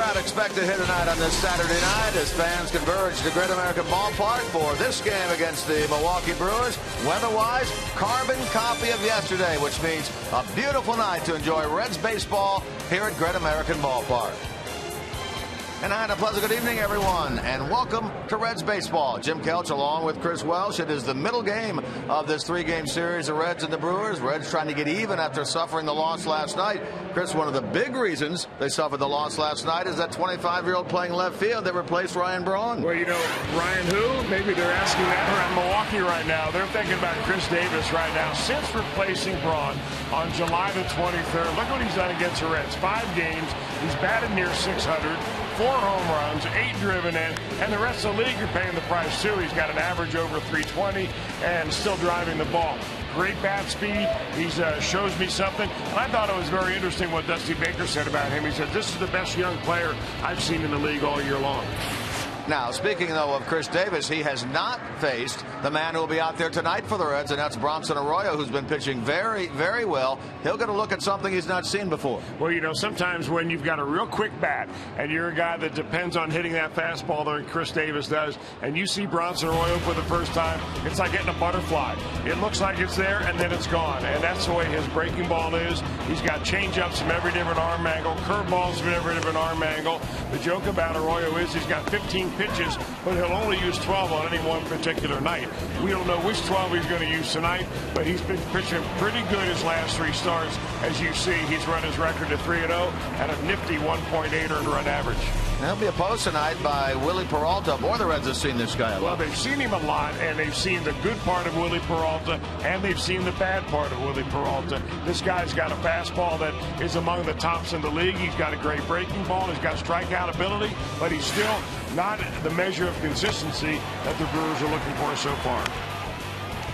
crowd expected here tonight on this Saturday night as fans converge to Great American Ballpark for this game against the Milwaukee Brewers. Weather-wise, carbon copy of yesterday, which means a beautiful night to enjoy Reds baseball here at Great American Ballpark. And a pleasant good evening, everyone, and welcome to Reds baseball. Jim Kelch along with Chris Welsh. It is the middle game of this three-game series, the Reds and the Brewers. Reds trying to get even after suffering the loss last night. Chris, one of the big reasons they suffered the loss last night is that 25-year-old playing left field that replaced Ryan Braun. Well, you know, Ryan who? Maybe they're asking that around Milwaukee right now. They're thinking about Chris Davis right now. Since replacing Braun on July the 23rd, look what he's done against the Reds. 5 games. He's batted near 600. 4 home runs, 8 driven in, and the rest of the league are paying the price too. He's got an average over 320 and still driving the ball. Great bat speed. He shows me something. And I thought it was very interesting what Dusty Baker said about him. He said, this is the best young player I've seen in the league all year long. Now, speaking, though, of Chris Davis, he has not faced the man who will be out there tonight for the Reds, and that's Bronson Arroyo, who's been pitching very, very well. He'll get a look at something he's not seen before. Well, you know, sometimes when you've got a real quick bat and you're a guy that depends on hitting that fastball that Chris Davis does, and you see Bronson Arroyo for the first time, it's like getting a butterfly. It looks like it's there, and then it's gone. And that's the way his breaking ball is. He's got change-ups from every different arm angle, curveballs from every different arm angle. The joke about Arroyo is he's got 15 pitches, but he'll only use 12 on any one particular night. We don't know which 12 he's going to use tonight, but he's been pitching pretty good his last 3 starts. As you see, he's run his record to 3-0 at a nifty 1.8 earned run average. He'll be opposed tonight by Willie Peralta. Boy, the Reds have seen this guy a lot. Well, they've seen him a lot, and they've seen the good part of Willie Peralta, and they've seen the bad part of Willie Peralta. This guy's got a fastball that is among the tops in the league. He's got a great breaking ball. He's got strikeout ability, but he's still not the measure of consistency that the Brewers are looking for so far.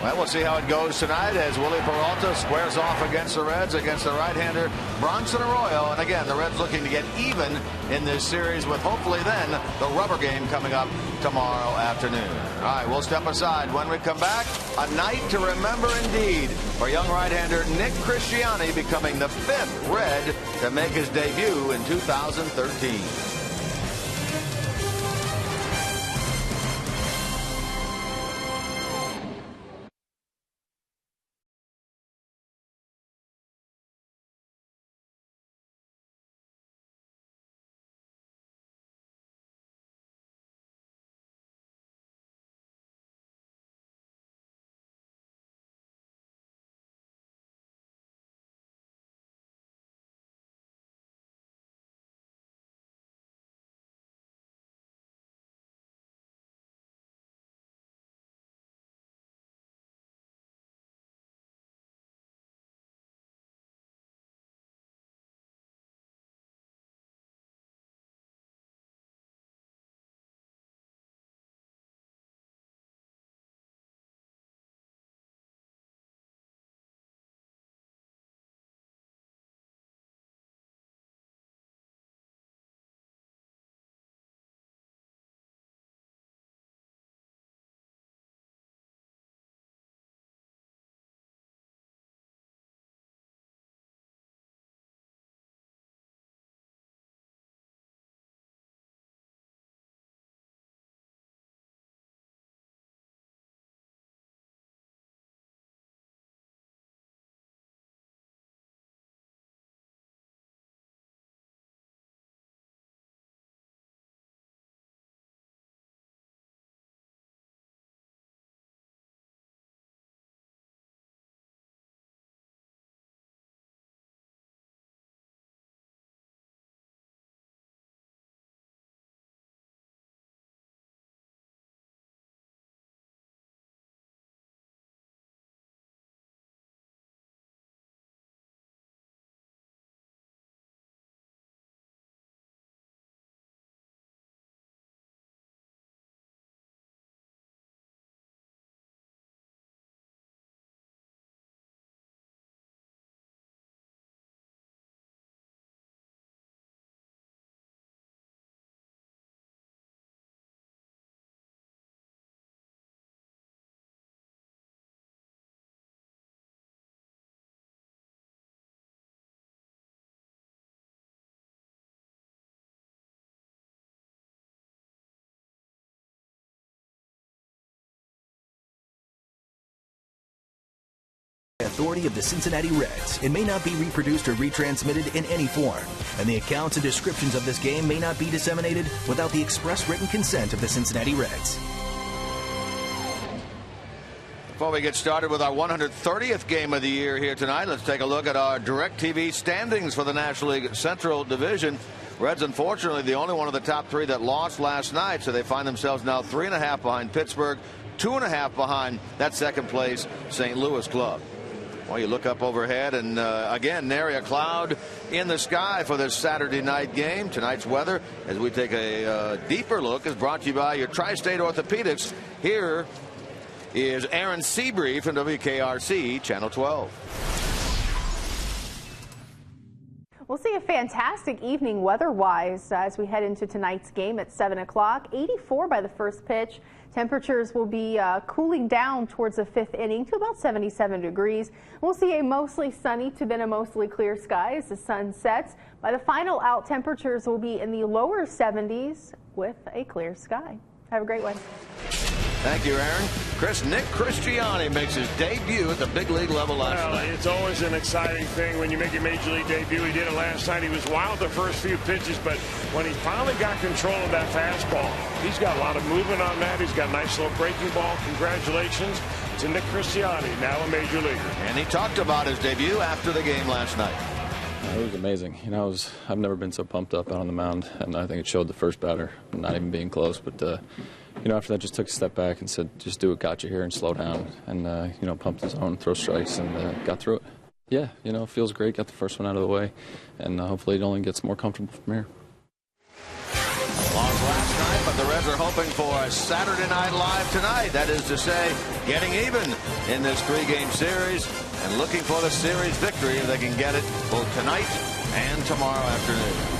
Well, we'll see how it goes tonight as Willie Peralta squares off against the Reds, against the right-hander Bronson Arroyo. And again, the Reds looking to get even in this series with hopefully then the rubber game coming up tomorrow afternoon. All right, we'll step aside. When we come back, a night to remember indeed for young right-hander Nick Christiani becoming the 5th Red to make his debut in 2013. Authority of the Cincinnati Reds. It may not be reproduced or retransmitted in any form, and the accounts and descriptions of this game may not be disseminated without the express written consent of the Cincinnati Reds. Before we get started with our 130th game of the year here tonight, let's take a look at our DirecTV standings for the National League Central Division. Reds, unfortunately, the only one of the top three that lost last night, so they find themselves now 3.5 behind Pittsburgh, 2.5 behind that second place St. Louis club. Well, you look up overhead, and again, nary a cloud in the sky for this Saturday night game. Tonight's weather, as we take a deeper look, is brought to you by your Tri-State Orthopedics. Here is Aaron Seabree from WKRC Channel 12. We'll see a fantastic evening weather-wise as we head into tonight's game at 7 o'clock. 84 by the first pitch. Temperatures will be cooling down towards the fifth inning to about 77 degrees. We'll see a mostly sunny to then a mostly clear sky as the sun sets. By the final out, temperatures will be in the lower 70s with a clear sky. Have a great one. Thank you, Aaron. Nick Christiani makes his debut at the big league level last night. It's always an exciting thing when you make your major league debut. He did it last night. He was wild the first few pitches, but when he finally got control of that fastball, he's got a lot of movement on that. He's got a nice little breaking ball. Congratulations to Nick Christiani, now a major leaguer. And he talked about his debut after the game last night. It was amazing. You know, I've never been so pumped up out on the mound, and I think it showed the first batter, not even being close. But, you know, after that, just took a step back and said, just do what got you here and slow down. And, you know, pumped his own, throw strikes, and got through it. Yeah, you know, it feels great. Got the first one out of the way, and hopefully it only gets more comfortable from here. Lost last night, but the Reds are hoping for a Saturday Night Live tonight. That is to say, getting even in this three-game series and looking for the series victory if they can get it both tonight and tomorrow afternoon.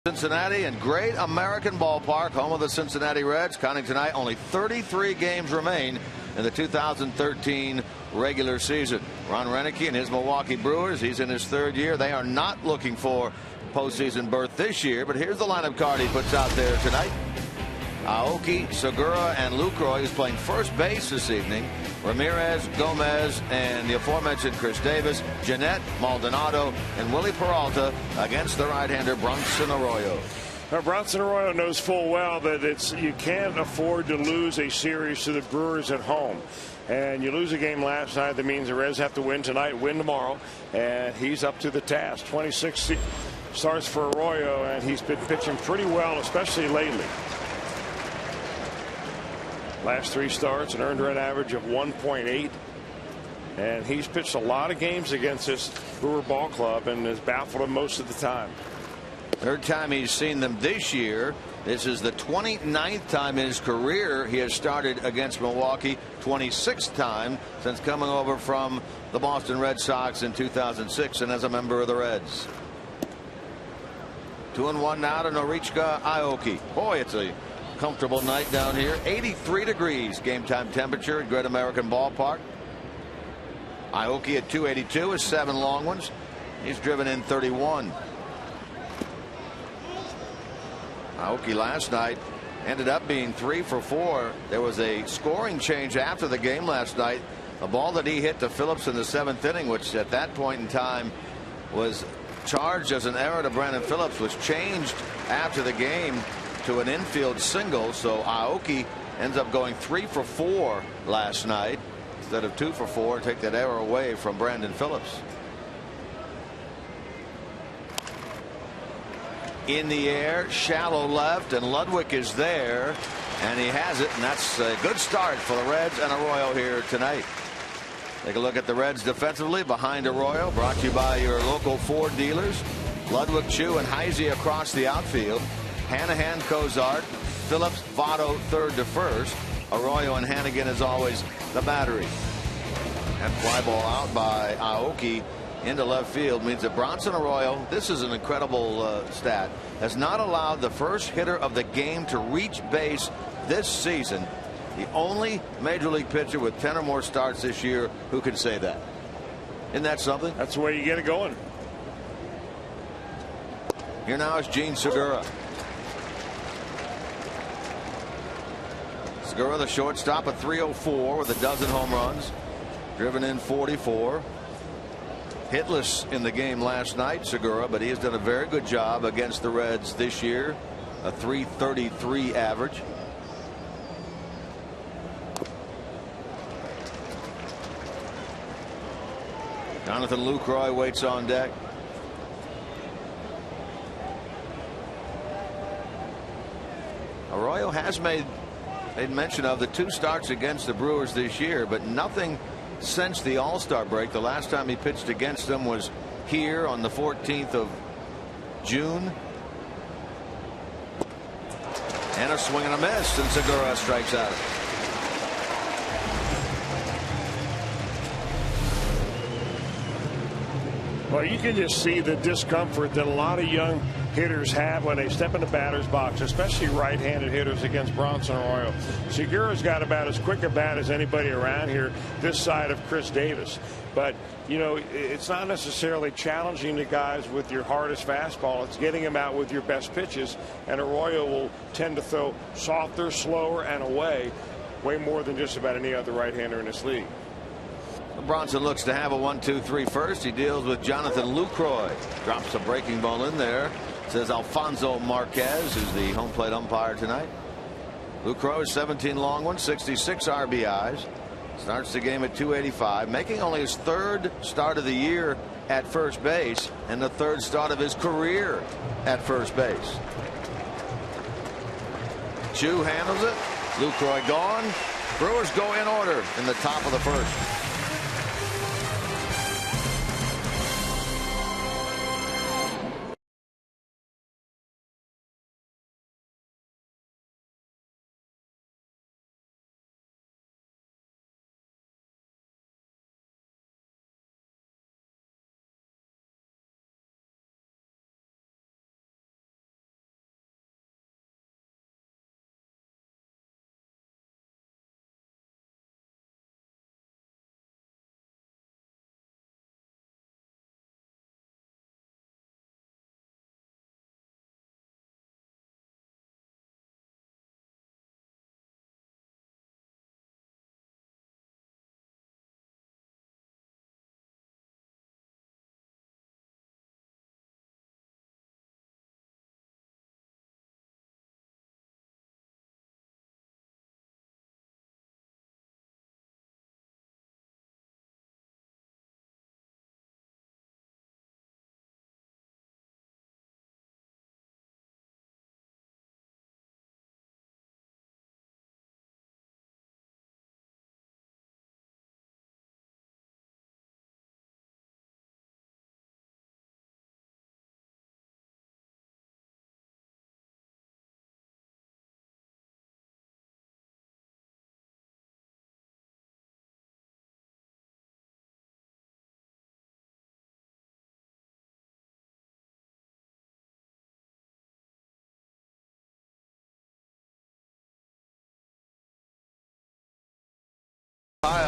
Cincinnati and Great American Ballpark, home of the Cincinnati Reds. Counting tonight, only 33 games remain in the 2013 regular season. Ron Renicky and his Milwaukee Brewers, he's in his third year. They are not looking for postseason berth this year, but here's the lineup card he puts out there tonight. Aoki, Segura, and Lucroy is playing first base this evening. Ramirez, Gomez, and the aforementioned Chris Davis, Jeanette, Maldonado, and Willie Peralta against the right-hander Bronson Arroyo. Now, Bronson Arroyo knows full well that you can't afford to lose a series to the Brewers at home. And you lose a game last night, that means the Reds have to win tonight, win tomorrow, and he's up to the task. 26 starts for Arroyo, and he's been pitching pretty well, especially lately. Last 3 starts, an earned run average of 1.8. And he's pitched a lot of games against this Brewer ball club and has baffled them most of the time. Third time he's seen them this year. This is the 29th time in his career he has started against Milwaukee. 26th time since coming over from the Boston Red Sox in 2006 and as a member of the Reds. 2-1 now to Norichika Aoki. Boy, it's a comfortable night down here. 83 degrees game time temperature at Great American Ballpark. Aoki at 282 is 7 long ones. He's driven in 31. Aoki last night ended up being 3 for 4. There was a scoring change after the game last night. A ball that he hit to Phillips in the 7th inning, which at that point in time was charged as an error to Brandon Phillips, was changed after the game to an infield single. So Aoki ends up going 3 for 4 last night instead of 2 for 4. Take that error away from Brandon Phillips. In the air, shallow left, and Ludwig is there, and he has it, and that's a good start for the Reds and Arroyo here tonight. Take a look at the Reds defensively behind Arroyo, brought to you by your local Ford dealers. Ludwig, Chu, and Heisey across the outfield. Hanahan, Cozart, Phillips, Votto third to first. Arroyo and Hannigan as always the battery. And fly ball out by Aoki into left field means that Bronson Arroyo, this is an incredible stat, has not allowed the first hitter of the game to reach base this season. The only major league pitcher with 10 or more starts this year who can say that. Isn't that something? That's the way you get it going. Here now is Gene Segura. Segura, the shortstop, at 304 with a dozen home runs, driven in 44. Hitless in the game last night, Segura, but he has done a very good job against the Reds this year. A .333 average. Jonathan Lucroy waits on deck. Arroyo has made mention of the 2 starts against the Brewers this year, but nothing since the All-Star break. The last time he pitched against them was here on the 14th of June. And a swing and a miss, and Segura strikes out. Well, you can just see the discomfort that a lot of young hitters have when they step in the batter's box, especially right-handed hitters against Bronson Arroyo. Segura's got about as quick a bat as anybody around here this side of Chris Davis. But, you know, it's not necessarily challenging the guys with your hardest fastball. It's getting them out with your best pitches. And Arroyo will tend to throw softer, slower, and away way more than just about any other right-hander in this league. Bronson looks to have a 1-2-3 first. He deals with Jonathan Lucroy. Drops a breaking ball in there. Says Alfonso Marquez, who's the home plate umpire tonight. Lucroy is 17 long ones, 66 RBIs. Starts the game at 285, making only his 3rd start of the year at first base and the 3rd start of his career at first base. Chu handles it. Lucroy gone. Brewers go in order in the top of the 1st.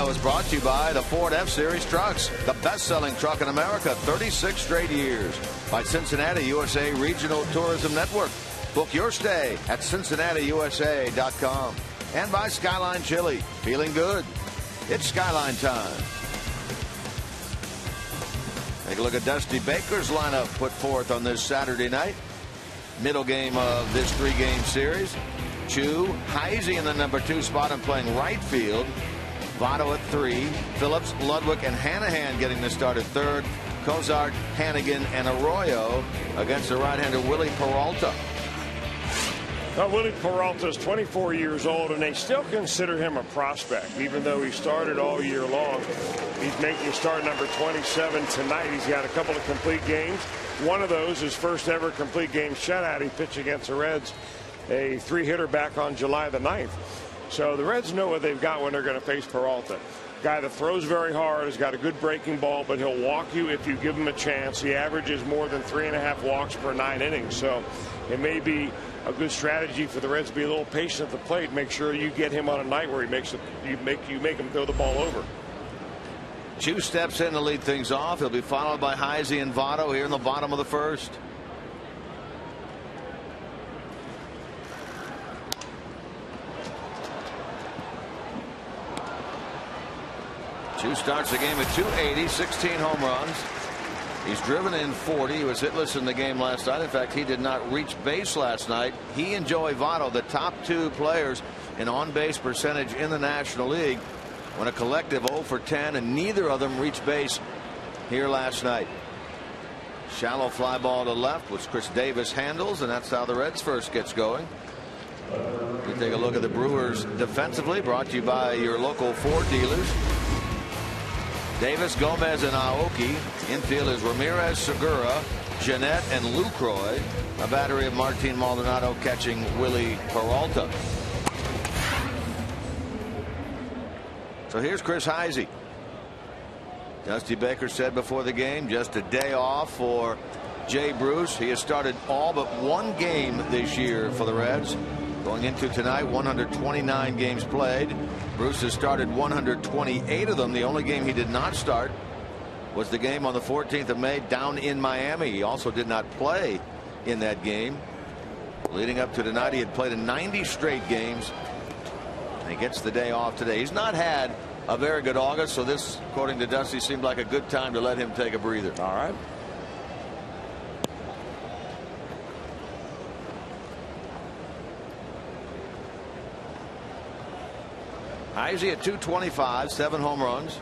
show is brought to you by the Ford F-Series trucks, the best-selling truck in America, 36 straight years. By Cincinnati USA Regional Tourism Network. Book your stay at CincinnatiUSA.com. And by Skyline Chili. Feeling good? It's Skyline time. Take a look at Dusty Baker's lineup put forth on this Saturday night. Middle game of this 3-game series. Chu, Heisey in the number 2 spot and playing right field. Votto at 3. Phillips, Ludwig, and Hanahan getting the start at 3rd. Cozart, Hannigan, and Arroyo against the right-hander Willie Peralta. Now, Willie Peralta is 24 years old, and they still consider him a prospect, even though he started all year long. He's making start number 27 tonight. He's got a couple of complete games. One of those, his first ever complete game shutout. He pitched against the Reds, a 3-hitter back on July the 9th. So the Reds know what they've got when they're going to face Peralta. Guy that throws very hard, has got a good breaking ball, but he'll walk you if you give him a chance. He averages more than 3.5 walks per 9 innings. So it may be a good strategy for the Reds to be a little patient at the plate. Make sure you get him on a night where he makes it, you make him throw the ball over. Chu steps in to lead things off. He'll be followed by Heisey and Votto here in the bottom of the first. Chu starts the game at 280, 16 home runs. He's driven in 40. He was hitless in the game last night. In fact, he did not reach base last night. He and Joey Votto, the top 2 players in on-base percentage in the National League, went a collective 0 for 10, and neither of them reached base here last night. Shallow fly ball to left, which Chris Davis handles, and that's how the Reds first gets going. We take a look at the Brewers defensively, brought to you by your local Ford dealers. Davis, Gomez, and Aoki. Infield is Ramirez, Segura, Jeanette, and Lucroy. A battery of Martin Maldonado catching Willie Peralta. So here's Chris Heisey. Dusty Baker said before the game, just a day off for Jay Bruce. He has started all but 1 game this year for the Reds. Going into tonight, 129 games played. Bruce has started 128 of them. The only game he did not start was the game on the 14th of May down in Miami. He also did not play in that game. Leading up to tonight, he had played in 90 straight games. And he gets the day off today. He's not had a very good August, so this, according to Dusty, seemed like a good time to let him take a breather. All right. Heisey at 225, 7 home runs,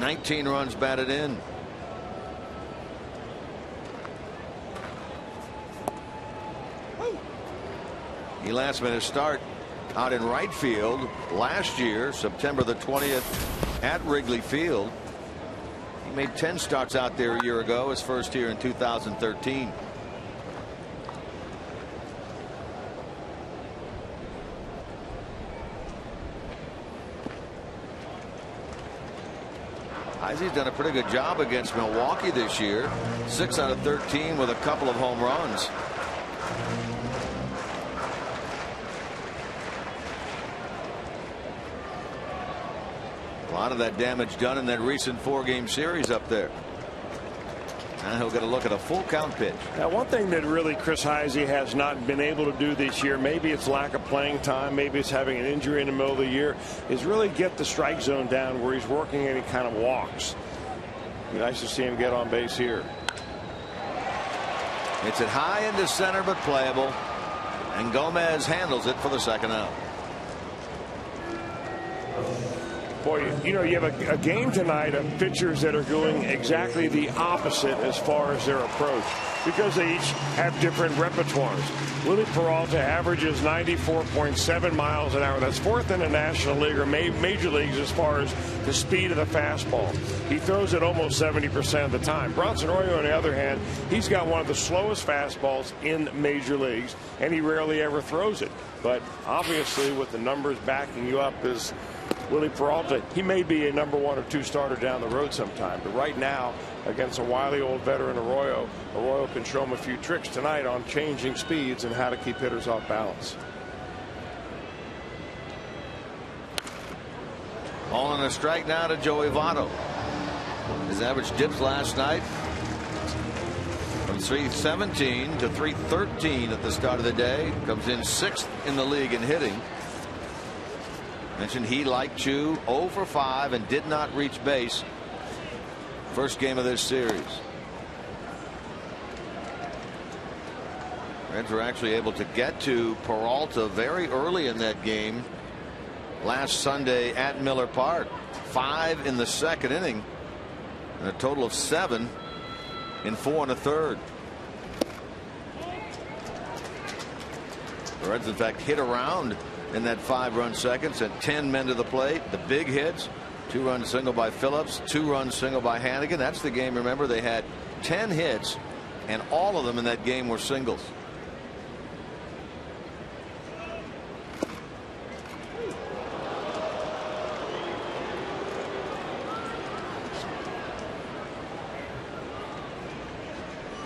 19 runs batted in. He last minute start out in right field last year, September the 20th at Wrigley Field. He made 10 starts out there a year ago, his first year in 2013. Heisey's done a pretty good job against Milwaukee this year. 6 out of 13 with a couple of home runs. A lot of that damage done in that recent 4-game series up there. Now he'll get a look at a full count pitch. Now, one thing that really Chris Heisey has not been able to do this year, maybe it's lack of playing time, maybe it's having an injury in the middle of the year, is really get the strike zone down where he's working any kind of walks. Be nice to see him get on base here. It's at high into center, but playable. And Gomez handles it for the second out. Boy, you know, you have a game tonight of pitchers that are doing exactly the opposite as far as their approach, because they each have different repertoires. Willie Peralta averages 94.7 miles an hour. That's 4th in the National League or major leagues as far as the speed of the fastball. He throws it almost 70% of the time. Bronson Arroyo, on the other hand, he's got one of the slowest fastballs in major leagues, and he rarely ever throws it. But obviously, with the numbers backing you up, is Willie Peralta, he may be a number 1 or 2 starter down the road sometime, but right now against a wily old veteran Arroyo can show him a few tricks tonight on changing speeds and how to keep hitters off balance. On a strike now to Joey Votto. His average dips last night from 317 to 313 at the start of the day. Comes in 6th in the league in hitting. Mentioned he, like Chu, 0 for 5 and did not reach base. First game of this series. Reds were actually able to get to Peralta very early in that game last Sunday at Miller Park. 5 in the second inning and a total of 7 in 4 1/3. The Reds in fact hit around in that 5-run second, sent 10 men to the plate. The big hits, 2-run single by Phillips, 2-run single by Hannigan. That's the game, remember, they had 10 hits and all of them in that game were singles.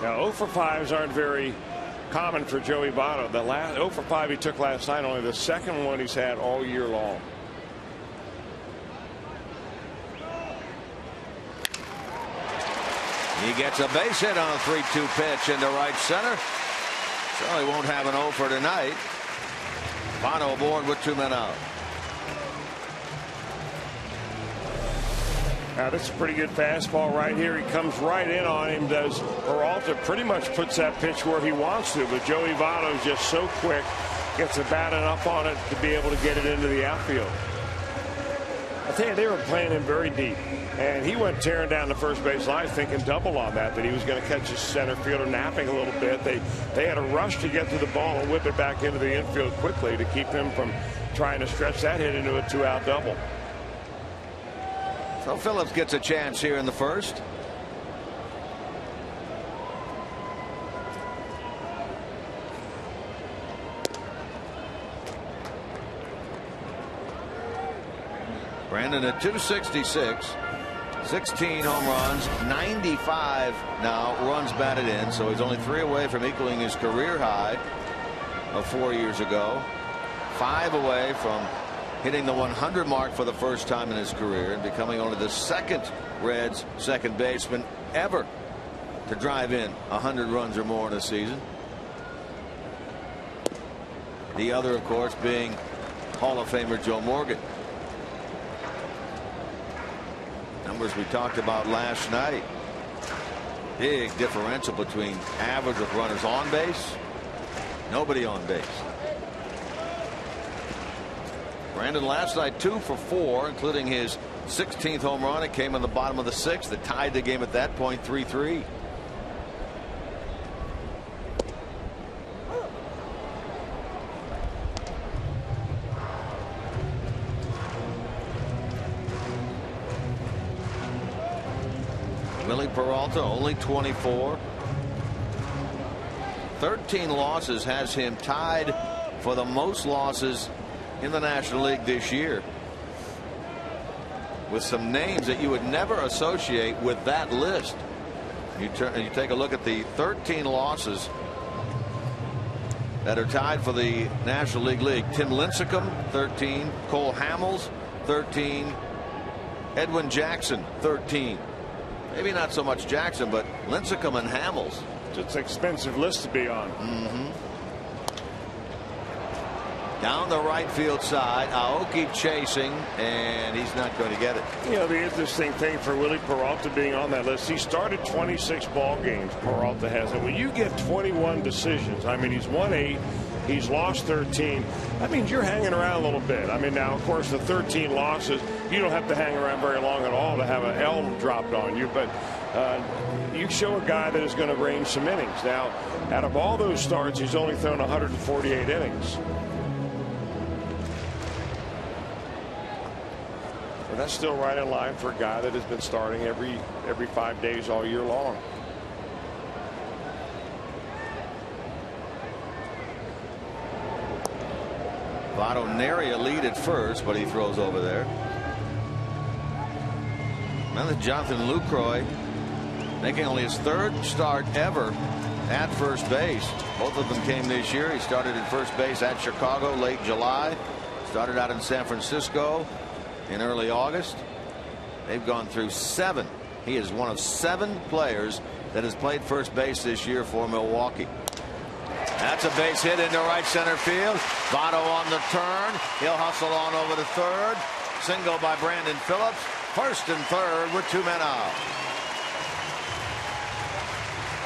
Now 0 for 5s aren't very common for Joey Votto. The last 0 for 5 he took last night, only the second one he's had all year long. He gets a base hit on a 3-2 pitch into right center. So he won't have an 0 for tonight. Votto aboard with 2 men out. Now this is a pretty good fastball right here. He comes right in on him. Does Peralta pretty much puts that pitch where he wants to, but Joey Votto is just so quick, gets the bat up on it to be able to get it into the outfield. I tell you, they were playing him very deep, and he went tearing down the first base line, thinking double on that he was going to catch his center fielder napping a little bit. They had a rush to get to the ball and whip it back into the infield quickly to keep him from trying to stretch that hit into a 2-out double. So Phillips gets a chance here in the first. Brandon at 266, 16 home runs, 95 now runs batted in, so he's only 3 away from equaling his career high of 4 years ago, 5 away from hitting the 100 mark for the first time in his career and becoming only the second Reds second baseman ever to drive in 100 runs or more in a season. The other, of course, being Hall of Famer Joe Morgan. Numbers we talked about last night. Big differential between average with runners on base, nobody on base. Brandon last night 2 for 4, including his 16th home run. It came in the bottom of the 6th that tied the game at that point 3-3. Willie Peralta only 24. 13 losses has him tied for the most losses in the National League this year, with some names that you would never associate with that list. You take a look at the 13 losses that are tied for the National League lead. Tim Lincecum 13, Cole Hamels 13, Edwin Jackson 13. Maybe not so much Jackson, but Lincecum and Hamels. It's an expensive list to be on. Down the right field side, Aoki chasing, and he's not going to get it. You know, the interesting thing for Willie Peralta being on that list, he started 26 ball games, Peralta has. And when you get 21 decisions, I mean, he's won 8, he's lost 13. That means you're hanging around a little bit. I mean, now, of course, the 13 losses, you don't have to hang around very long at all to have an L dropped on you. But you show a guy that is going to range some innings. Now, out of all those starts, he's only thrown 148 innings. That's still right in line for a guy that has been starting every 5 days all year long. Votto nary a lead at first, but he throws over there. Now that Jonathan Lucroy making only his 3rd start ever at first base. Both of them came this year. He started at first base at Chicago late July. Started out in San Francisco. in early August. They've gone through 7. He is one of 7 players that has played first base this year for Milwaukee. That's a base hit into right center field. Votto on the turn. He'll hustle on over to third. Single by Brandon Phillips. First and third with 2 men out.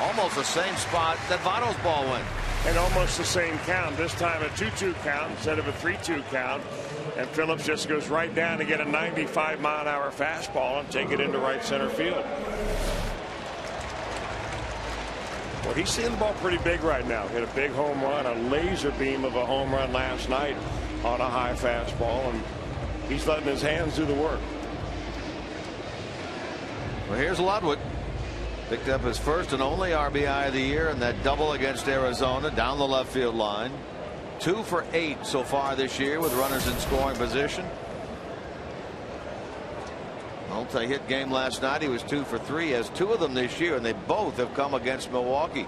Almost the same spot that Votto's ball went. And almost the same count. This time a 2-2 count instead of a 3-2 count. And Phillips just goes right down to get a 95-mile-an-hour fastball and take it into right center field. Well, he's seeing the ball pretty big right now. Hit a big home run, a laser beam of a home run last night on a high fastball, and he's letting his hands do the work. Well, here's Ludwig. Picked up his first and only RBI of the year in that double against Arizona down the left field line. 2 for 8 so far this year with runners in scoring position. Multi-hit game last night. He was 2 for 3. Has 2 of them this year, and they both have come against Milwaukee.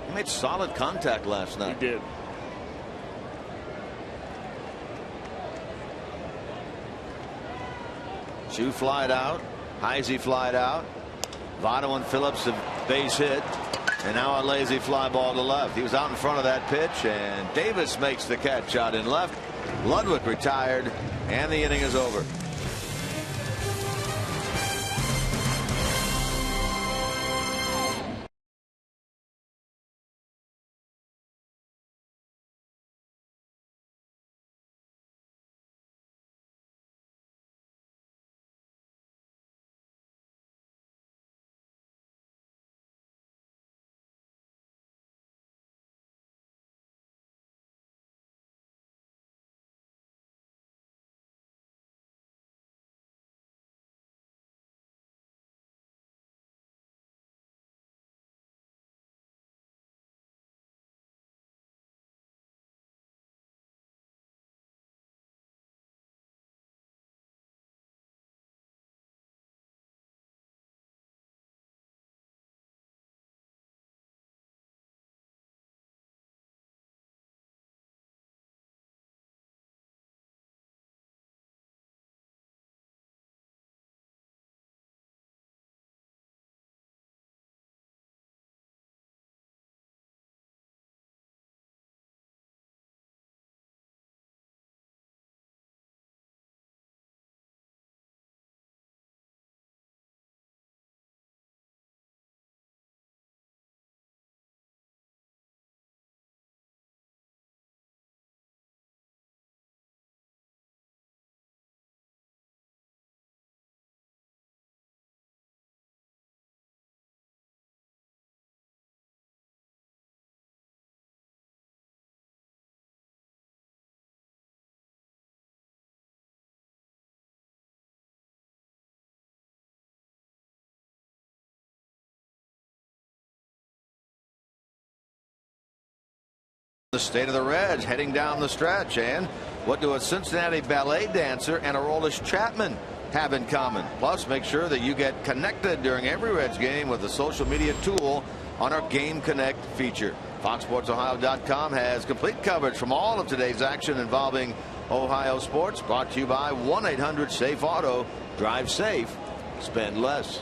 He made solid contact last night. He did. Chu flied out. Heisey flied out. Votto and Phillips have base hit. And now a lazy fly ball to left. He was out in front of that pitch, and Davis makes the catch out in left. Ludwig retired, and the inning is over. The state of the Reds heading down the stretch, and what do a Cincinnati ballet dancer and a Aroldis Chapman have in common? Plus, make sure that you get connected during every Reds game with the social media tool on our Game Connect feature. FoxSportsOhio.com has complete coverage from all of today's action involving Ohio sports, brought to you by 1-800-SAFE-AUTO. Drive safe, spend less.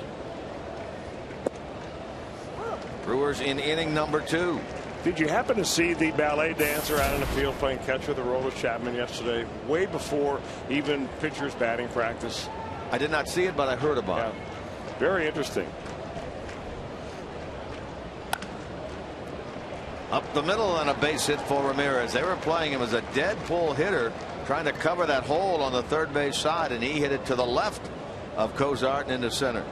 Brewers in inning number 2. Did you happen to see the ballet dancer out in the field playing catch with Aroldis Chapman yesterday, way before even pitchers batting practice? I did not see it, but I heard about it. Very interesting. Up the middle and a base hit for Ramirez. They were playing him as a dead pull hitter, trying to cover that hole on the third base side, and he hit it to the left of Cozart and into center.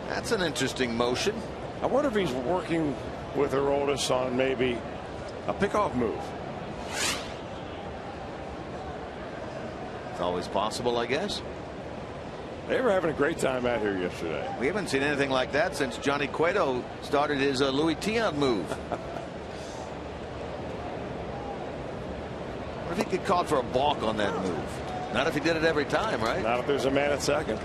That's an interesting motion. I wonder if he's working with Aroldis on maybe a pickoff move. It's always possible, I guess. They were having a great time out here yesterday. We haven't seen anything like that since Johnny Cueto started his Louis Tiant move. What if he could call for a balk on that move? Not if he did it every time, right? Not if there's a man at second.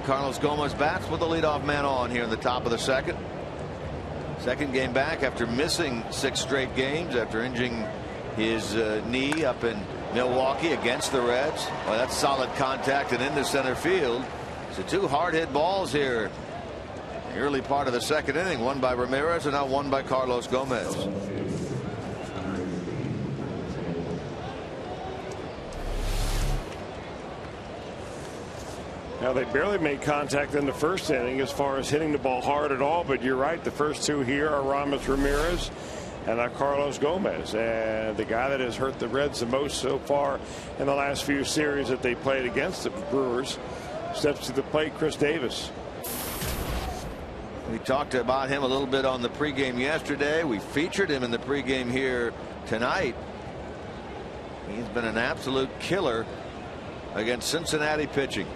Carlos Gomez bats with the leadoff man on here in the top of the second. Second game back after missing 6 straight games after injuring his knee up in Milwaukee against the Reds. Well, that's solid contact and into center field. So 2 hard hit balls here. The early part of the second inning, one by Ramirez and now one by Carlos Gomez. Now, they barely made contact in the first inning as far as hitting the ball hard at all, but you're right, the first 2 here are Ramos Ramirez and now Carlos Gomez, and the guy that has hurt the Reds the most so far in the last few series that they played against the Brewers steps to the plate, Chris Davis. We talked about him a little bit on the pregame yesterday. We featured him in the pregame here tonight. He's been an absolute killer against Cincinnati pitching.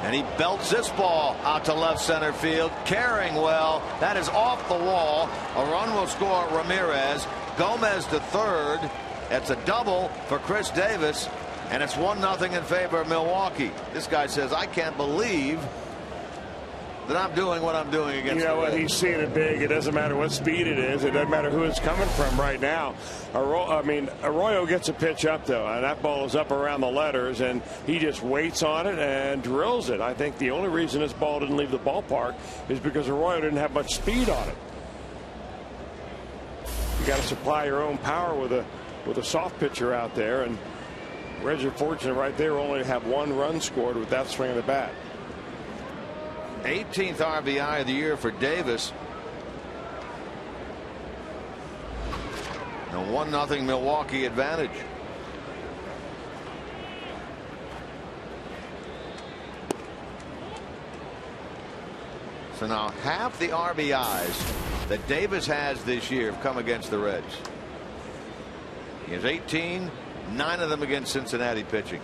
And he belts this ball out to left center field, carrying well. That is off the wall. A run will score Ramirez. Gomez to third. That's a double for Chris Davis, and it's 1-0 in favor of Milwaukee. This guy says, I can't believe that I'm doing what I'm doing against. You know what? Reds. He's seeing it big. It doesn't matter what speed it is. It doesn't matter who it's coming from right now. Arroyo gets a pitch up, though, and that ball is up around the letters, and he just waits on it and drills it. I think the only reason this ball didn't leave the ballpark is because Arroyo didn't have much speed on it. You got to supply your own power with a soft pitcher out there, and Reds are fortunate right there only to have 1 run scored with that swing of the bat. 18th RBI of the year for Davis. A 1-0 Milwaukee advantage. So now half the RBIs that Davis has this year have come against the Reds. He has 18, 9 of them against Cincinnati pitching.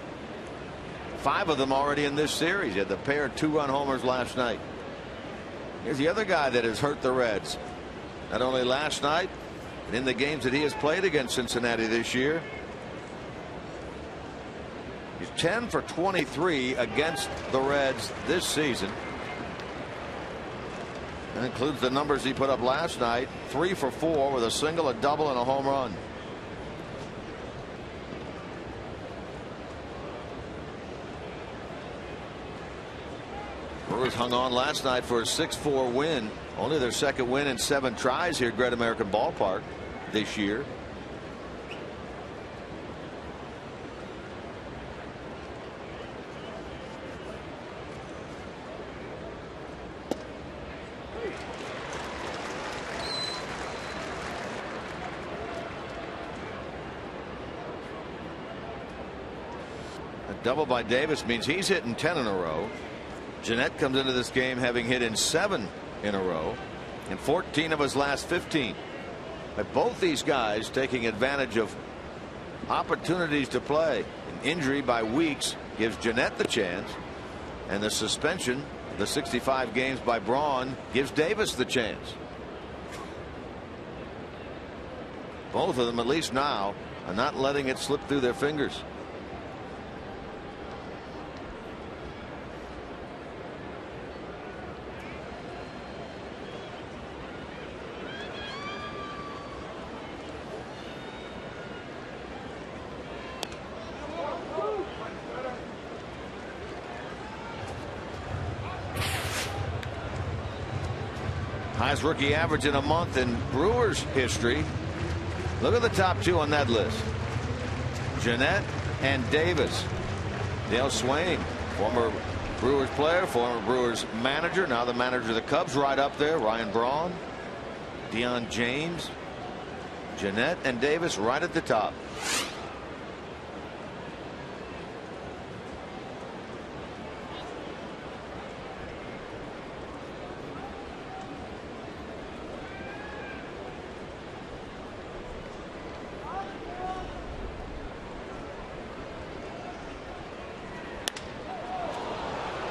5 of them already in this series. He had the pair of 2-run homers last night. Here's the other guy that has hurt the Reds, not only last night, but in the games that he has played against Cincinnati this year. He's 10 for 23 against the Reds this season. That includes the numbers he put up last night. 3 for 4 with a single, a double, and a home run. Brewers hung on last night for a 6-4 win. Only their second win in 7 tries here at Great American Ballpark this year. A double by Davis means he's hitting 10 in a row. Jeanette comes into this game having hit in 7 in a row and 14 of his last 15. But both these guys taking advantage of opportunities to play. An injury by Weeks gives Jeanette the chance, and the suspension of the 65 games by Braun gives Davis the chance. Both of them, at least now, are not letting it slip through their fingers. Highest rookie average in a month in Brewers history. Look at the top 2 on that list. Jeanette and Davis. Dale Swain, former Brewers player, former Brewers manager, now the manager of the Cubs, right up there. Ryan Braun, Deion James, Jeanette and Davis right at the top.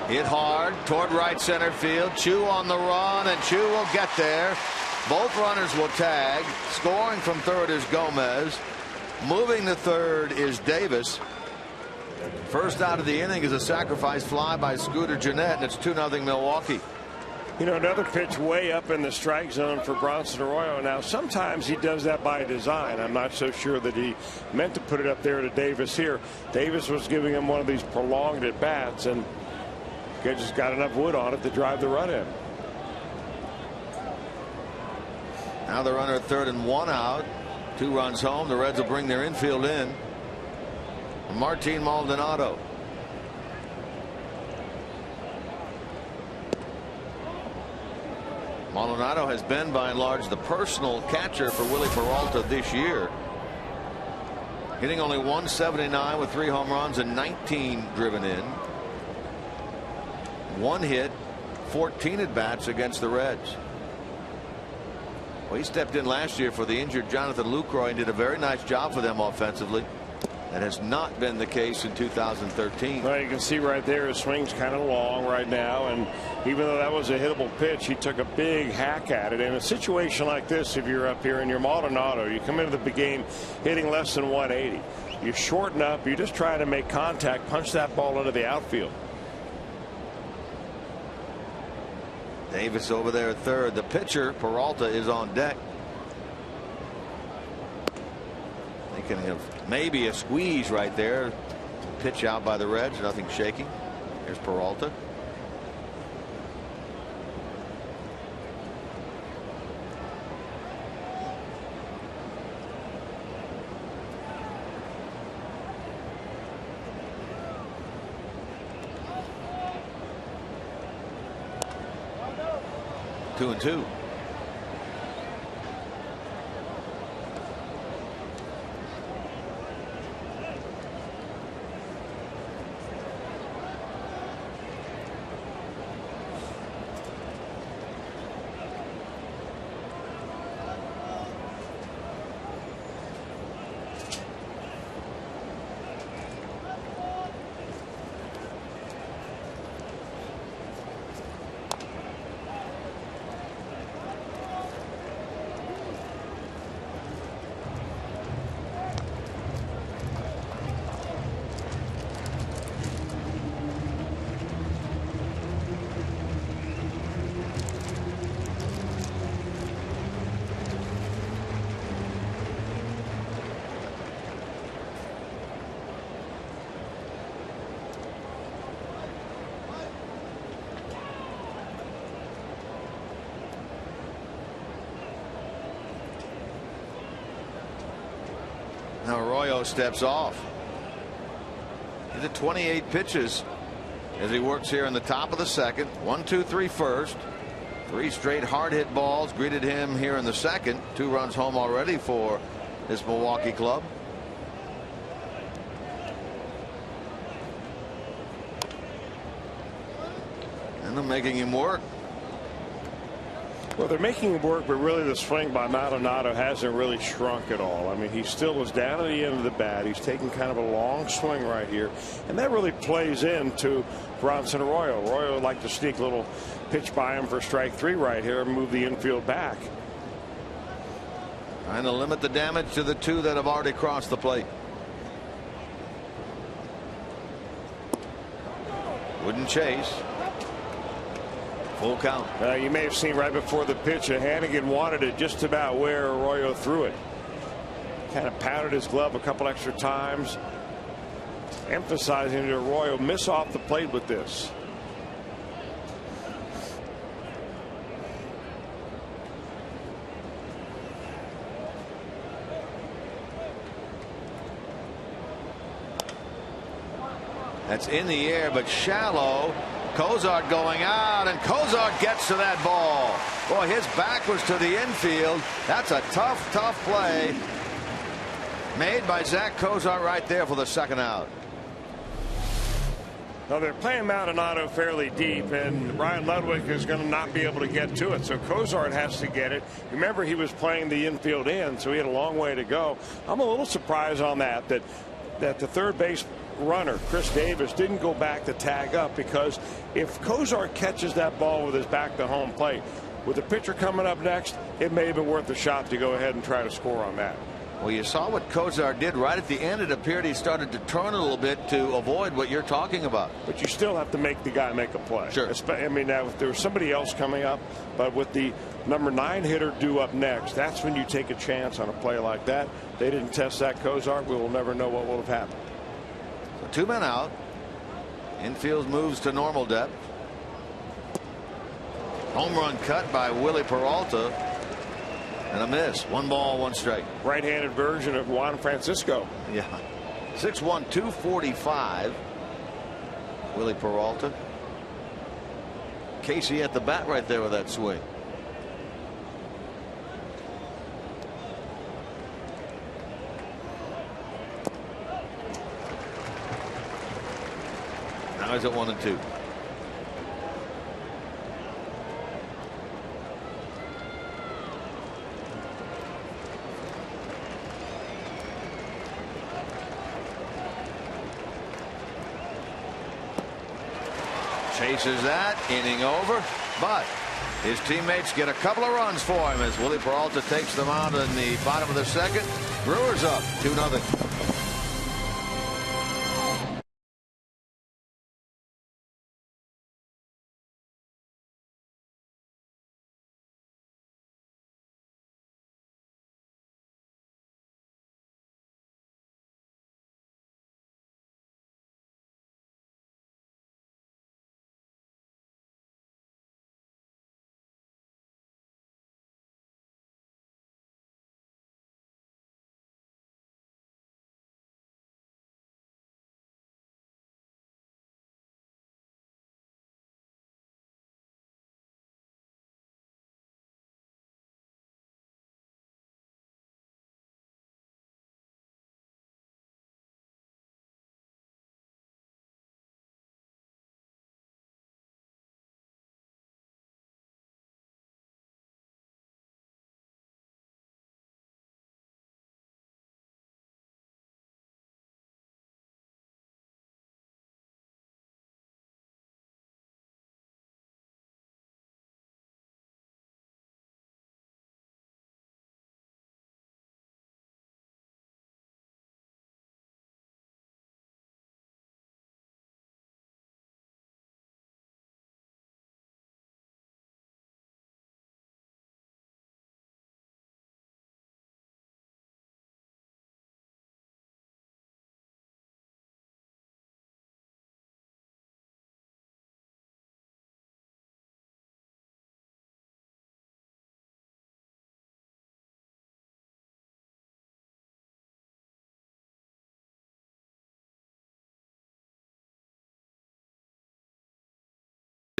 Hit hard toward right center field. Chu on the run, and Chu will get there. Both runners will tag. Scoring from third is Gomez. Moving to third is Davis. First out of the inning is a sacrifice fly by Scooter Gennett, and it's 2-0 Milwaukee. You know, another pitch way up in the strike zone for Bronson Arroyo. Now, sometimes he does that by design. I'm not so sure that he meant to put it up there to Davis here. Davis was giving him one of these prolonged at-bats, and he just got enough wood on it to drive the run in. Now the runner at third and 1 out. 2 runs home. The Reds will bring their infield in. Martin Maldonado. Maldonado has been, by and large, the personal catcher for Willie Peralta this year. Hitting only .179 with 3 home runs and 19 driven in. 1 hit, 14 at-bats against the Reds. Well, he stepped in last year for the injured Jonathan Lucroy and did a very nice job for them offensively. That has not been the case in 2013. Well, you can see right there his swing's kind of long right now, and even though that was a hittable pitch, he took a big hack at it. In a situation like this, if you're up here and you're Maldonado, you come into the game hitting less than 180. You shorten up, you just try to make contact, punch that ball into the outfield. Davis over there at third. The pitcher, Peralta, is on deck. Thinking of maybe a squeeze right there. Pitch out by the Reds. Nothing shaking. Here's Peralta. Two and two. Now Arroyo steps off. He's at 28 pitches as he works here in the top of the second. 1, 2, 3 first. 3 straight hard hit balls greeted him here in the second. 2 runs home already for this Milwaukee club. And they're making him work. Well, they're making him work, but really the swing by Maldonado hasn't really shrunk at all. I mean, he still is down at the end of the bat. He's taking kind of a long swing right here, and that really plays into Bronson Arroyo. Arroyo would like to sneak a little pitch by him for strike 3 right here and move the infield back. Trying to limit the damage to the 2 that have already crossed the plate. Wouldn't chase. Full count. You may have seen right before the pitch, Hannigan wanted it just about where Arroyo threw it. Kind of pounded his glove a couple extra times, emphasizing that Arroyo miss off the plate with this. That's in the air, but shallow. Cozart going out, and Cozart gets to that ball. Boy, his back was to the infield. That's a tough, tough play made by Zach Cozart right there for the second out. Now they're playing Maldonado fairly deep, and Ryan Ludwig is going to not be able to get to it, so Cozart has to get it. Remember, he was playing the infield in, so he had a long way to go. I'm a little surprised on that the third base runner, Chris Davis, didn't go back to tag up, because if Cozart catches that ball with his back to home plate, with the pitcher coming up next, it may have been worth a shot to go ahead and try to score on that. Well, you saw what Kozar did right at the end. It appeared he started to turn a little bit to avoid what you're talking about. But you still have to make the guy make a play. Sure. I mean, now if there's somebody else coming up, but with the number 9 hitter due up next, that's when you take a chance on a play like that. They didn't test that Kozar. We will never know what will have happened. So 2 men out. Infield moves to normal depth. Home run cut by Willie Peralta. And a miss. 1 ball, 1 strike. Right-handed version of Juan Francisco. Yeah. 6'1", 245. Willie Peralta. Casey at the bat right there with that swing. Now he's at 1-2. Chases that, inning over, but his teammates get a couple of runs for him as Willie Peralta takes them out in the bottom of the second. Brewers up 2-0.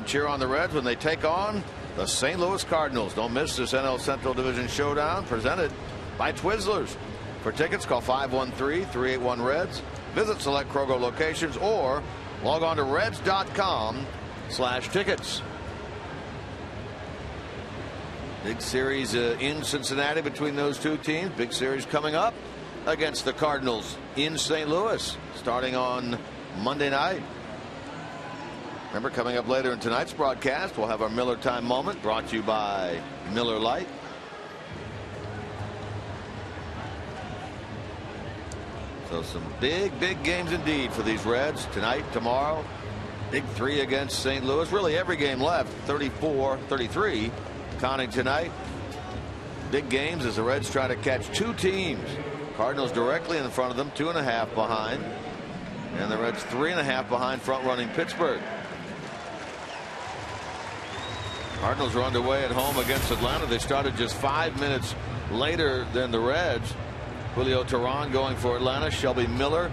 Cheer on the Reds when they take on the St. Louis Cardinals. Don't miss this NL Central Division showdown presented by Twizzlers. For tickets, call 513-381-REDS. Visit select Kroger locations or log on to reds.com/tickets. Big series in Cincinnati between those two teams. Big series coming up against the Cardinals in St. Louis starting on Monday night. Remember, coming up later in tonight's broadcast, we'll have our Miller Time moment brought to you by Miller Lite. So some big games indeed for these Reds tonight, tomorrow. Big 3 against St. Louis. Really every game left, 34-33, counting tonight. Big games as the Reds try to catch 2 teams. Cardinals directly in front of them, 2.5 behind. And the Reds 3.5 behind front-running Pittsburgh. Cardinals are underway at home against Atlanta. They started just 5 minutes later than the Reds. Julio Teheran going for Atlanta. Shelby Miller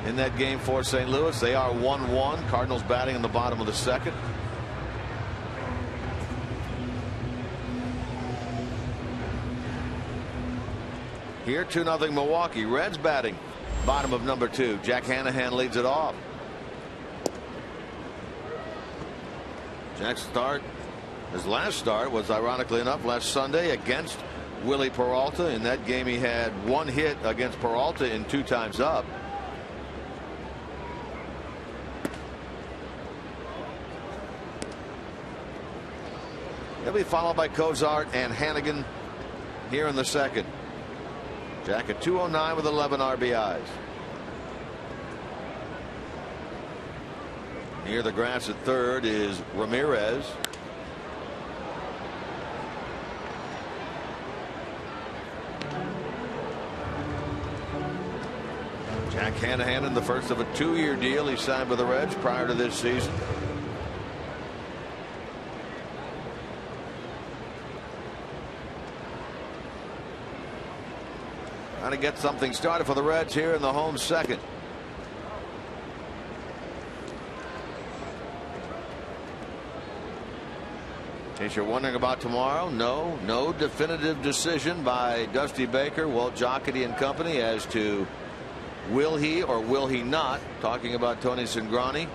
in that game for St. Louis. They are 1-1. Cardinals batting in the bottom of the second. Here 2-0 Milwaukee. Reds batting bottom of number 2. Jack Hanahan leads it off. Jack's start, his last start, was ironically enough last Sunday against Willie Peralta. In that game he had 1 hit against Peralta in 2 times up. He'll be followed by Cozart and Hannigan here in the second. Jack at 209 with 11 RBIs. Near the grass at third is Ramirez. Jack Hanahan in the first of a 2-year deal he signed with the Reds prior to this season. Trying to get something started for the Reds here in the home second. In case you're wondering about tomorrow, no definitive decision by Dusty Baker, Walt Jocketty and company as to will he or will he not, talking about Tony Cingrani,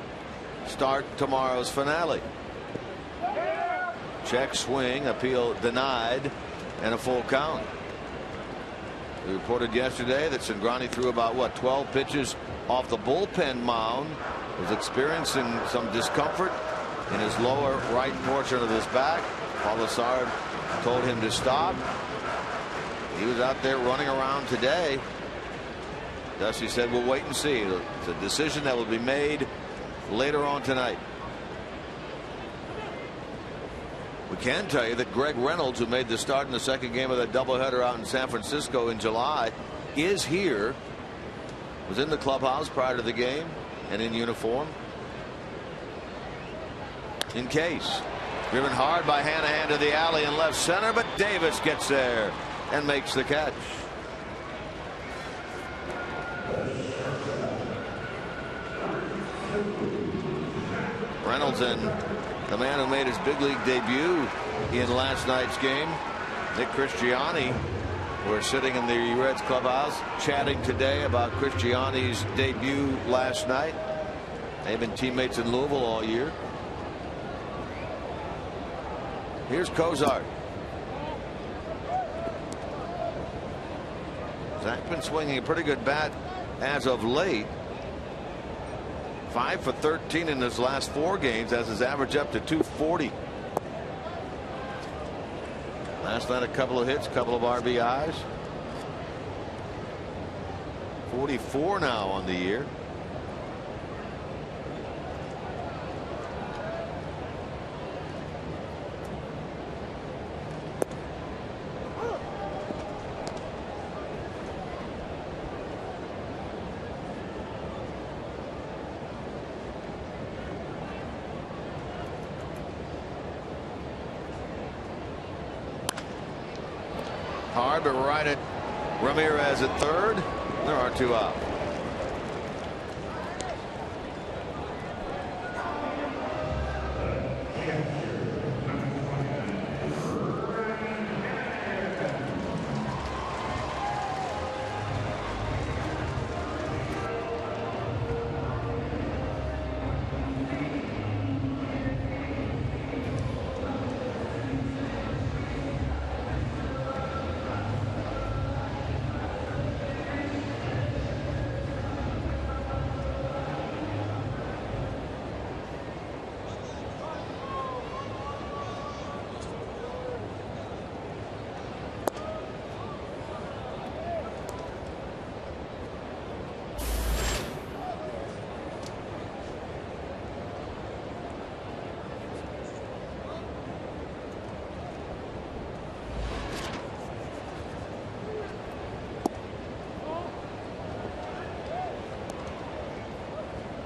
start tomorrow's finale. Check swing, appeal denied, and a full count. We reported yesterday that Cingrani threw about 12 pitches off the bullpen mound, was experiencing some discomfort in his lower right portion of his back. Paul Lessard told him to stop. He was out there running around today. Dusty said we'll wait and see. It's a decision that will be made later on tonight. We can tell you that Greg Reynolds, who made the start in the second game of that doubleheader out in San Francisco in July, is here. Was in the clubhouse prior to the game and in uniform. In case. Driven hard by Hanahan to the alley in left center, but Davis gets there and makes the catch. Reynolds and the man who made his big league debut in last night's game, Nick Christiani, were sitting in the Reds clubhouse chatting today about Christiani's debut last night. They've been teammates in Louisville all year. Here's Cozart. Zach been swinging a pretty good bat as of late. 5 for 13 in his last 4 games, as his average up to 240. Last night a couple of hits, couple of RBIs. 44 now on the year. Hard, but right at Ramirez at third. There are 2 out.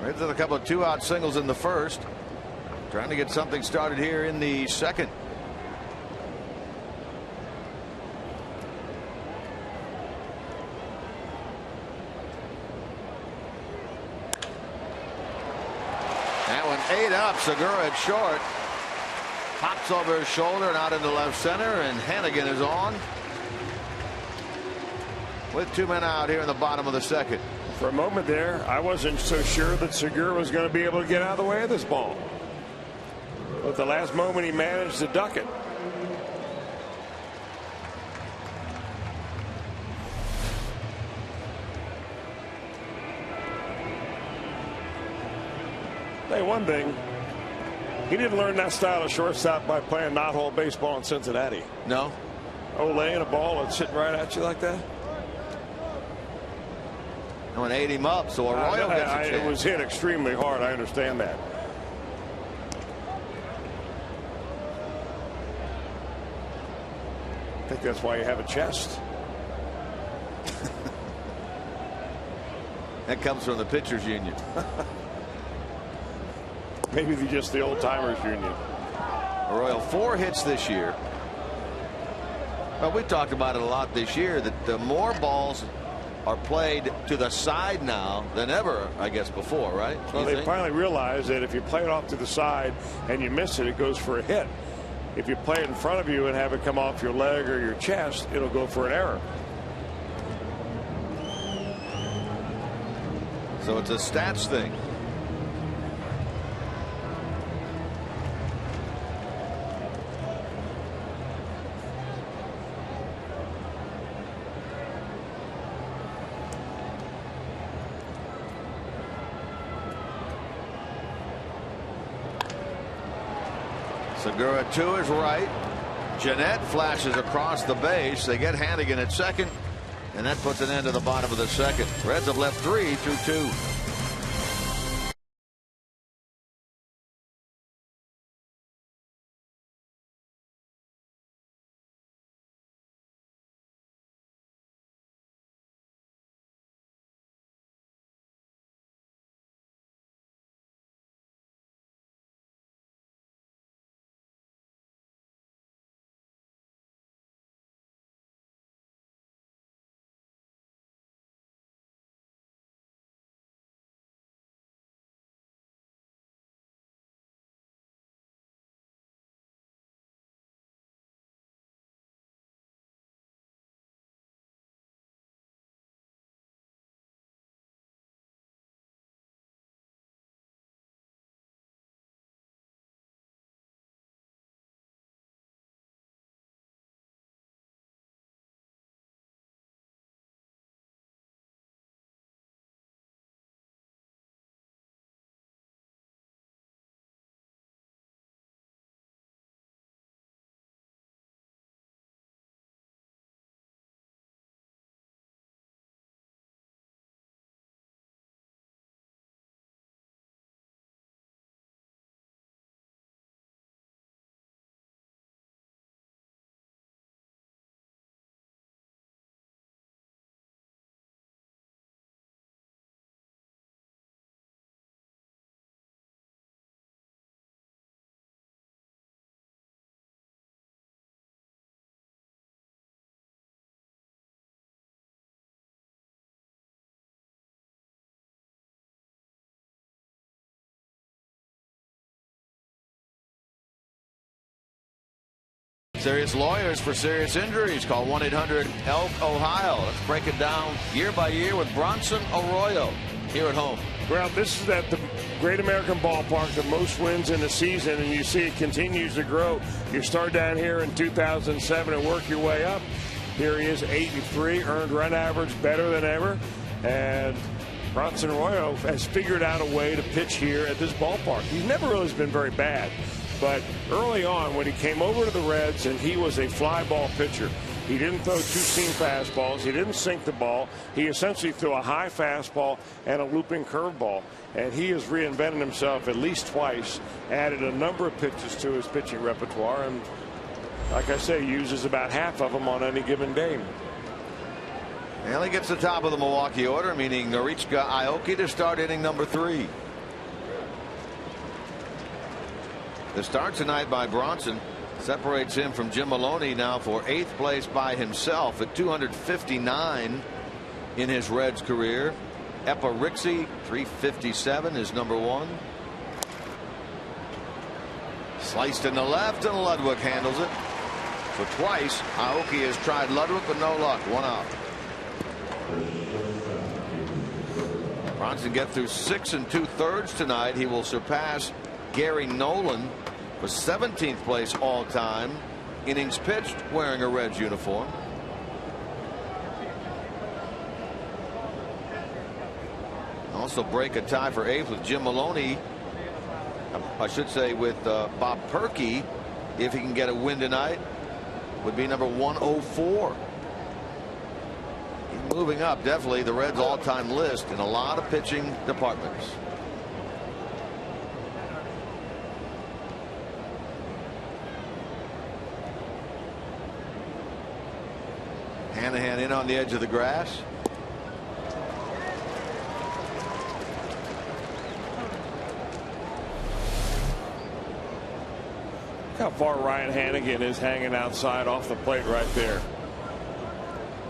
Reds with a couple of 2-out singles in the first. Trying to get something started here in the second. That one ate up. Segura at short. Pops over his shoulder and out into left center, and Hannigan is on. With 2 men out here in the bottom of the second. For a moment there, I wasn't so sure that Segura was going to be able to get out of the way of this ball. But the last moment he managed to duck it. Hey, one thing, he didn't learn that style of shortstop by playing knothole baseball in Cincinnati. No. Oh, laying a ball and sitting right at you like that. and ate him up, so Arroyo gets a chance. It was hit extremely hard. I understand that. I think that's why you have a chest. That comes from the pitchers union. Maybe just the old timers union. Arroyo 4 hits this year. Well, we talked about it a lot this year, that the more balls are played to the side now than ever, I guess, before, right? Well, they finally realized that if you play it off to the side and you miss it, it goes for a hit. If you play it in front of you and have it come off your leg or your chest, it'll go for an error. So it's a stats thing. Segura 2 is right. Jeanette flashes across the base. They get Hannigan at second, and that puts an end to the bottom of the second. Reds have left 3 through 2. Serious lawyers for serious injuries. Call 1-800-ELK-OHIO. Let's break it down year by year with Bronson Arroyo here at home. Well, this is at the Great American Ballpark, the most wins in a season, and you see it continues to grow. You start down here in 2007 and work your way up. Here he is, 8-3, earned run average better than ever, and Bronson Arroyo has figured out a way to pitch here at this ballpark. He's never really been very bad. But early on, when he came over to the Reds and he was a fly ball pitcher, he didn't throw two-seam fastballs. He didn't sink the ball. He essentially threw a high fastball and a looping curveball. And he has reinvented himself at least twice, added a number of pitches to his pitching repertoire, and like I say, uses about half of them on any given day. Well, he gets the top of the Milwaukee order, meaning Norichka Aoki to start inning number 3. The start tonight by Bronson separates him from Jim Maloney now for 8th place by himself at 259 in his Reds career. Epa Rixey 357 is number 1. Sliced in the left, and Ludwig handles it. So twice Aoki has tried Ludwig, but no luck. 1 out. Bronson gets through 6 2/3 tonight. He will surpass Gary Nolan for 17th place all time innings pitched wearing a Reds uniform. Also break a tie for 8th with Jim Maloney. I should say with Bob Perkey, if he can get a win tonight, would be number 104. He's moving up, definitely the Reds' all-time list in a lot of pitching departments. Hanahan in on the edge of the grass. Look how far Ryan Hanigan is hanging outside off the plate right there.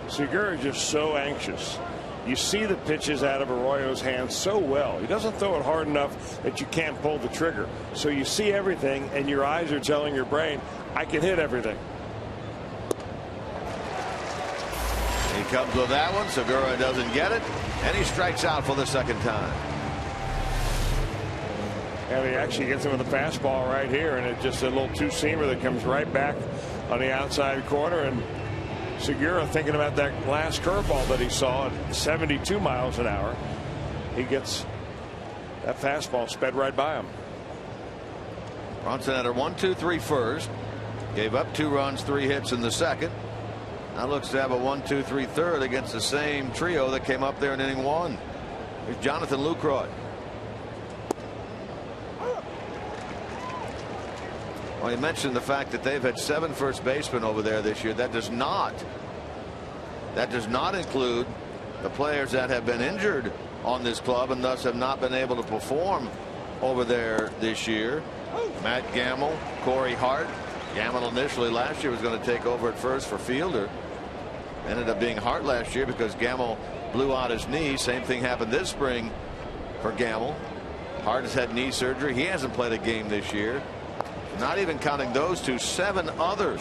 Segura is just so anxious. You see the pitches out of Arroyo's hands so well. He doesn't throw it hard enough that you can't pull the trigger. So you see everything, and your eyes are telling your brain, I can hit everything. He comes with that one. Segura doesn't get it, and he strikes out for the second time. And he actually gets him with a fastball right here, and it's just a little two-seamer that comes right back on the outside corner. And Segura thinking about that last curveball that he saw at 72 miles an hour. He gets that fastball sped right by him. Bronson had a 1-2-3 first. Gave up 2 runs, 3 hits in the second. Now looks to have a 1-2-3 third against the same trio that came up there in inning 1. Here's Jonathan Lucroy. Well, you mentioned the fact that they've had 7 first basemen over there this year. That does not include the players that have been injured on this club and thus have not been able to perform over there this year. Matt Gamble, Corey Hart. Gamble initially last year was going to take over at first for Fielder. Ended up being Hart last year because Gamble blew out his knee. Same thing happened this spring for Gamble. Hart has had knee surgery. He hasn't played a game this year. Not even counting those 2, 7 others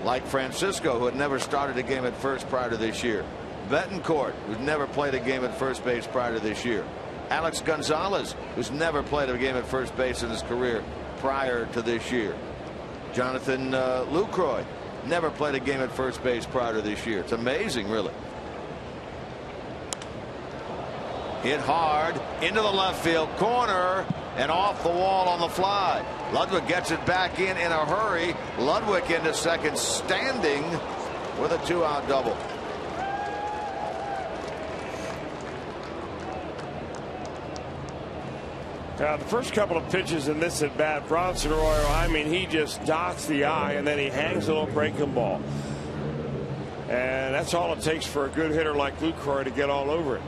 like Francisco, who had never started a game at first prior to this year. Betancourt, who's never played a game at first base prior to this year. Alex Gonzalez, who's never played a game at first base in his career prior to this year. Jonathan Lucroy, never played a game at first base prior to this year. It's amazing, really. Hit hard into the left field corner and off the wall on the fly. Ludwig gets it back in a hurry. Ludwig into second, standing with a 2-out double. The first couple of pitches in this at bat, Bronson Arroyo, I mean, he just dots the eye and then he hangs a little breaking ball. And that's all it takes for a good hitter like Lucroy to get all over it.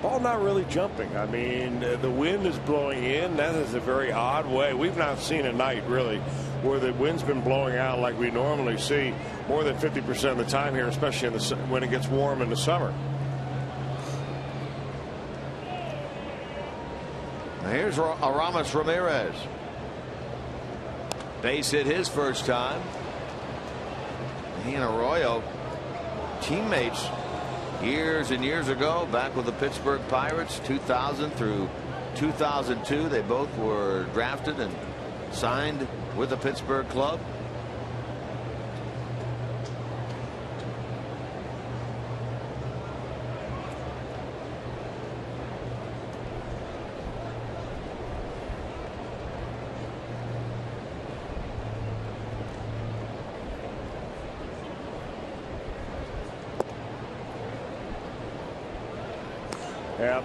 Ball not really jumping. I mean, the wind is blowing in. That is a very odd way. We've not seen a night really where the wind's been blowing out like we normally see more than 50% of the time here, especially when it gets warm in the summer. Now here's Aramis Ramirez. Base hit his first time. He and Arroyo, teammates years and years ago, back with the Pittsburgh Pirates, 2000 through 2002. They both were drafted and signed with the Pittsburgh club. Yeah.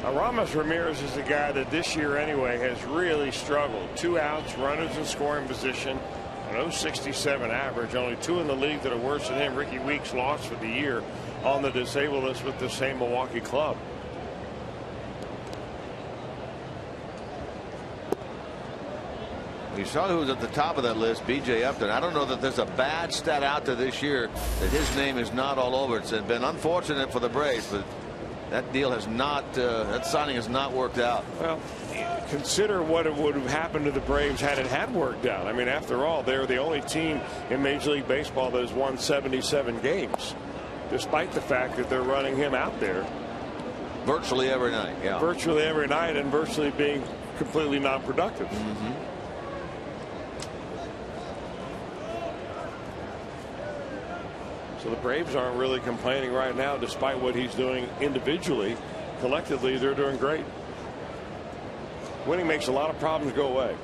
Aramis Ramirez is the guy that this year anyway has really struggled. 2 outs, runners in scoring position, an .067 average. Only 2 in the league that are worse than him. Ricky Weeks lost for the year on the disabled list with the same Milwaukee club. You saw who was at the top of that list, B.J. Upton. I don't know that there's a bad stat out there this year that his name is not all over. It's been unfortunate for the Braves, but that deal has not, that signing has not worked out. Well, consider what it would have happened to the Braves had it had worked out. I mean, after all, they're the only team in Major League Baseball that has won 77 games, despite the fact that they're running him out there virtually every night. Yeah, virtually every night, and virtually being completely non-productive. So the Braves aren't really complaining right now, despite what he's doing individually. Collectively, they're doing great. Winning makes a lot of problems go away.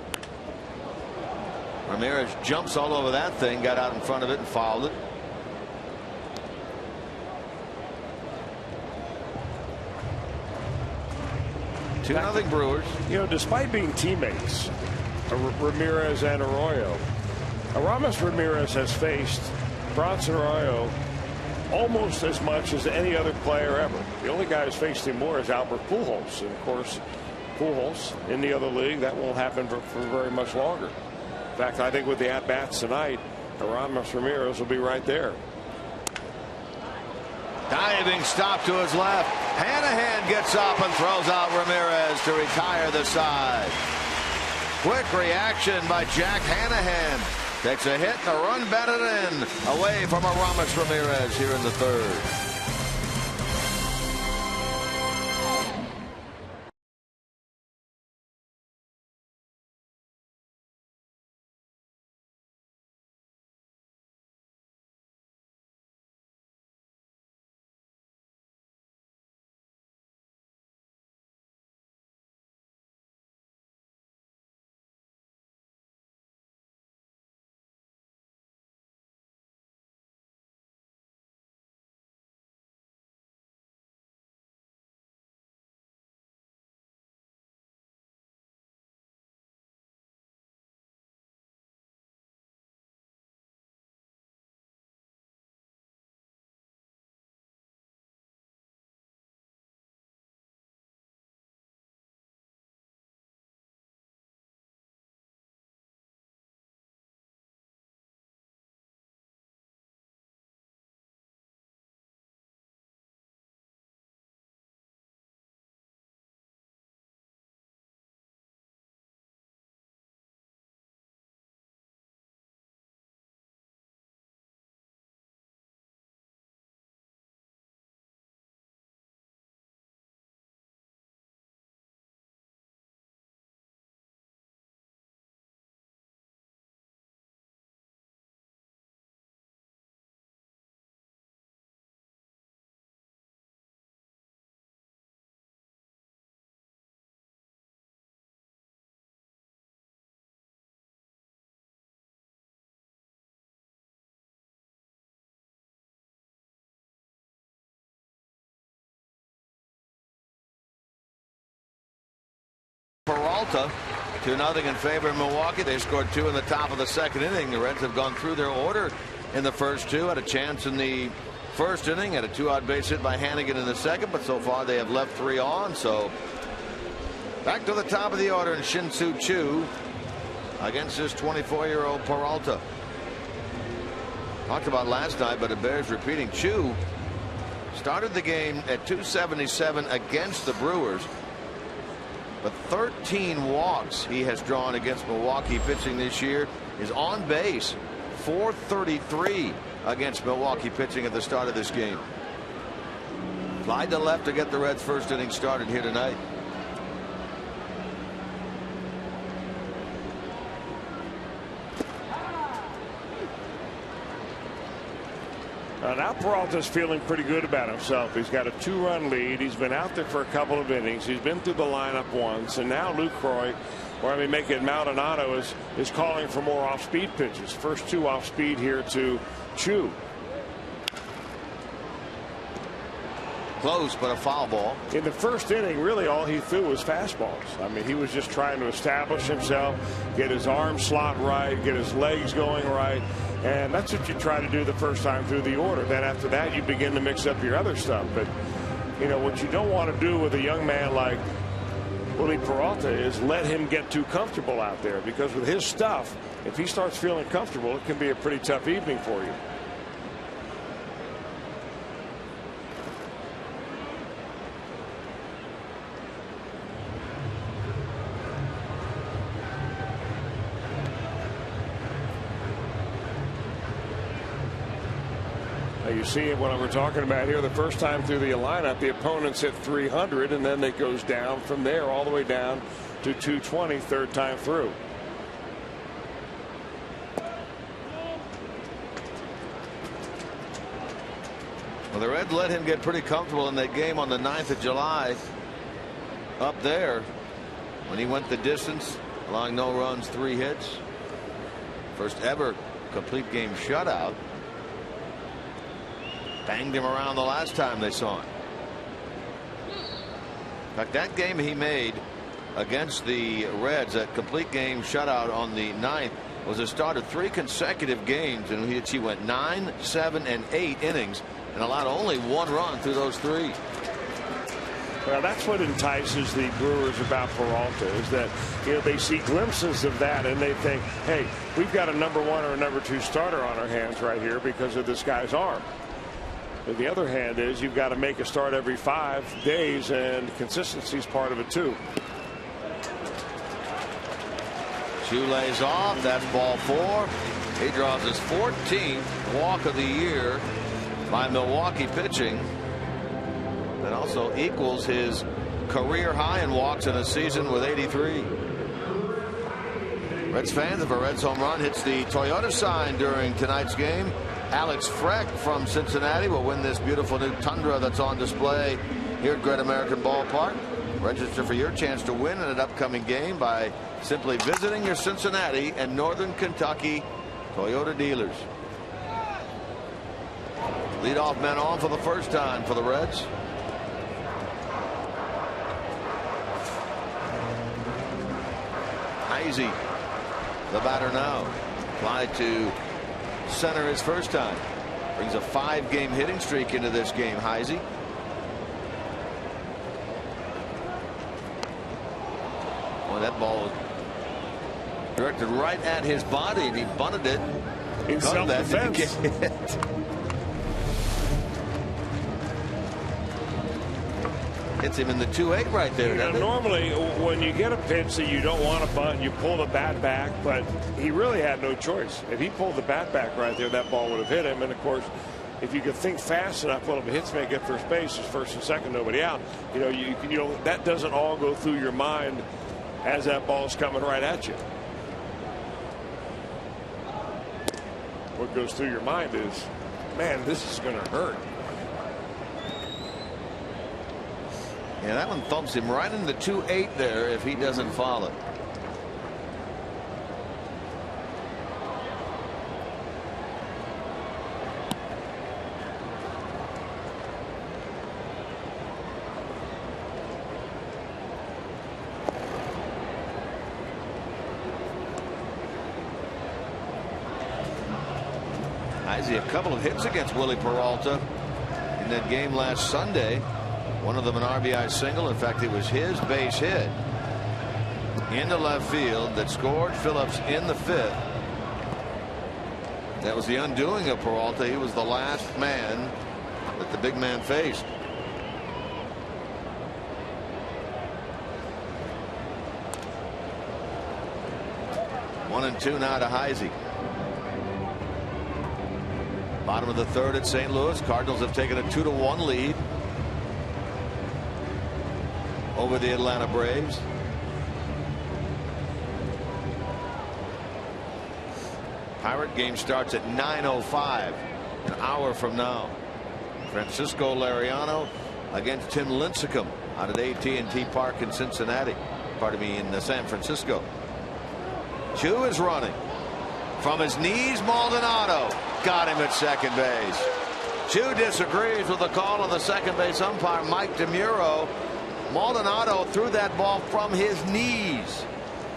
Ramirez jumps all over that thing, got out in front of it and fouled it. Two nothing Brewers. You know, despite being teammates, Ramirez and Arroyo, Aramis Ramirez has faced Bronson Arroyo almost as much as any other player ever. The only guy who's faced him more is Albert Pujols. And of course, Pujols in the other league, that won't happen for very much longer. In fact, I think with the at-bats tonight, Aramis Ramirez will be right there. Diving stop to his left. Hanahan gets up and throws out Ramirez to retire the side. Quick reaction by Jack Hanahan. Takes a hit and a run batted in away from Aramis Ramirez here in the third. Peralta 2-0 in favor of Milwaukee. They scored 2 in the top of the second inning. The Reds have gone through their order in the first 2. Had a chance in the first inning. Had a 2-out base hit by Hannigan in the second, but so far they have left 3 on. So back to the top of the order in Shin-Soo Choo against this 24-year-old Peralta. Talked about last night, but it bears repeating. Choo started the game at .277 against the Brewers. But 13 walks he has drawn against Milwaukee pitching this year. Is on base .433 against Milwaukee pitching at the start of this game. Fly to left to get the Reds' first inning started here tonight. Now Peralta's feeling pretty good about himself. He's got a 2-run lead. He's been out there for a couple of innings. He's been through the lineup once. And now Lucroy, or I mean, make it Maldonado, is calling for more off-speed pitches. First 2 off-speed here to Choo. Close, but a foul ball. In the first inning, really all he threw was fastballs. I mean, he was just trying to establish himself, get his arm slot right, get his legs going right. And that's what you try to do the first time through the order. Then after that, you begin to mix up your other stuff. But, you know, what you don't want to do with a young man like Willie Peralta is let him get too comfortable out there. Because with his stuff, if he starts feeling comfortable, it can be a pretty tough evening for you. You see what we're talking about here. The first time through the lineup, the opponents hit 300, and then it goes down from there all the way down to 220 third time through. Well, the Reds let him get pretty comfortable in that game on the 9th of July up there when he went the distance, allowing no runs, 3 hits. First ever complete game shutout. Banged him around the last time they saw him. In fact, that game he made against the Reds, that complete game shutout on the 9th, was a start of 3 consecutive games in which he went 9, 7, and 8 innings and allowed only 1 run through those 3. Well, that's what entices the Brewers about Peralta, is that, you know, they see glimpses of that and they think, hey, we've got a #1 or a #2 starter on our hands right here because of this guy's arm. But the other hand is you've got to make a start every 5 days, and consistency is part of it too. Chu lays off. That's ball 4. He draws his 14th walk of the year by Milwaukee pitching. That also equals his career high in walks in a season with 83. Reds fans, if a Reds home run hits the Toyota sign during tonight's game, Alex Freck from Cincinnati will win this beautiful new Tundra that's on display here at Great American Ballpark. Register for your chance to win in an upcoming game by simply visiting your Cincinnati and Northern Kentucky Toyota dealers. Leadoff man on for the first time for the Reds. Heisey, the batter now. Applied to center his first time. Brings a 5-game hitting streak into this game, Heisey. Well, that ball was directed right at his body, and he bunted it in self-defense. Hits him in the 2-8 right there. You know, normally when you get a pitch that you don't want to bunt, you pull the bat back, but he really had no choice. If he pulled the bat back right there, that ball would have hit him. And of course, if you could think fast enough, well, if it hits me, I get first base, it's first and second, nobody out. You know, that doesn't all go through your mind as that ball's coming right at you. What goes through your mind is, man, this is going to hurt. Yeah, that one thumps him right in the 2-8 there if he doesn't follow. Heisey, a couple of hits against Willie Peralta in that game last Sunday. One of them an RBI single. In fact, it was his base hit into left field that scored Phillips in the 5th. That was the undoing of Peralta. He was the last man that the big man faced. One and 2 now to Heisey. Bottom of the 3rd at St. Louis. Cardinals have taken a 2-1 lead over the Atlanta Braves. Pirate game starts at 9:05, an hour from now. Francisco Liriano against Tim Lincecum out at AT&T Park in Cincinnati. Pardon me, in San Francisco. Chu is running. From his knees, Maldonado got him at second base. Chu disagrees with the call of the second base umpire, Mike DeMuro. Maldonado threw that ball from his knees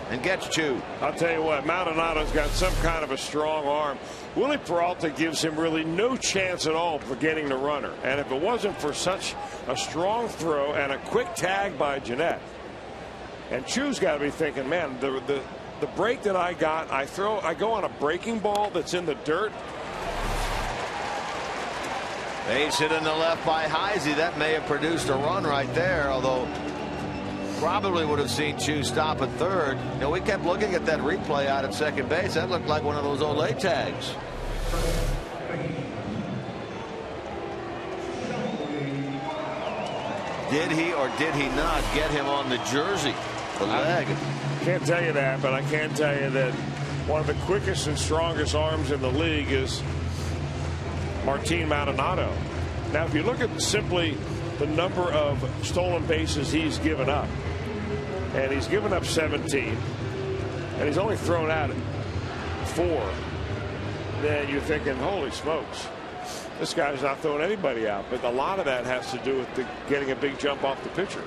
and gets Chu. I'll tell you what, Maldonado's got some kind of a strong arm. Willie Peralta gives him really no chance at all for getting the runner. And if it wasn't for such a strong throw and a quick tag by Jeanette, and Chu's got to be thinking, man, the break that I got, I go on a breaking ball that's in the dirt. Base hit in the left by Heisey. That may have produced a run right there, although probably would have seen Chu stop at third. You know, we kept looking at that replay out at second base. That looked like one of those Olay tags. Did he or did he not get him on the jersey, the leg? I can't tell you that, but I can tell you that one of the quickest and strongest arms in the league is Martin Maldonado. Now, if you look at simply the number of stolen bases he's given up, and he's given up 17, and he's only thrown out 24, then you're thinking, holy smokes, this guy's not throwing anybody out. But a lot of that has to do with getting a big jump off the pitcher.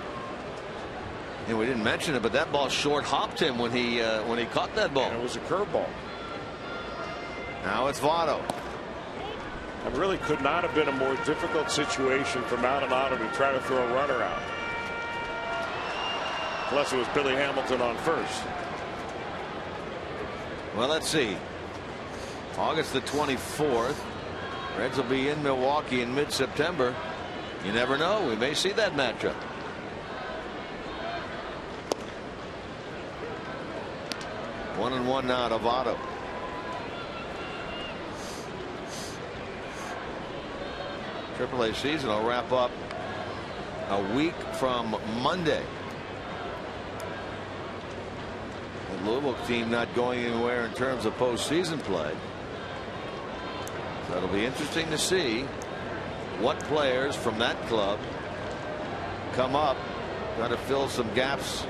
And we didn't mention it, but that ball short hopped him when he caught that ball. And it was a curveball. Now it's Votto. It really could not have been a more difficult situation for Maldonado to try to throw a runner out. Unless it was Billy Hamilton on first. Well, let's see. August the 24th. Reds will be in Milwaukee in mid-September. You never know. We may see that matchup. One and one now to Votto. AAA season will wrap up a week from Monday. The Louisville team not going anywhere in terms of postseason play. So it'll be interesting to see what players from that club come up, try to fill some gaps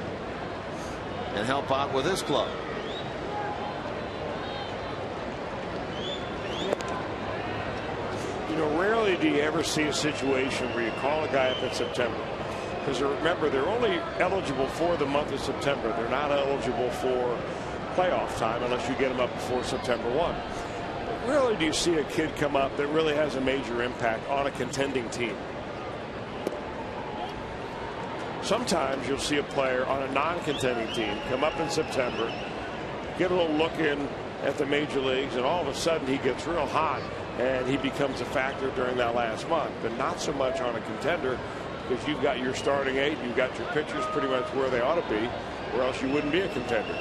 and help out with this club. You know, rarely do you ever see a situation where you call a guy up in September. Because remember, they're only eligible for the month of September. They're not eligible for playoff time unless you get them up before September 1. But rarely do you see a kid come up that really has a major impact on a contending team. Sometimes you'll see a player on a non-contending team come up in September, get a little look in at the major leagues, and all of a sudden he gets real hot and he becomes a factor during that last month. But not so much on a contender, because you've got your starting 8, you've got your pitchers pretty much where they ought to be, or else you wouldn't be a contender.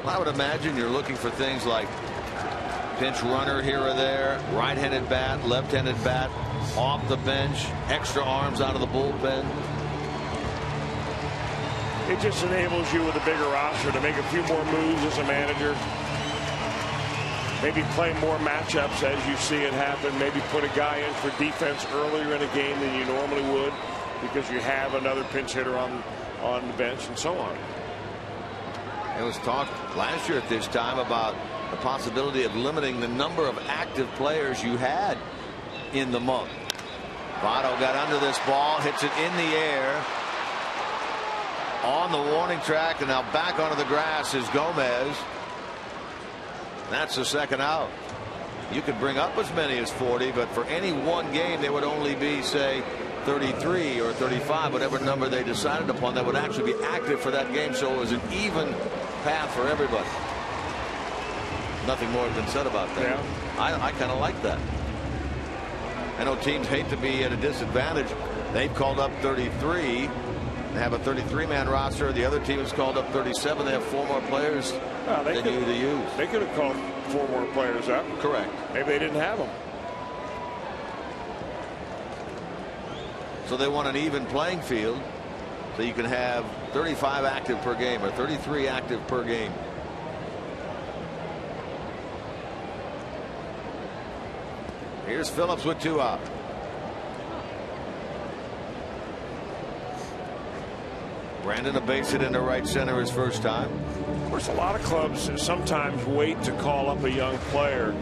I would imagine you're looking for things like pinch runner here or there, right-handed bat, left-handed bat, off the bench, extra arms out of the bullpen. It just enables you with a bigger roster to make a few more moves as a manager. Maybe play more matchups as you see it happen. Maybe put a guy in for defense earlier in a game than you normally would because you have another pinch hitter on the bench and so on. It was talked last year at this time about the possibility of limiting the number of active players you had in the month. Votto got under this ball, hits it in the air on the warning track, and now back onto the grass is Gomez. That's the second out. You could bring up as many as 40, but for any one game there would only be, say, 33 or 35, whatever number they decided upon that would actually be active for that game. So it was an even path for everybody. Nothing more has been said about that. Yeah. I kind of like that. I know teams hate to be at a disadvantage. They've called up 33. They have a 33-man roster. The other team has called up 37. They have 4 more players than you to use. They could have called 4 more players up. Correct. Maybe they didn't have them. So they want an even playing field, so you can have 35 active per game or 33 active per game. Here's Phillips with 2 out. Brandon a base hit into right center his first time. Of course, a lot of clubs sometimes wait to call up a young player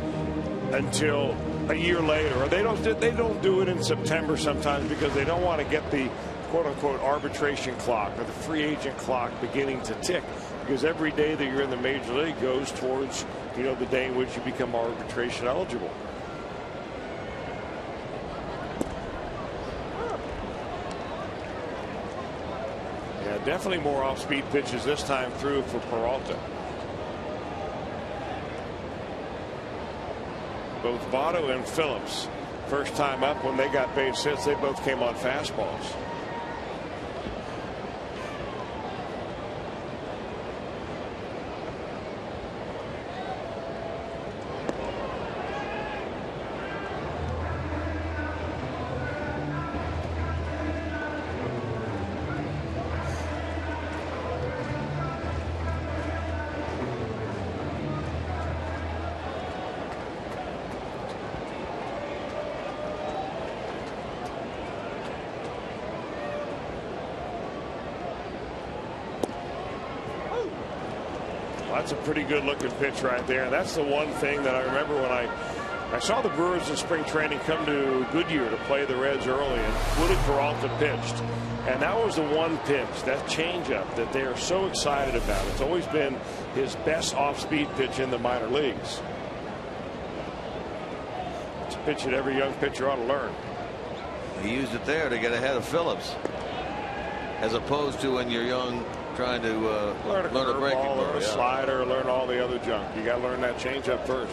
until a year later, or they don't do it in September sometimes because they don't want to get the quote-unquote arbitration clock or the free agent clock beginning to tick, because every day that you're in the major league goes towards, you know, the day in which you become arbitration eligible. Definitely more off-speed pitches this time through for Peralta. Both Votto and Phillips, first time up when they got base hits, they both came on fastballs. That's a pretty good looking pitch right there. And that's the one thing that I remember when I saw the Brewers in spring training come to Goodyear to play the Reds early, and Willie Peralta pitched. And that was the one pitch, that changeup, that they are so excited about. It's always been his best off-speed pitch in the minor leagues. It's a pitch that every young pitcher ought to learn. He used it there to get ahead of Phillips, as opposed to when you're young trying to learn a breaking ball, learn a slider, learn all the other junk. You got to learn that changeup first.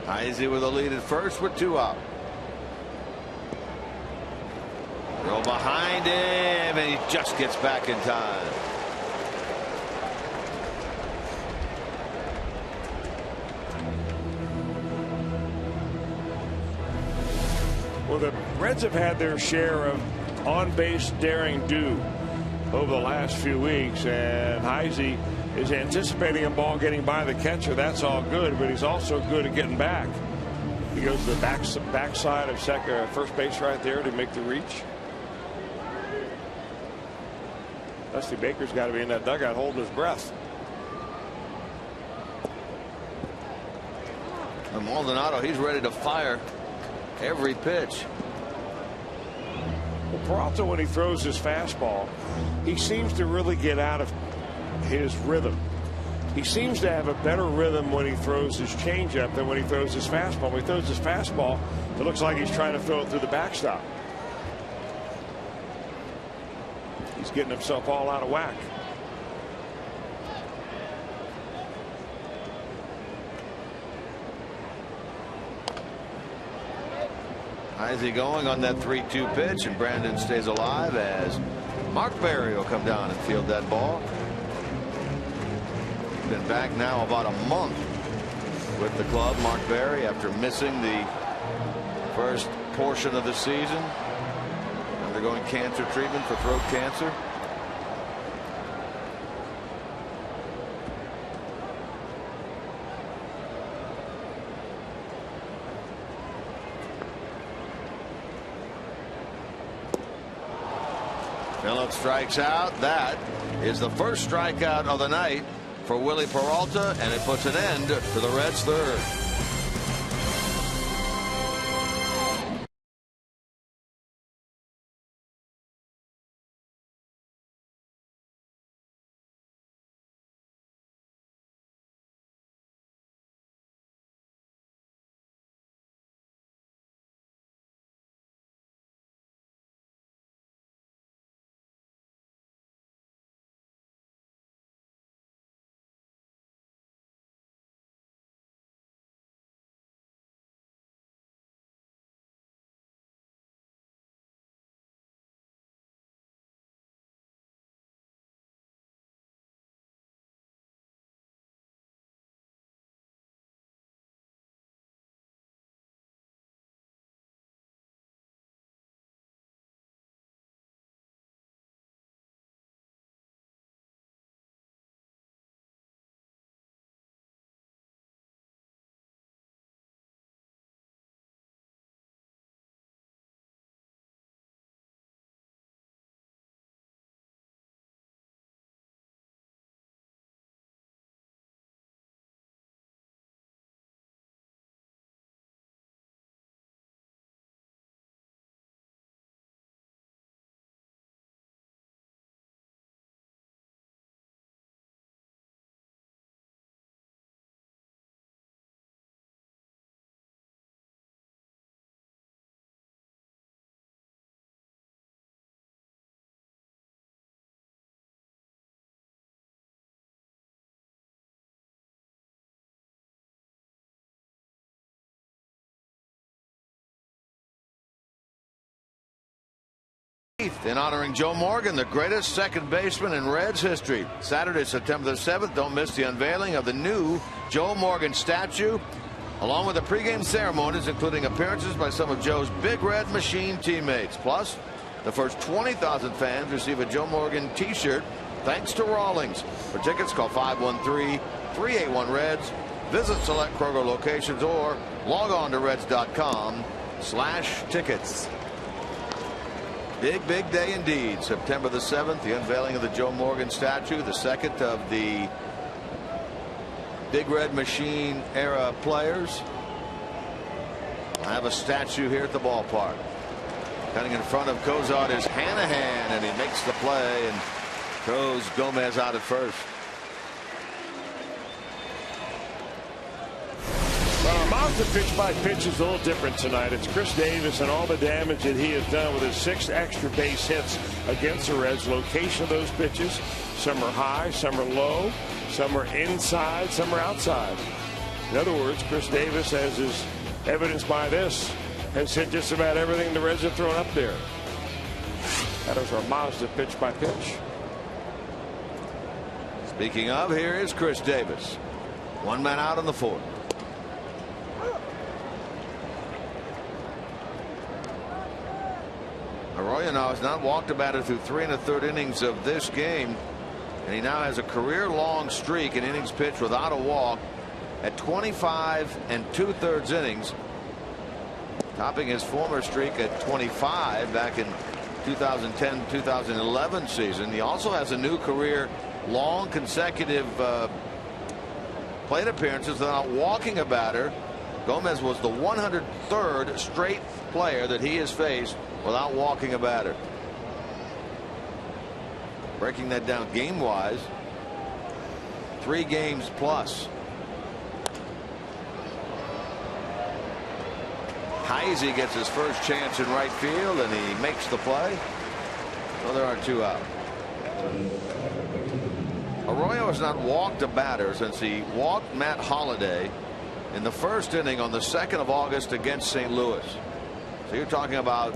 Heisey with a lead at first with 2 out. Throw behind him, and he just gets back in time. Well, the Reds have had their share of on-base daring do over the last few weeks, and Heisey is anticipating a ball getting by the catcher. That's all good, but he's also good at getting back. He goes to the backside of first base right there to make the reach. Dusty Baker's got to be in that dugout holding his breath. And Maldonado, he's ready to fire every pitch. Well, Peralta, when he throws his fastball, he seems to really get out of his rhythm. He seems to have a better rhythm when he throws his changeup than when he throws his fastball. When he throws his fastball, it looks like he's trying to throw it through the backstop. He's getting himself all out of whack. Heisey going on that 3-2 pitch, and Brandon stays alive as Mark Berry will come down and field that ball. Been back now about a month with the club, Mark Berry, after missing the first portion of the season, undergoing cancer treatment for throat cancer. Phillips strikes out. That is the first strikeout of the night for Willie Peralta, and it puts an end to the Reds' third. In honoring Joe Morgan, the greatest second baseman in Reds history. Saturday, September the 7th. Don't miss the unveiling of the new Joe Morgan statue, along with the pregame ceremonies, including appearances by some of Joe's Big Red Machine teammates. Plus, the first 20,000 fans receive a Joe Morgan t-shirt thanks to Rawlings. For tickets, call 513-381-REDS. Visit select Kroger locations or log on to reds.com/tickets. Big day indeed. September the 7th, the unveiling of the Joe Morgan statue, the second of the Big Red Machine era players. I have a statue here at the ballpark. Coming in front of Cozart is Hanahan, and he makes the play and throws Gomez out at first. Well, Mazda pitch by pitch is a little different tonight. It's Chris Davis and all the damage that he has done with his 6 extra base hits against the Reds. Location of those pitches, some are high, some are low, some are inside, some are outside. In other words, Chris Davis, as is evidenced by this, has hit just about everything the Reds have thrown up there. That was our Mazda pitch by pitch. Speaking of, here is Chris Davis. 1 man out in the 4th. Arroyo now has not walked a batter through 3 1/3 innings of this game, and he now has a career-long streak in innings pitched without a walk at 25 2/3 innings, topping his former streak at 25 back in 2010-2011 season. He also has a new career long consecutive plate appearances without walking a batter. Gomez was the 103rd straight player that he has faced without walking a batter. Breaking that down game wise, 3 games plus. Heisey gets his first chance in right field, and he makes the play. So there are 2 out. Arroyo has not walked a batter since he walked Matt Holliday in the 1st inning on the 2nd of August against St. Louis. So you're talking about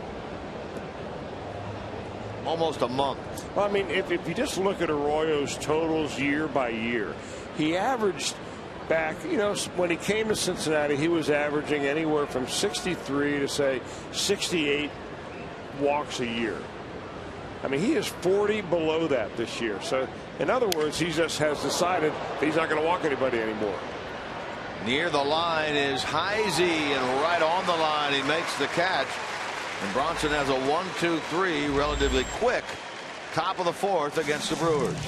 almost a month. Well, I mean, if you just look at Arroyo's totals year by year, he averaged back, when he came to Cincinnati, he was averaging anywhere from 63 to say 68 walks a year. I mean, he is 40 below that this year. So in other words, he just has decided that he's not going to walk anybody anymore. Near the line is Heisey, and right on the line he makes the catch. And Bronson has a 1-2-3 relatively quick top of the 4th against the Brewers.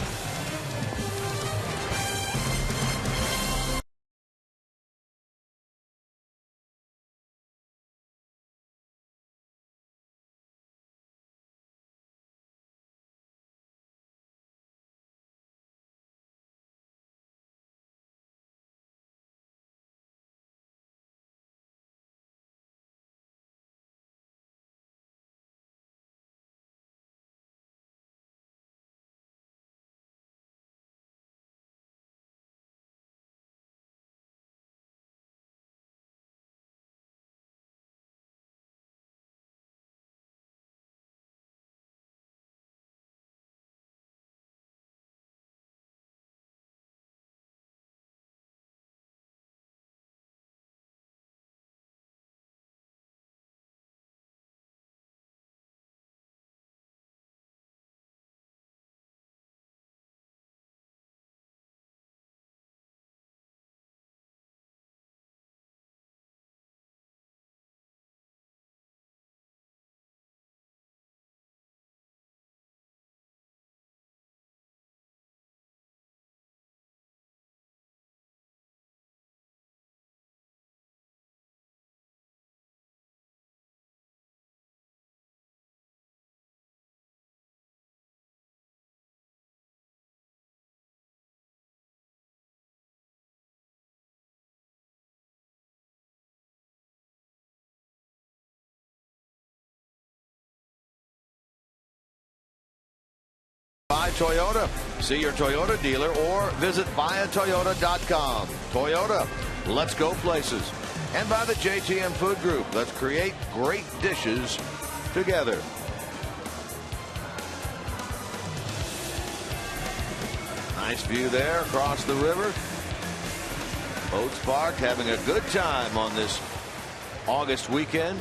By Toyota. See your Toyota dealer or visit buyatoyota.com. Toyota, let's go places. And by the JTM Food Group. Let's create great dishes together. Nice view there across the river. Boats Park having a good time on this August weekend.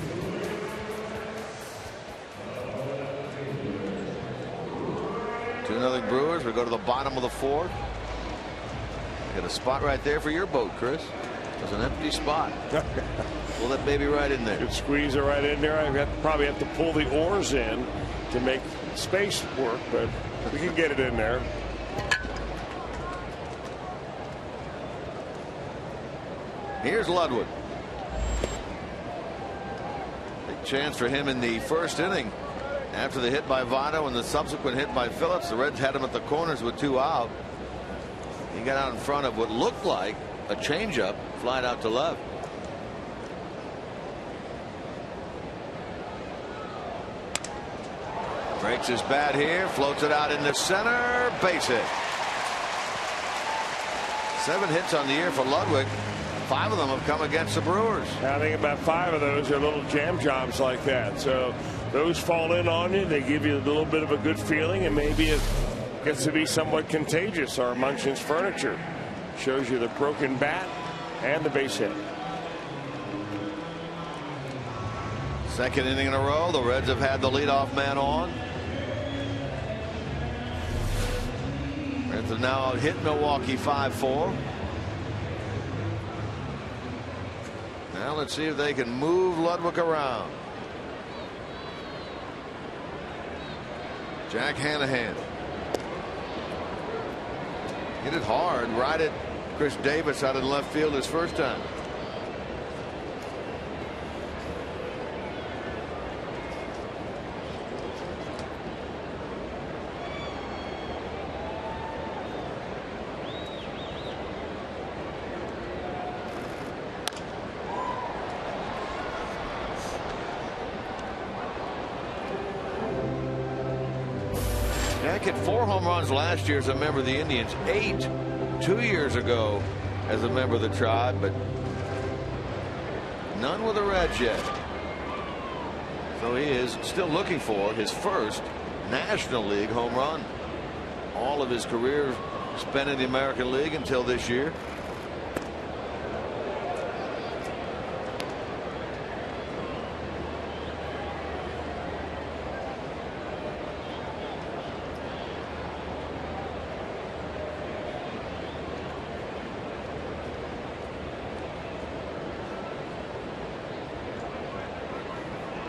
2-0 Brewers. We go to the bottom of the 4th. Got a spot right there for your boat, Chris. There's an empty spot. Pull that baby right in there. Could squeeze it right in there. I probably have to pull the oars in to make space work, but we can get it in there. Here's Ludwig. Big chance for him in the first inning. After the hit by Votto and the subsequent hit by Phillips, the Reds had him at the corners with 2 out. He got out in front of what looked like a changeup, flied out to left. Breaks his bat here, floats it out into center, base hit. 7 hits on the year for Ludwig. 5 of them have come against the Brewers. I think about 5 of those are little jam jobs like that. So those fall in on you. They give you a little bit of a good feeling, and maybe it gets to be somewhat contagious. Our Munchin's furniture shows you the broken bat and the base hit. Second inning in a row, the Reds have had the leadoff man on. Reds have now hit Milwaukee 5-4. Now let's see if they can move Ludwig around. Jack Hanahan. Hit it hard, right at Chris Davis out in left field his first time. Jack hit 4 home runs last year as a member of the Indians, 8 2 years ago as a member of the Tribe, but none with the Reds yet. So he is still looking for his first National League home run. All of his career spent in the American League until this year.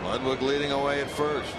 Ludwig leading away at first.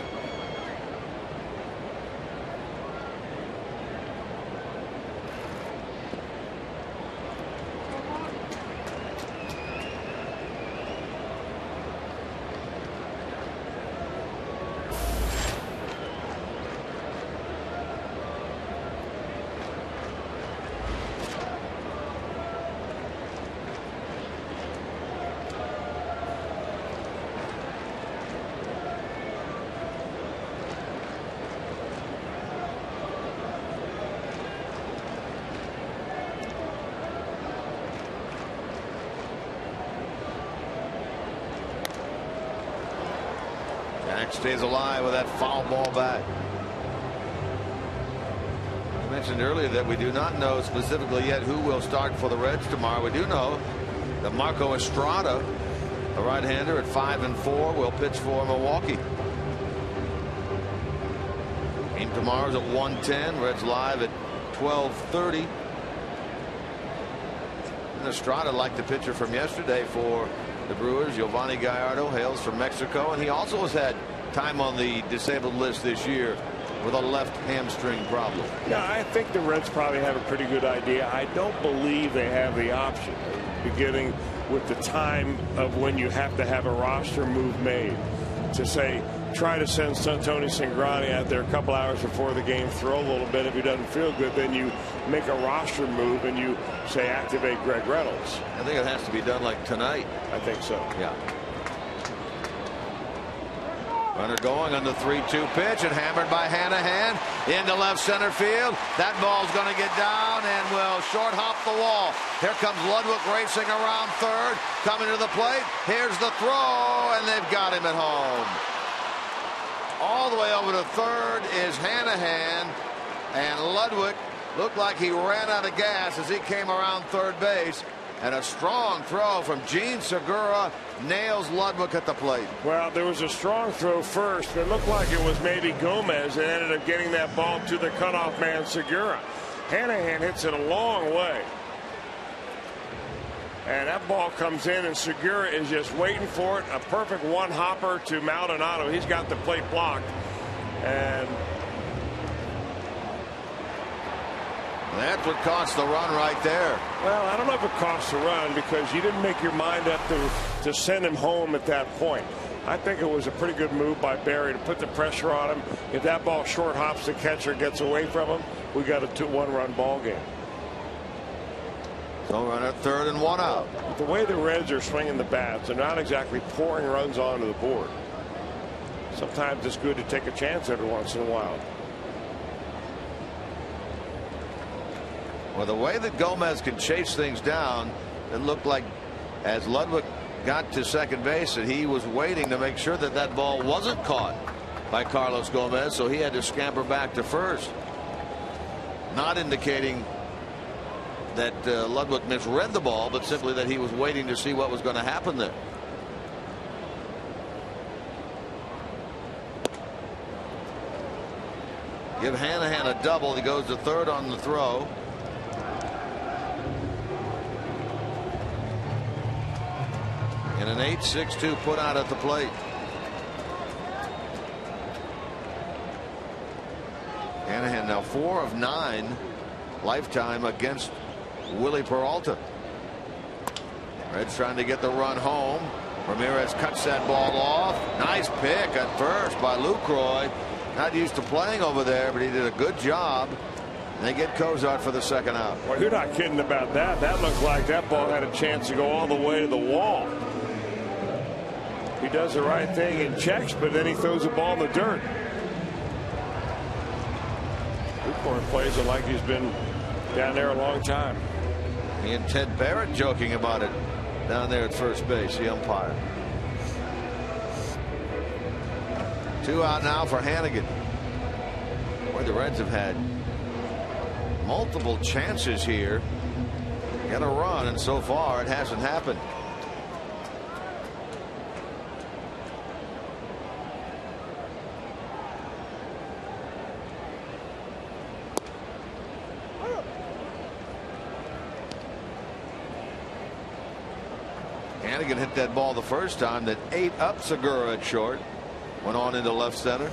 Jack stays alive with that foul ball back. I mentioned earlier that we do not know specifically yet who will start for the Reds tomorrow. We do know that Marco Estrada, the right-hander at 5-4, will pitch for Milwaukee. Game tomorrow's at 1:10. Reds live at 12:30. And Estrada, like the pitcher from yesterday for the Brewers, Giovanni Gallardo, hails from Mexico, and he also has had time on the disabled list this year with a left hamstring problem. Yeah, I think the Reds probably have a pretty good idea. I don't believe they have the option, beginning with the time of when you have to have a roster move made, to say try to send Tony Cingrani out there a couple hours before the game, throw a little bit. If he doesn't feel good, then you make a roster move and you say activate Greg Reynolds. I think it has to be done like tonight. I think so. Yeah. Runner going on the 3-2 pitch and hammered by Hanahan into left center field. That ball's going to get down and will short hop the wall. Here comes Ludwig racing around third, coming to the plate. Here's the throw, and they've got him at home. All the way over to third is Hanahan, and Ludwig looked like he ran out of gas as he came around third base. And a strong throw from Gene Segura nails Ludwig at the plate. Well, there was a strong throw first, but it looked like it was maybe Gomez that ended up getting that ball to the cutoff man, Segura. Hanahan hits it a long way. And that ball comes in, and Segura is just waiting for it. A perfect one-hopper to Maldonado. He's got the plate blocked. And that's what cost the run right there. well, I don't know if it cost a run because you didn't make your mind up to send him home at that point. I think it was a pretty good move by Barry to put the pressure on him. If that ball short hops the catcher, gets away from him, we got a 2-1 run ball game. So run at third and 1 out. The way the Reds are swinging the bats, they're not exactly pouring runs onto the board. Sometimes it's good to take a chance every once in a while. Well, the way that Gomez can chase things down, it looked like as Ludwig got to second base that he was waiting to make sure that that ball wasn't caught by Carlos Gomez, so he had to scamper back to first. Not indicating that Ludwig misread the ball, but simply that he was waiting to see what was going to happen there. Give Hanahan a double. He goes to third on the throw. And an 8-6-2 put out at the plate. Hanahan now 4 of 9 lifetime against Willie Peralta. Reds trying to get the run home. Ramirez cuts that ball off. Nice pick at first by Lucroy. Not used to playing over there, but he did a good job. And they get Cozart for the second out. Well, you're not kidding about that. That looked like that ball had a chance to go all the way to the wall. He does the right thing and checks, but then he throws the ball in the dirt. Lucroy plays it like he's been down there a long time. He and Ted Barrett joking about it down there at first base, the umpire. 2 out now for Hannigan. Boy, the Reds have had multiple chances here. Get a run, and so far it hasn't happened. Hannigan hit that ball the first time that ate up Segura at short. Went on into left center.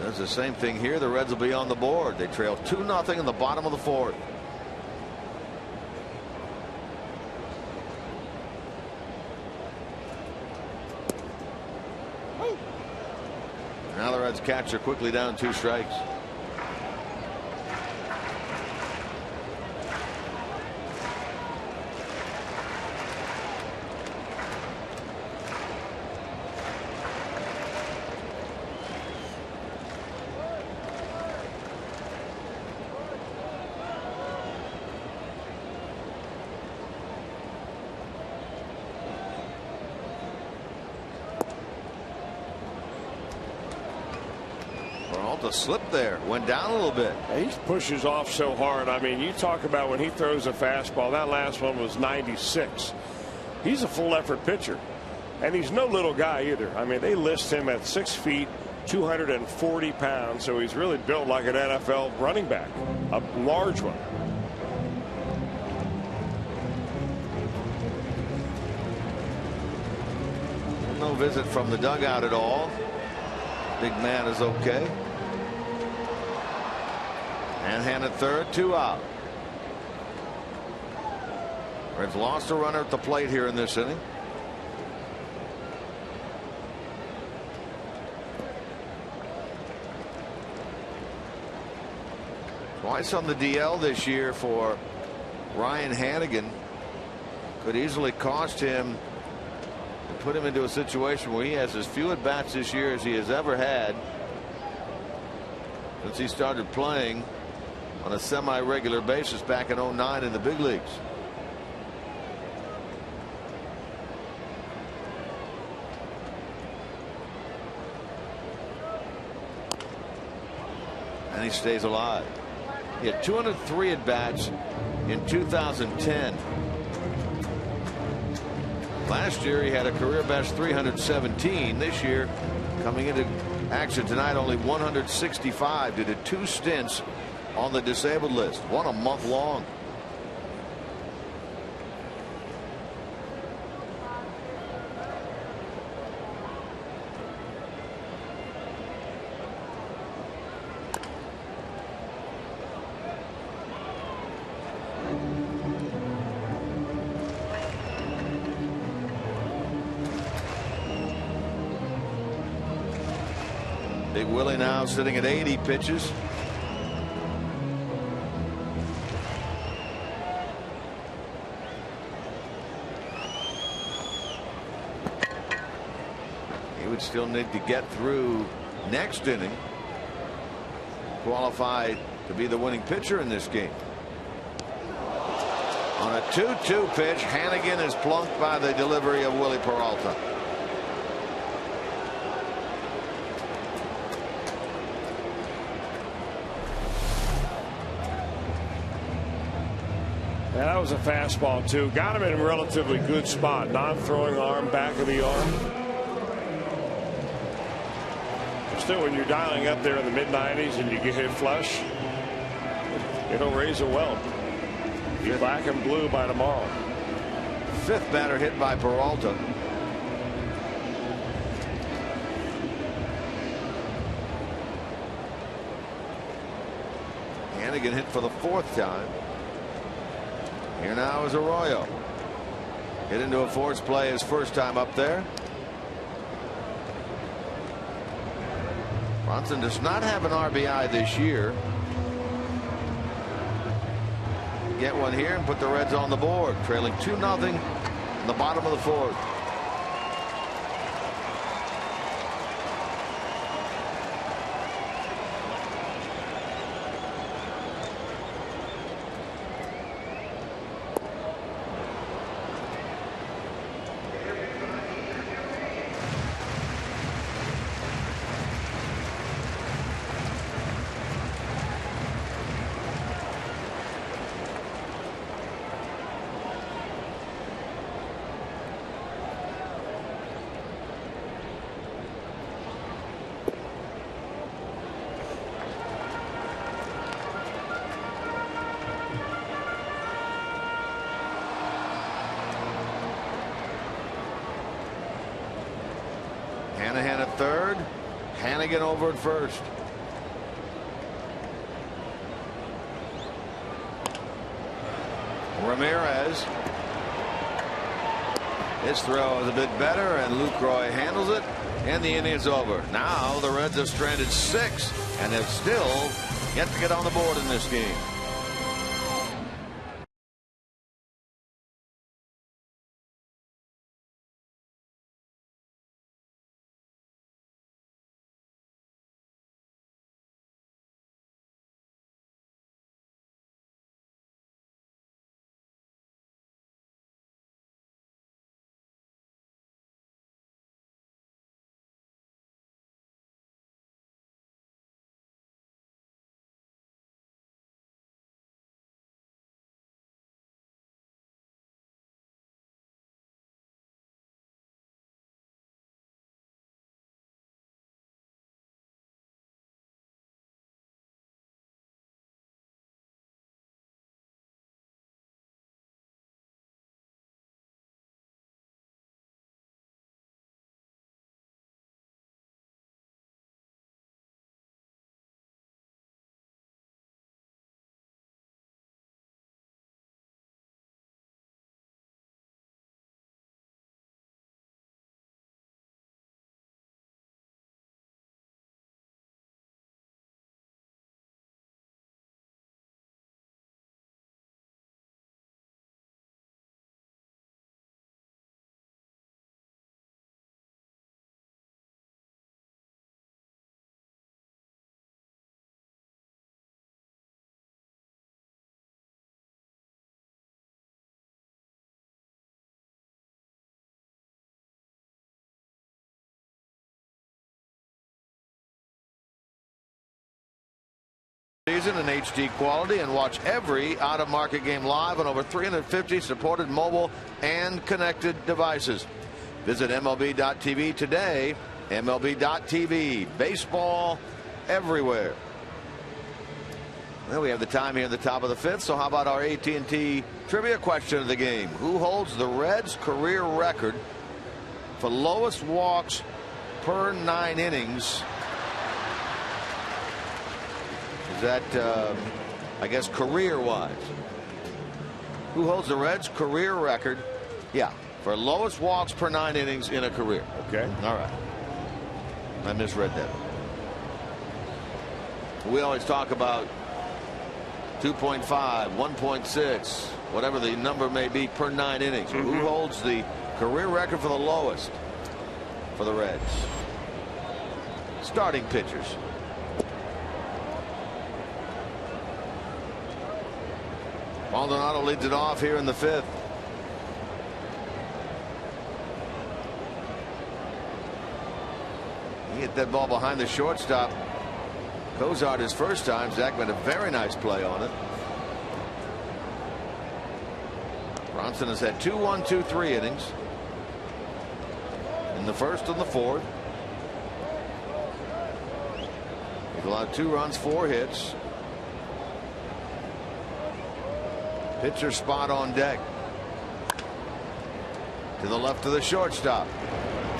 Does the same thing here. The Reds will be on the board. They trail 2-0 in the bottom of the fourth. Now the Reds catcher quickly down 2 strikes. Slip there, went down a little bit. He pushes off so hard. I mean, you talk about when he throws a fastball. That last one was 96. He's a full effort pitcher, and he's no little guy either. I mean, they list him at 6 feet 240 pounds, so he's really built like an NFL running back, a large one. No visit from the dugout at all. Big man is okay. Hanahan at third, 2 out. Reds lost a runner at the plate here in this inning. Twice on the DL this year for Ryan Hanigan. Could easily cost him and put him into a situation where he has as few at bats this year as he has ever had since he started playing on a semi-regular basis back in 09 in the big leagues. And he stays alive. He had 203 at bats in 2010. Last year he had a career best 317. This year, coming into action tonight, only 165 due to 2 stints on the disabled list, one a month long. Big Willie now sitting at 80 pitches. He would still need to get through next inning, qualify to be the winning pitcher in this game. On a 2-2 pitch, Hannigan is plunked by the delivery of Willie Peralta. Yeah, that was a fastball, too. Got him in a relatively good spot. Non-throwing arm, back of the arm. Still, when you're dialing up there in the mid-90s and you get hit flush, it'll raise a welt. Be black and blue by tomorrow. 5th batter hit by Peralta. Hannigan hit for the 4th time. Here now is Arroyo. Hit into a force play his first time up there. Bronson does not have an RBI this year. Get one here and put the Reds on the board, trailing 2-0 in the bottom of the 4th. Hanahan at 3rd. Hannigan over at 1st. Ramirez. His throw is a bit better, and Lucroy handles it, and the inning is over. Now the Reds have stranded 6 and have still yet to get on the board in this game. Season in HD quality and watch every out-of-market game live on over 350 supported mobile and connected devices. Visit MLB.tv today. MLB.tv. Baseball everywhere. Well, we have the time here at the top of the 5th, so how about our AT&T trivia question of the game? Who holds the Reds' career record for lowest walks per 9 innings? Is that, I guess, career-wise? Who holds the Reds' career record? Yeah, for lowest walks per 9 innings in a career. Okay. All right. I misread that. We always talk about 2.5, 1.6, whatever the number may be per 9 innings. Who holds the career record for the lowest for the Reds? Starting pitchers. Maldonado leads it off here in the 5th. He hit that ball behind the shortstop. Cozart his first time. Zach made a very nice play on it. Bronson has had 2 1-2-3 innings in the 1st and the 4th. He's allowed 2 runs, 4 hits. Pitcher spot on deck. To the left of the shortstop.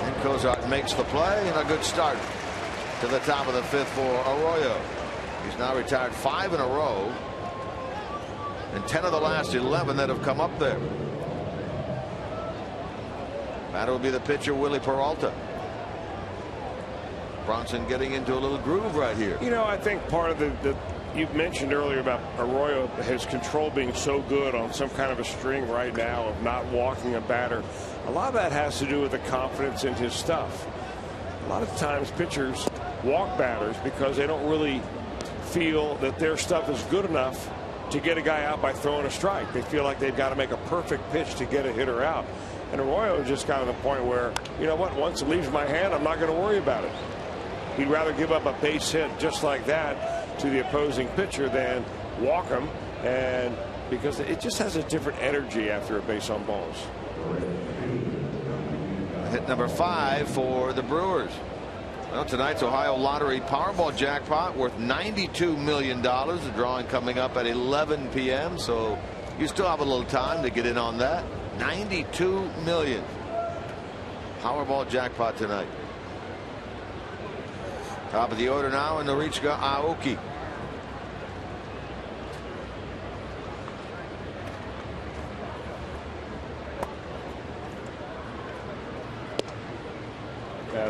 And Cozart makes the play, and a good start to the top of the 5th for Arroyo. He's now retired 5 in a row, and 10 of the last 11 that have come up there. That will be the pitcher, Willie Peralta. Bronson getting into a little groove right here. You know, I think part of the you mentioned earlier about Arroyo, his control being so good on some kind of a string right now of not walking a batter. A lot of that has to do with the confidence in his stuff. A lot of times pitchers walk batters because they don't really feel that their stuff is good enough to get a guy out by throwing a strike. They feel like they've got to make a perfect pitch to get a hitter out. And Arroyo just got to the point where, you know what, once it leaves my hand, I'm not going to worry about it. He'd rather give up a base hit just like that to the opposing pitcher than walk him, and because it just has a different energy after a base on balls. Hit number 5 for the Brewers. Well, tonight's Ohio Lottery Powerball jackpot worth $92 million. The drawing coming up at 11 p.m. So you still have a little time to get in on that. $92 million. Powerball jackpot tonight. Top of the order now in Norichika Aoki.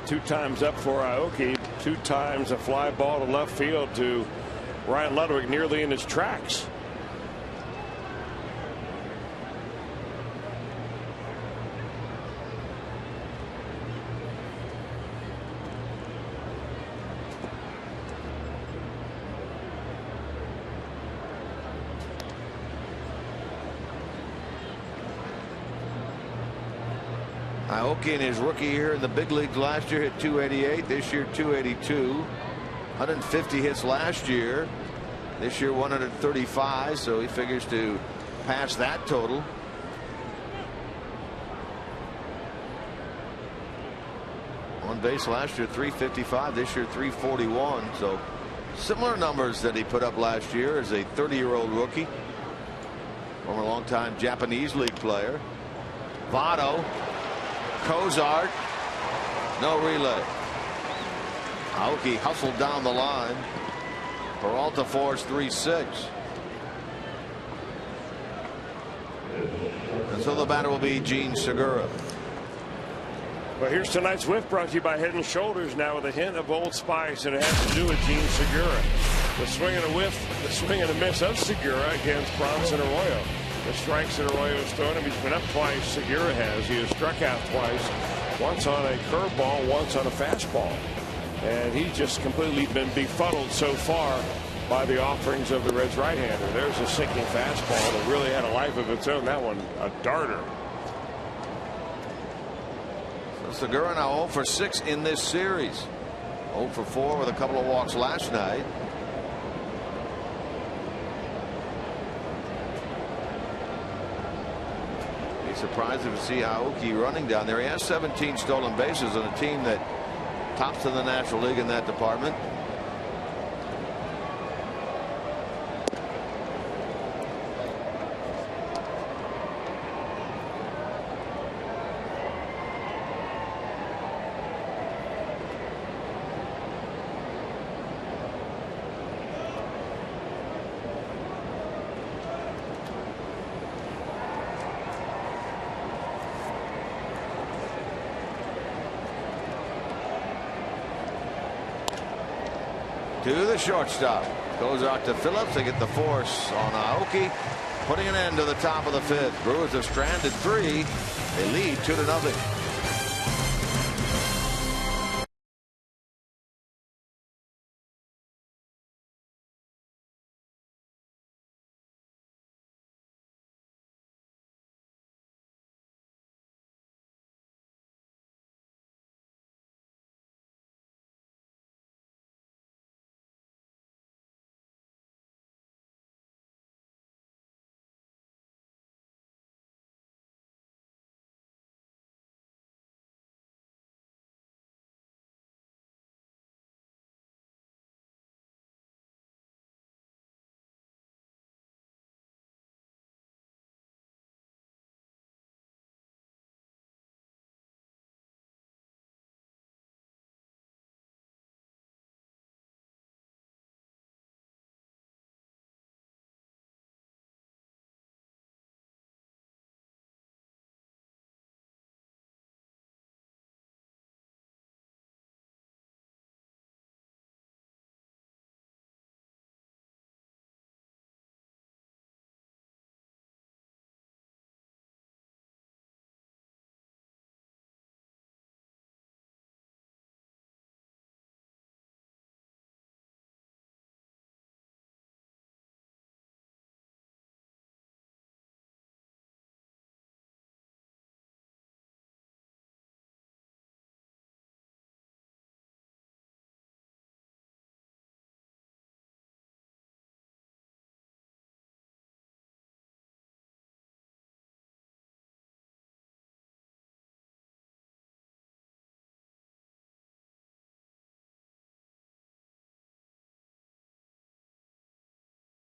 Two times up for Aoki. 2 times a fly ball to left field to Ryan Ludwig, nearly in his tracks. Aoki in his rookie year in the big leagues last year hit 288. This year 282. 150 hits last year. This year 135. So he figures to pass that total. On base last year 355. This year 341. So similar numbers that he put up last year as a 30-year-old rookie. Former longtime Japanese league player. Votto. Cozart, no relay. Aoki hustled down the line. Peralta forced 3-6. And so the batter will be Gene Segura. Well, here's tonight's whiff brought to you by Head & Shoulders, now with a hint of Old Spice, and it has to do with Gene Segura. The swing and a whiff, the swing and a miss of Segura against Bronson Arroyo. The strikes that Arroyo has thrown him. He's been up twice. Segura has. He has struck out twice. Once on a curveball, once on a fastball. And he's just completely been befuddled so far by the offerings of the Reds right-hander. There's a sinking fastball that really had a life of its own. That one, a darter. So Segura now 0 for 6 in this series. 0 for 4 with a couple of walks last night. Be surprised to see Aoki running down there. He has 17 stolen bases on a team that tops in the National League in that department. To the shortstop. Goes out to Phillips. They get the force on Aoki, putting an end to the top of the 5th. Brewers have stranded 3. They lead 2-0.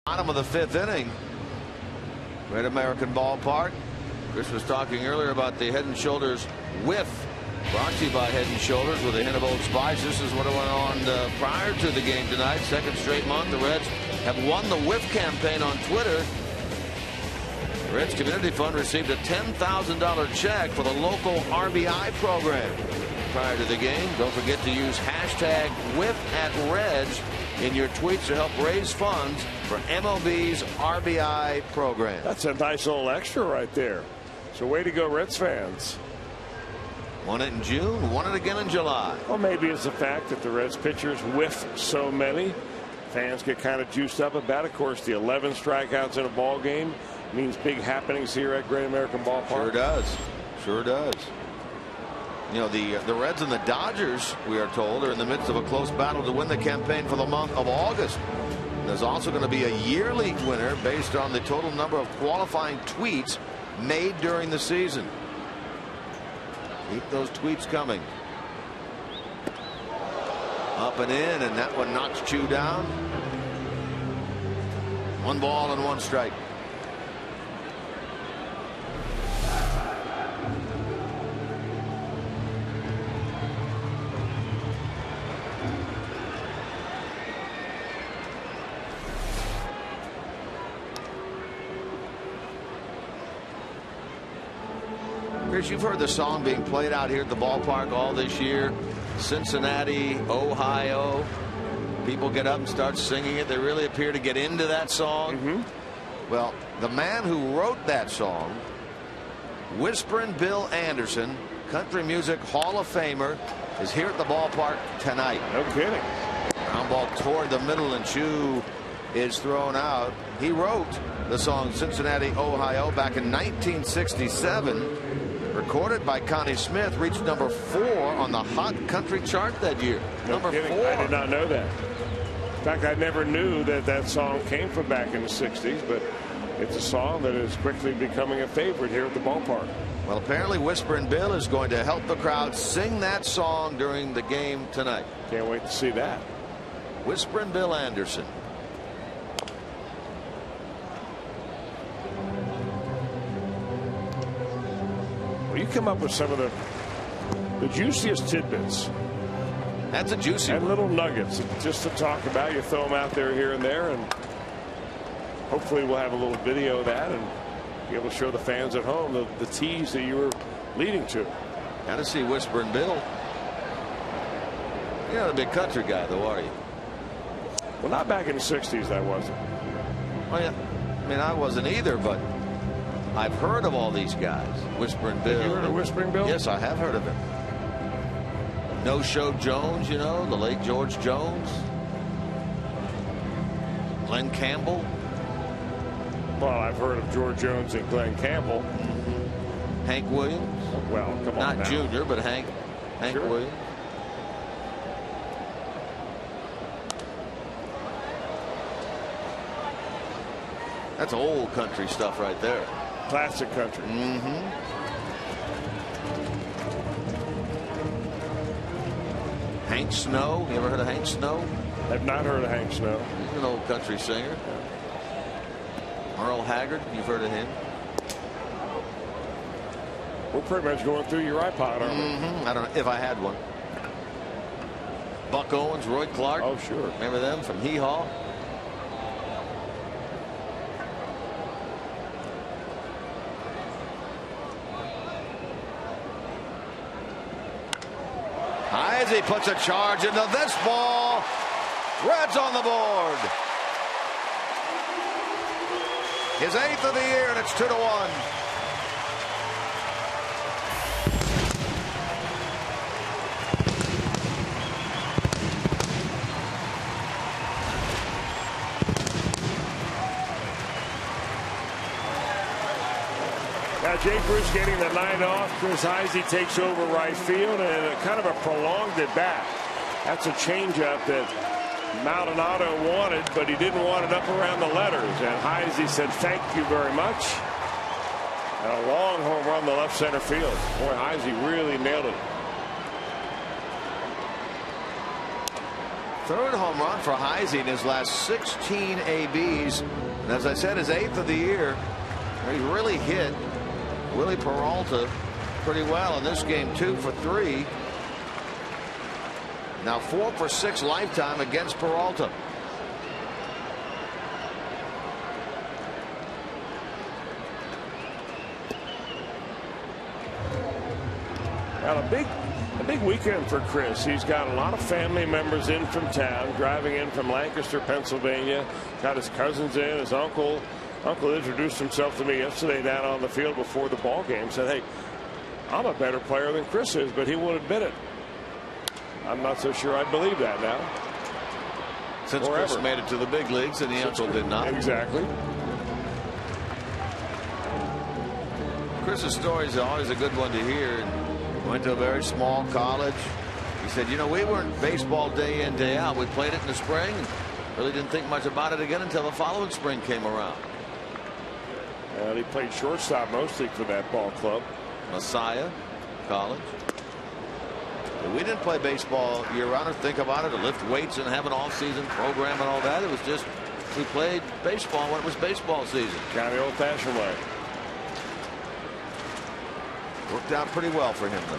Bottom of the 5th inning. Great American Ballpark. Chris was talking earlier about the Head and Shoulders whiff. Brought to you by Head and Shoulders with a hint of Old Spice. This is what went on prior to the game tonight. Second straight month. The Reds have won the whiff campaign on Twitter. The Reds Community Fund received a $10,000 check for the local RBI program. Prior to the game, don't forget to use hashtag #WhiffAtReds in your tweets to help raise funds for MLB's RBI program. That's a nice little extra right there. So way to go, Reds fans. Won it in June, won it again in July. Well, maybe it's the fact that the Reds pitchers whiff so many. Fans get kind of juiced up about it. Of course, the 11 strikeouts in a ball game means big happenings here at Great American Ballpark. Sure does. Sure does. You know, the Reds and the Dodgers, we are told, are in the midst of a close battle to win the campaign for the month of August. There's also going to be a year league winner based on the total number of qualifying tweets made during the season. Keep those tweets coming. Up and in, and that one knocks Chu down. 1 ball and 1 strike. Chris, you've heard the song being played out here at the ballpark all this year. Cincinnati, Ohio. People get up and start singing it. They really appear to get into that song. Well, the man who wrote that song, Whisperin' Bill Anderson, country music Hall of Famer, is here at the ballpark tonight. No kidding. Ground ball toward the middle, and Chu is thrown out. He wrote the song Cincinnati, Ohio back in 1967. Recorded by Connie Smith, reached number 4 on the Hot Country chart that year. No number kidding. 4. I did not know that. In fact, I never knew that that song came from back in the 60s, but it's a song that is quickly becoming a favorite here at the ballpark. Well, apparently Whisperin' Bill is going to help the crowd sing that song during the game tonight. Can't wait to see that. Whisperin' Bill Anderson. Well, you come up with some of the juiciest tidbits. That's a juicy and one. Little nuggets just to talk about. You throw them out there here and there, and hopefully we'll have a little video of that and be able to show the fans at home the tease that you were leading to. Got to see Whisperin' Bill. You're not a big country guy, though, are you? Well, not back in the 60s, I wasn't. Well, yeah. I mean, I wasn't either, but I've heard of all these guys. Whisperin' Bill. Have you heard of Whisperin' Bill? Yes, I have heard of him. No Show Jones, you know, the late George Jones. Glenn Campbell. Well, I've heard of George Jones and Glenn Campbell. Hank Williams. Well, come on Not now. Junior, but Hank Sure. Williams. That's old country stuff right there. Classic country. Hank Snow. You ever heard of Hank Snow? I've not heard of Hank Snow. He's an old country singer. Merle Haggard. You've heard of him? We're pretty much going through your iPod, aren't we? I don't know if I had one. Buck Owens, Roy Clark. Oh, sure. Remember them from Hee Haw? As he puts a charge into this ball. Reds on the board. His 8th of the year, and it's 2-1. Now, Jay Bruce getting the night off. Chris Heisey takes over right field, and a kind of a prolonged at bat. That's a changeup that Maldonado wanted, but he didn't want it up around the letters. And Heisey said, "Thank you very much." And a long home run to left center field. Boy, Heisey really nailed it. Third home run for Heisey in his last 16 ABs. And as I said, his 8th of the year. He really hit Willie Peralta pretty well in this game. 2 for 3. Now 4 for 6 lifetime against Peralta. Well, a big weekend for Chris. He's got a lot of family members in from town, driving in from Lancaster, Pennsylvania. Got his cousins in, his uncle. Uncle introduced himself to me yesterday down on the field before the ball game. Said, "Hey, I'm a better player than Chris is," but he won't admit it. I'm not so sure I believe that now. Since Chris made it to the big leagues and the uncle did not. Exactly. Chris's story is always a good one to hear. Went to a very small college. He said, you know, we weren't baseball day in, day out. We played it in the spring. Really didn't think much about it again until the following spring came around. And he played shortstop mostly for that ball club. Messiah College. But we didn't play baseball year-round or think about it or lift weights and have an off-season program and all that. It was just we played baseball when it was baseball season. Kind of the old-fashioned way. Worked out pretty well for him, though.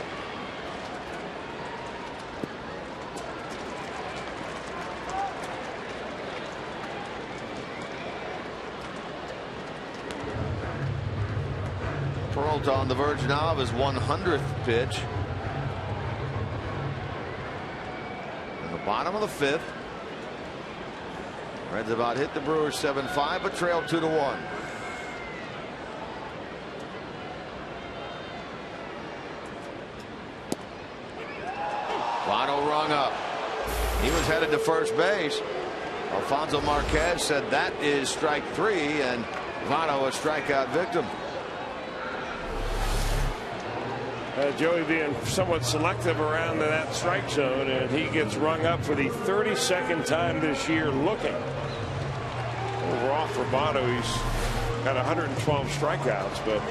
Peralta on the verge now of his 100th pitch. In the bottom of the 5th. Reds about hit the Brewers 7-5, but trailed 2-1. Votto rung up. He was headed to first base. Alfonso Marquez said that is strike 3, and Votto a strikeout victim. Joey being somewhat selective around that strike zone, and he gets rung up for the 32nd time this year looking. Overall for Votto, he's got 112 strikeouts, but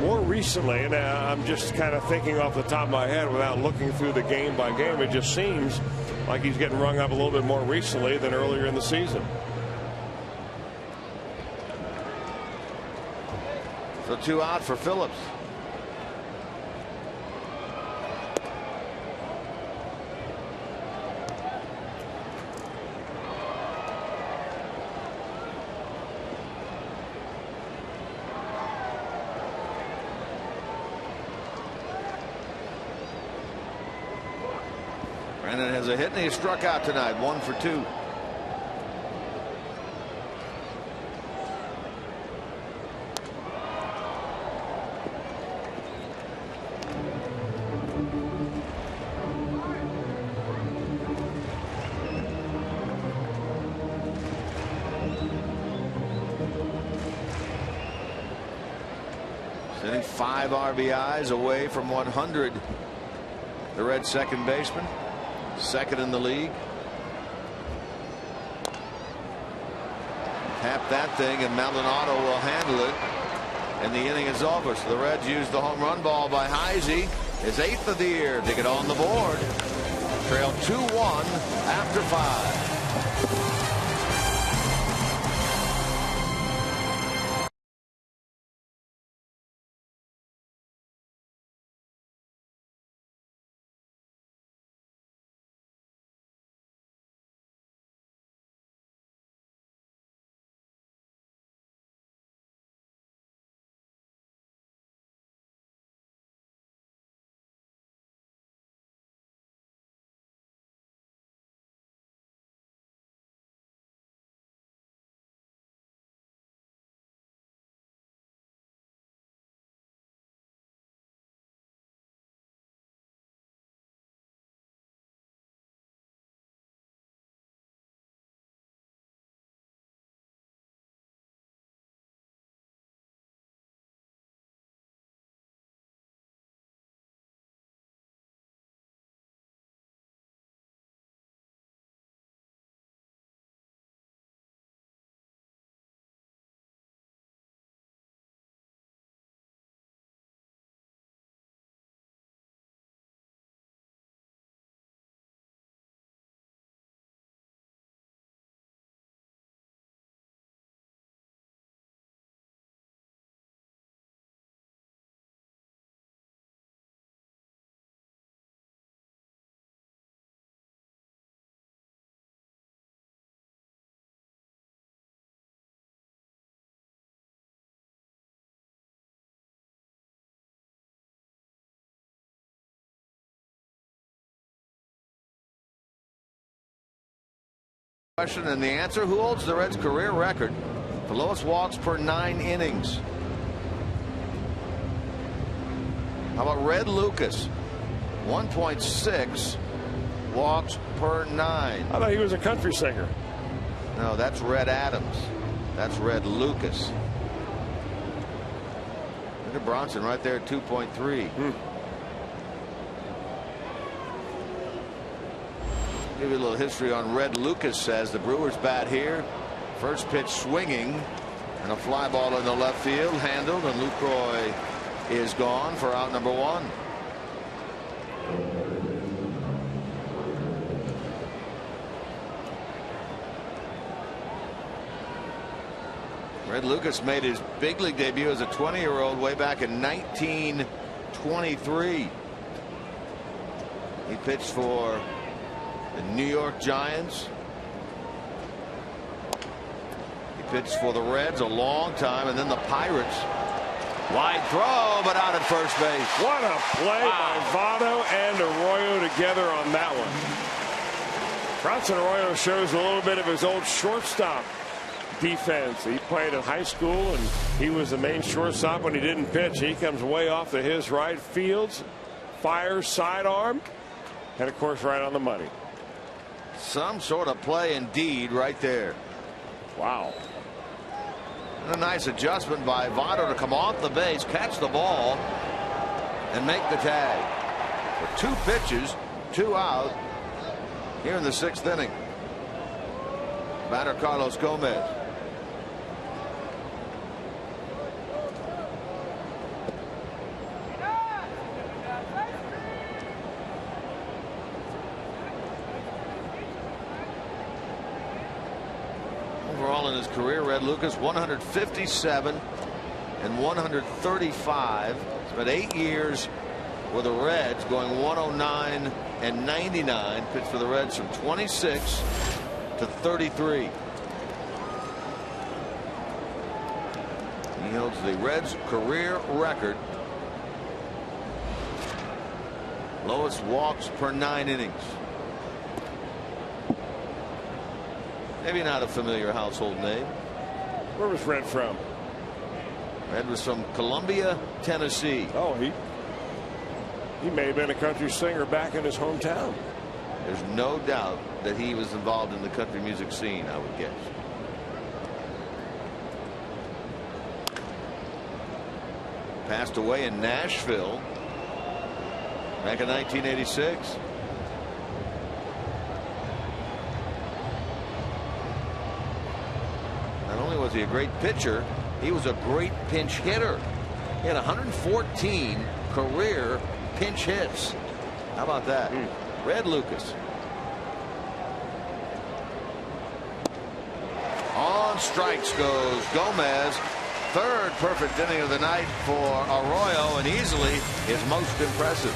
more recently, and I'm just kind of thinking off the top of my head without looking through the game by game, it just seems like he's getting rung up a little bit more recently than earlier in the season. So 2 out for Phillips. Brandon has a hit and he struck out tonight, 1 for 2. Sitting 5 RBIs away from 100. The Reds' second baseman, second in the league. Tap that thing and Maldonado will handle it. And the inning is over. So the Reds use the home run ball by Heisey, his 8th of the year, to get on the board. Trail 2-1 after 5. Question and the answer: who holds the Reds' career record for lowest walks per 9 innings? How about Red Lucas? 1.6 walks per 9. I thought he was a country singer. No, that's Red Adams. That's Red Lucas. Look at Bronson right there at 2.3. Give you a little history on Red Lucas. Says the Brewers bat here. First pitch swinging and a fly ball in the left field, handled, and Lucroy is gone for out number 1. Red Lucas made his big league debut as a 20-year-old way back in 1923. He pitched for the New York Giants. He pitched for the Reds a long time, and then the Pirates. Wide throw, but out at first base. What a play by Votto and Arroyo together on that one. Bronson Arroyo shows a little bit of his old shortstop defense. He played in high school, and he was the main shortstop when he didn't pitch. He comes way off to his right, fields, fires sidearm, and of course right on the money. Some sort of play indeed right there. Wow. And a nice adjustment by Votto to come off the base, catch the ball, and make the tag. For 2 pitches, 2 out here in the 6th inning. Batter Carlos Gomez. all in his career. Red Lucas 157 and 135. Spent 8 years with the Reds, going 109 and 99. Pitched for the Reds from 26 to 33. He holds the Reds career record. Lowest walks per 9 innings. Maybe not a familiar household name. Where was Red from? Red was from Columbia, Tennessee. Oh, he may have been a country singer back in his hometown. There's no doubt that he was involved in the country music scene, I would guess. Passed away in Nashville back in 1986. Not only was he a great pitcher, he was a great pinch hitter. He had 114 career pinch hits. How about that? Red Lucas. On strikes goes Gomez. Third perfect inning of the night for Arroyo, and easily his most impressive.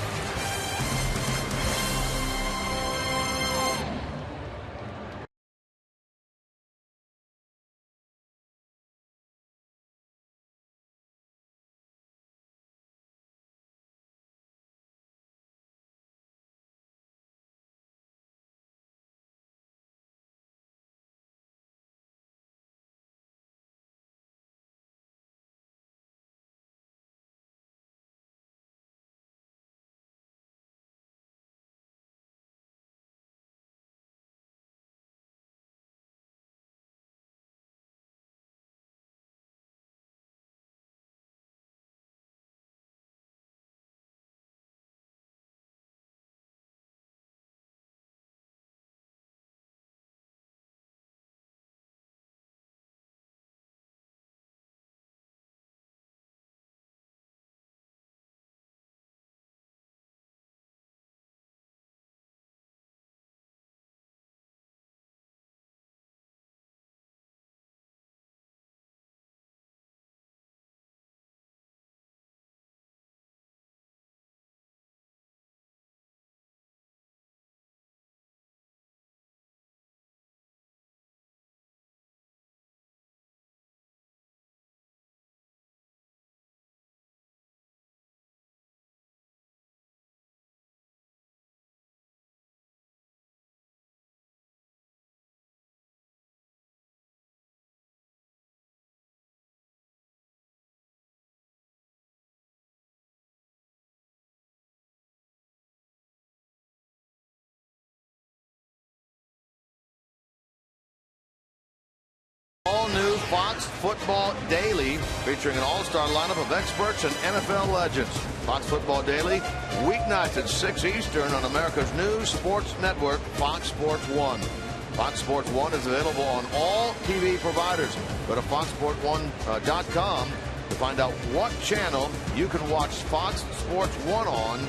All new Fox Football Daily, featuring an all-star lineup of experts and NFL legends. Fox Football Daily, weeknights at 6 Eastern on America's new sports network, Fox Sports 1. Fox Sports 1 is available on all TV providers. Go to foxsport1.com to find out what channel you can watch Fox Sports 1 on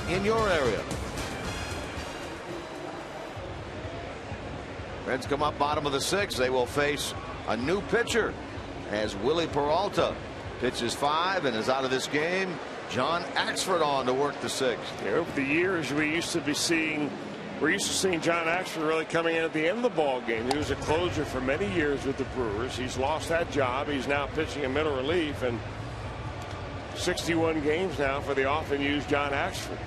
in your area. Reds come up bottom of the 6th. They will face a new pitcher as Willie Peralta pitches 5 and is out of this game. John Axford on to work the 6th. Yeah, over the years, we're used to seeing John Axford really coming in at the end of the ball game. He was a closer for many years with the Brewers. He's lost that job. He's now pitching in middle relief, and 61 games now for the often used John Axford.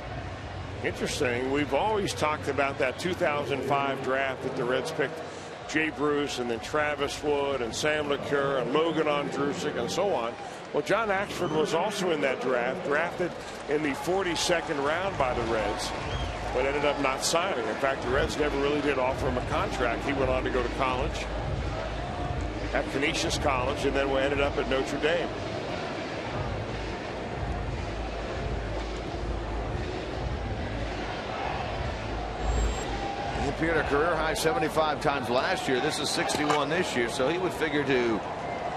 Interesting. We've always talked about that 2005 draft that the Reds picked Jay Bruce and then Travis Wood and Sam LeCure and Logan Ondrusek and so on. Well, John Axford was also in that draft, drafted in the 42nd round by the Reds, but ended up not signing. In fact, the Reds never really did offer him a contract. He went on to go to college at Canisius College and then ended up at Notre Dame. He appeared a career high 75 times last year. This is 61 this year, so he would figure to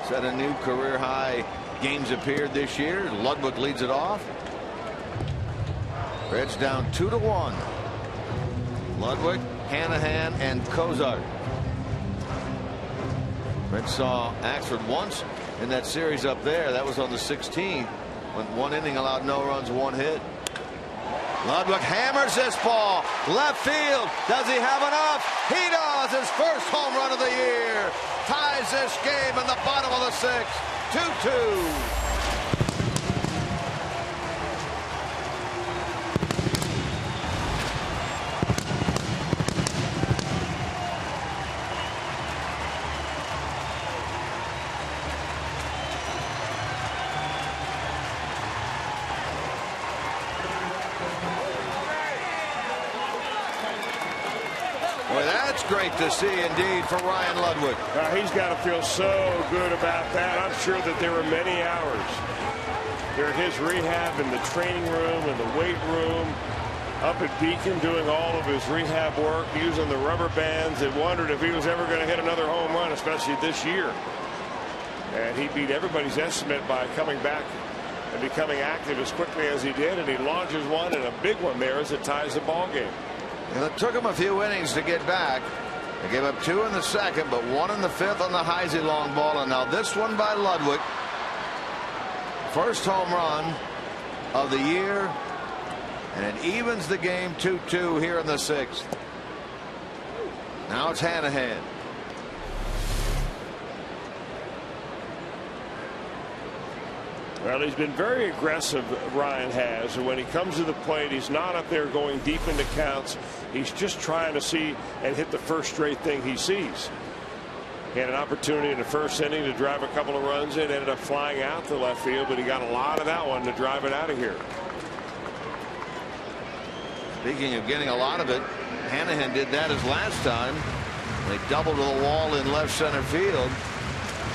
set a new career high games appeared this year. Ludwig leads it off. Reds down 2-1. Ludwig, Hanahan, and Cozart. Red saw Axford once in that series up there. That was on the 16th when one inning allowed no runs, one hit. Ludwig hammers this ball left field. Does he have enough? He does. His first home run of the year ties this game in the bottom of the 6th. 2-2. Well, that's great to see indeed for Ryan Ludwig. He's got to feel so good about that. I'm sure that there were many hours during his rehab in the training room, in the weight room, up at Beacon doing all of his rehab work, using the rubber bands, and wondered if he was ever going to hit another home run, especially this year. And he beat everybody's estimate by coming back and becoming active as quickly as he did, and he launches one, and a big one there as it ties the ball game. And it took him a few innings to get back. They gave up 2 in the 2nd, but 1 in the 5th on the Heisey long ball. And now this one by Ludwig. First home run of the year. And it evens the game 2-2 here in the 6th. Now it's Hanahan. Well, he's been very aggressive, Ryan has. And when he comes to the plate, he's not up there going deep into counts. He's just trying to see and hit the first straight thing he sees. He had an opportunity in the first inning to drive a couple of runs in, ended up flying out to left field, but he got a lot of that one to drive it out of here. Speaking of getting a lot of it, Hanahan did that his last time. They doubled to the wall in left center field.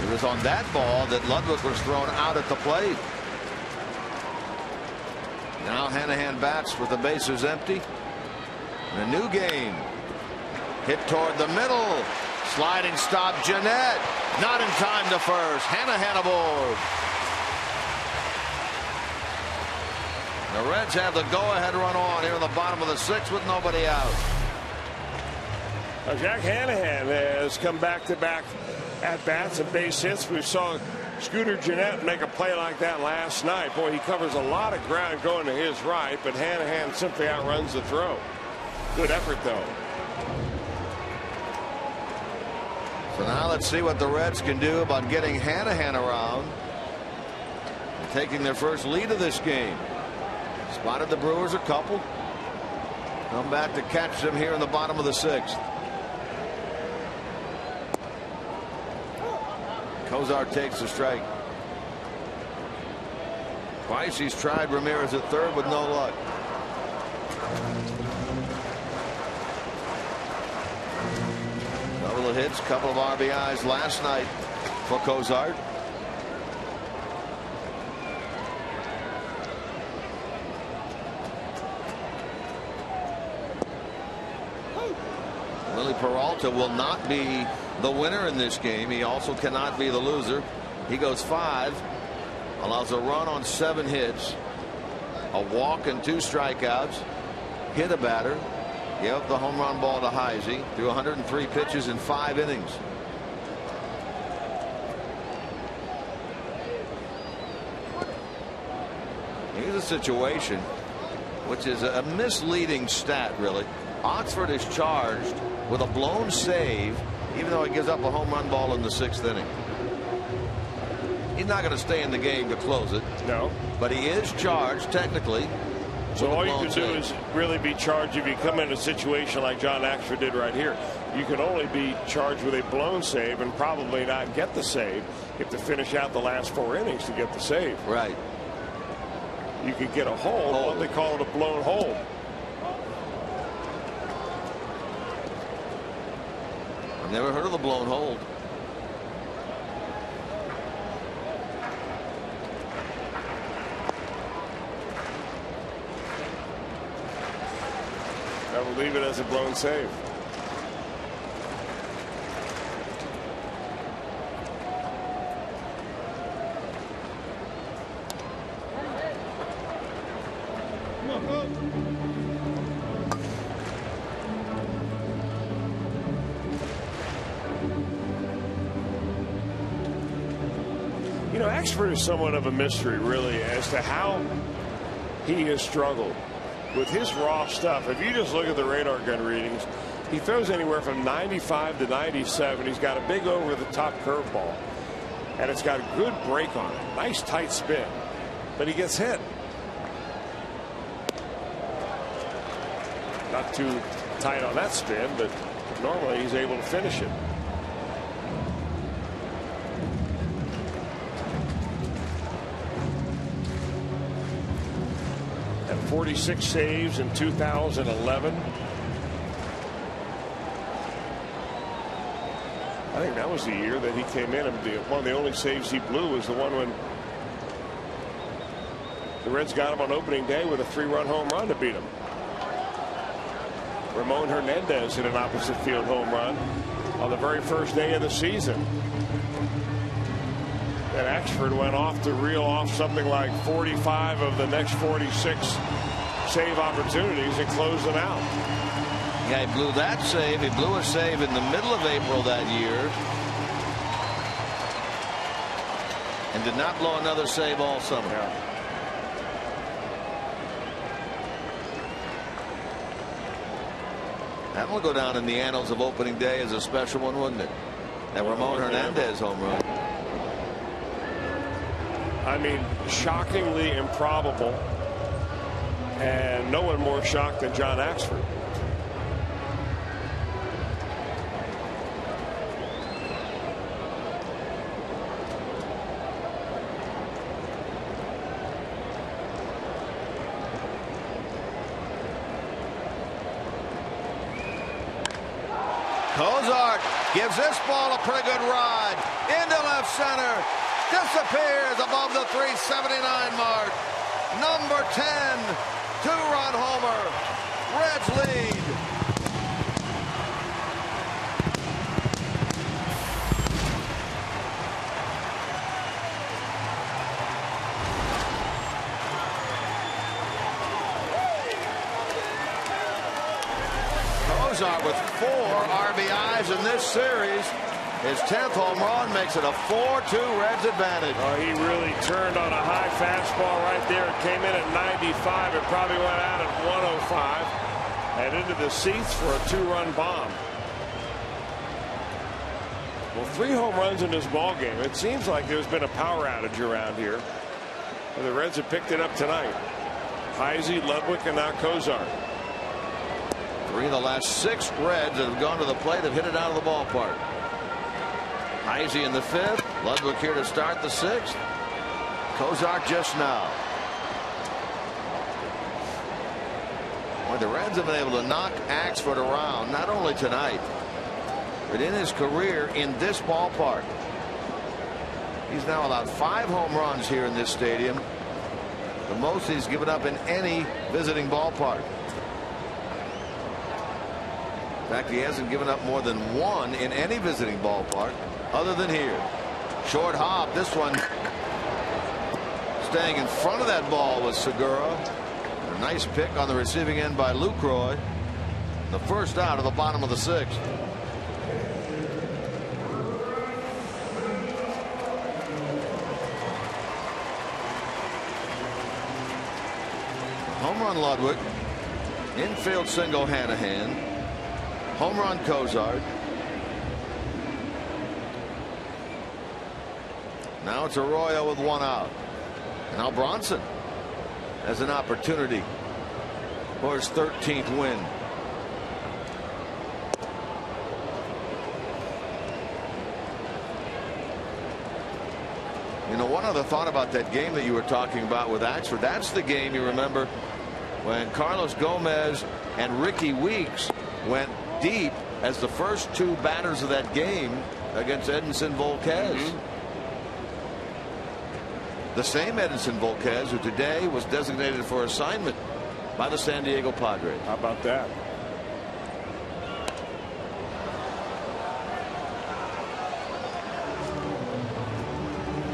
It was on that ball that Ludwig was thrown out at the plate. Now Hanahan bats with the bases empty. And a new game. Hit toward the middle. Sliding stop, Jeanette. Not in time to first. Hanahan aboard. The Reds have the go-ahead run on here in the bottom of the 6th with nobody out. Jack Hanahan has come back-to-back at-bats and base hits. We saw Scooter Jeanette make a play like that last night. Boy, he covers a lot of ground going to his right, but Hanahan simply outruns the throw. Good effort, though. So now let's see what the Reds can do about getting Hanahan around and taking their first lead of this game. Spotted the Brewers a couple. Come back to catch them here in the bottom of the 6th. Cozart takes the strike. Twice he's tried Ramirez at third with no luck. Couple of hits, couple of RBIs last night for Cozart. Willie Peralta will not be the winner in this game. He also cannot be the loser. He goes 5, allows a run on 7 hits, a walk and 2 strikeouts, hit a batter, gave up the home run ball to Heisey, threw 103 pitches in 5 innings. Here's a situation which is a misleading stat, really. Oxford is charged with a blown save, even though he gives up a home run ball in the 6th inning. He's not going to stay in the game to close it. No. But he is charged technically. So all you can do is really be charged if you come in a situation like John Axford did right here. You can only be charged with a blown save and probably not get the save. You have to finish out the last 4 innings to get the save. Right. You could get a hold. They call it a blown hold. I've never heard of a blown hold. I will leave it as a blown save. Axford is somewhat of a mystery, really, as to how he has struggled with his raw stuff. If you just look at the radar gun readings, he throws anywhere from 95 to 97. He's got a big over-the-top curveball, and it's got a good break on it. Nice tight spin, but he gets hit. Not too tight on that spin, but normally he's able to finish it. At 46 saves in 2011. I think that was the year that he came in, and one of the only saves he blew was the one when the Reds got him on opening day with a 3-run home run to beat him. Ramon Hernandez hit an opposite field home run on the very first day of the season. And Axford went off to reel off something like 45 of the next 46 save opportunities and closed them out. Yeah, he blew that save. He blew a save in the middle of April that year. And did not blow another save all summer. Yeah. That will go down in the annals of opening day as a special one, wouldn't it? That Ramon Hernandez home run. I mean, shockingly improbable, and no one more shocked than John Axford. Cozart gives this ball a pretty good ride into left center. Disappears above the 379 mark. Number 10, 2-run homer. Reds lead. Cozart with 4 RBIs in this series. His 10th home run makes it a 4-2 Reds advantage. Oh, he really turned on a high fastball right there. It came in at 95. It probably went out at 105 and into the seats for a 2-run bomb. Well, 3 home runs in this ball game. It seems like there's been a power outage around here, and the Reds have picked it up tonight. Heisey, Ludwig, and now Cozart. 3 of the last 6 Reds that have gone to the plate have hit it out of the ballpark. Heisey in the 5th. Ludwig here to start the 6th. Cozart just now. Well, the Reds have been able to knock Axford around, not only tonight, but in his career in this ballpark. He's now allowed 5 home runs here in this stadium, the most he's given up in any visiting ballpark. In fact, he hasn't given up more than 1 in any visiting ballpark other than here. Short hop. This one staying in front of that ball was Segura. A nice pick on the receiving end by Lucroy. The first out of the bottom of the 6th. Home run Ludwig. Infield single Hanahan. Home run Cozart. Now it's Arroyo with 1 out. Now Bronson has an opportunity for his 13th win. You know, one other thought about that game that you were talking about with Axford. That's the game you remember when Carlos Gomez and Ricky Weeks went deep as the first 2 batters of that game against Edinson Volquez. The same Edinson Volquez who today was designated for assignment by the San Diego Padres. How about that?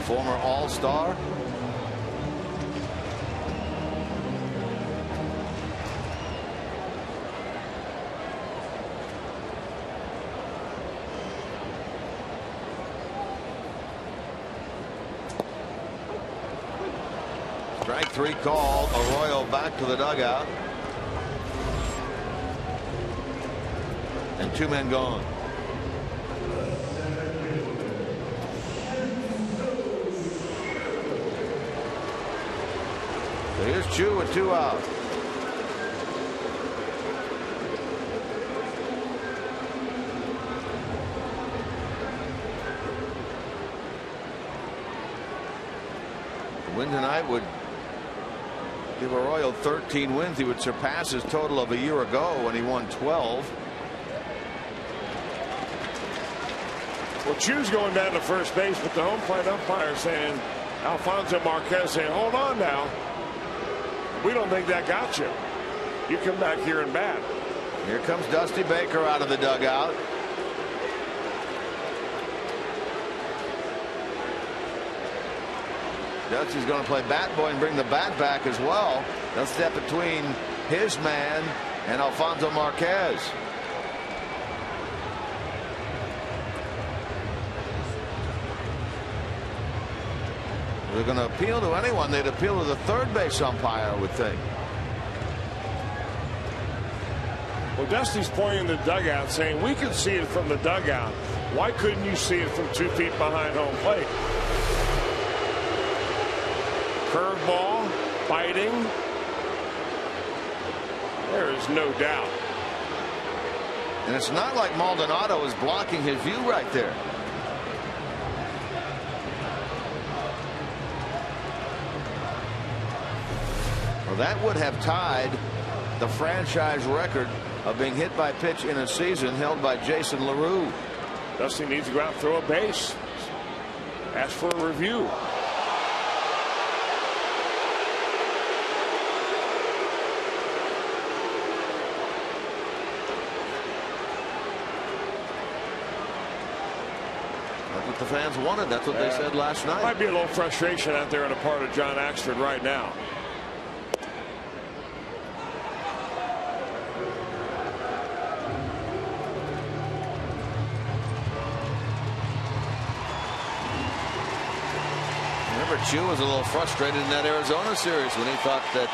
Former All-Star. 3 called. Arroyo back to the dugout. And 2 men gone. So here's Chu with 2 out. The win tonight would give Arroyo 13 wins. He would surpass his total of a year ago when he won 12. Well, Chu's going down to first base, but the home plate umpire saying, Alfonso Marquez saying, hold on now. We don't think that got you. You come back here and bat. Here comes Dusty Baker out of the dugout. Dusty's going to play bat boy and bring the bat back as well. They'll step between his man and Alfonso Marquez. They're going to appeal to anyone. They'd appeal to the third base umpire, I would think. Well, Dusty's pointing the dugout saying we can see it from the dugout. Why couldn't you see it from 2 feet behind home plate? Curveball, biting. There is no doubt. And it's not like Maldonado is blocking his view right there. Well, that would have tied the franchise record of being hit by pitch in a season held by Jason LaRue. Dusty needs to go out and throw a base. Ask for a review. That's what the fans wanted. That's what they said last night. Might be a little frustration out there on the part of John Axford right now. Chu was a little frustrated in that Arizona series when he thought that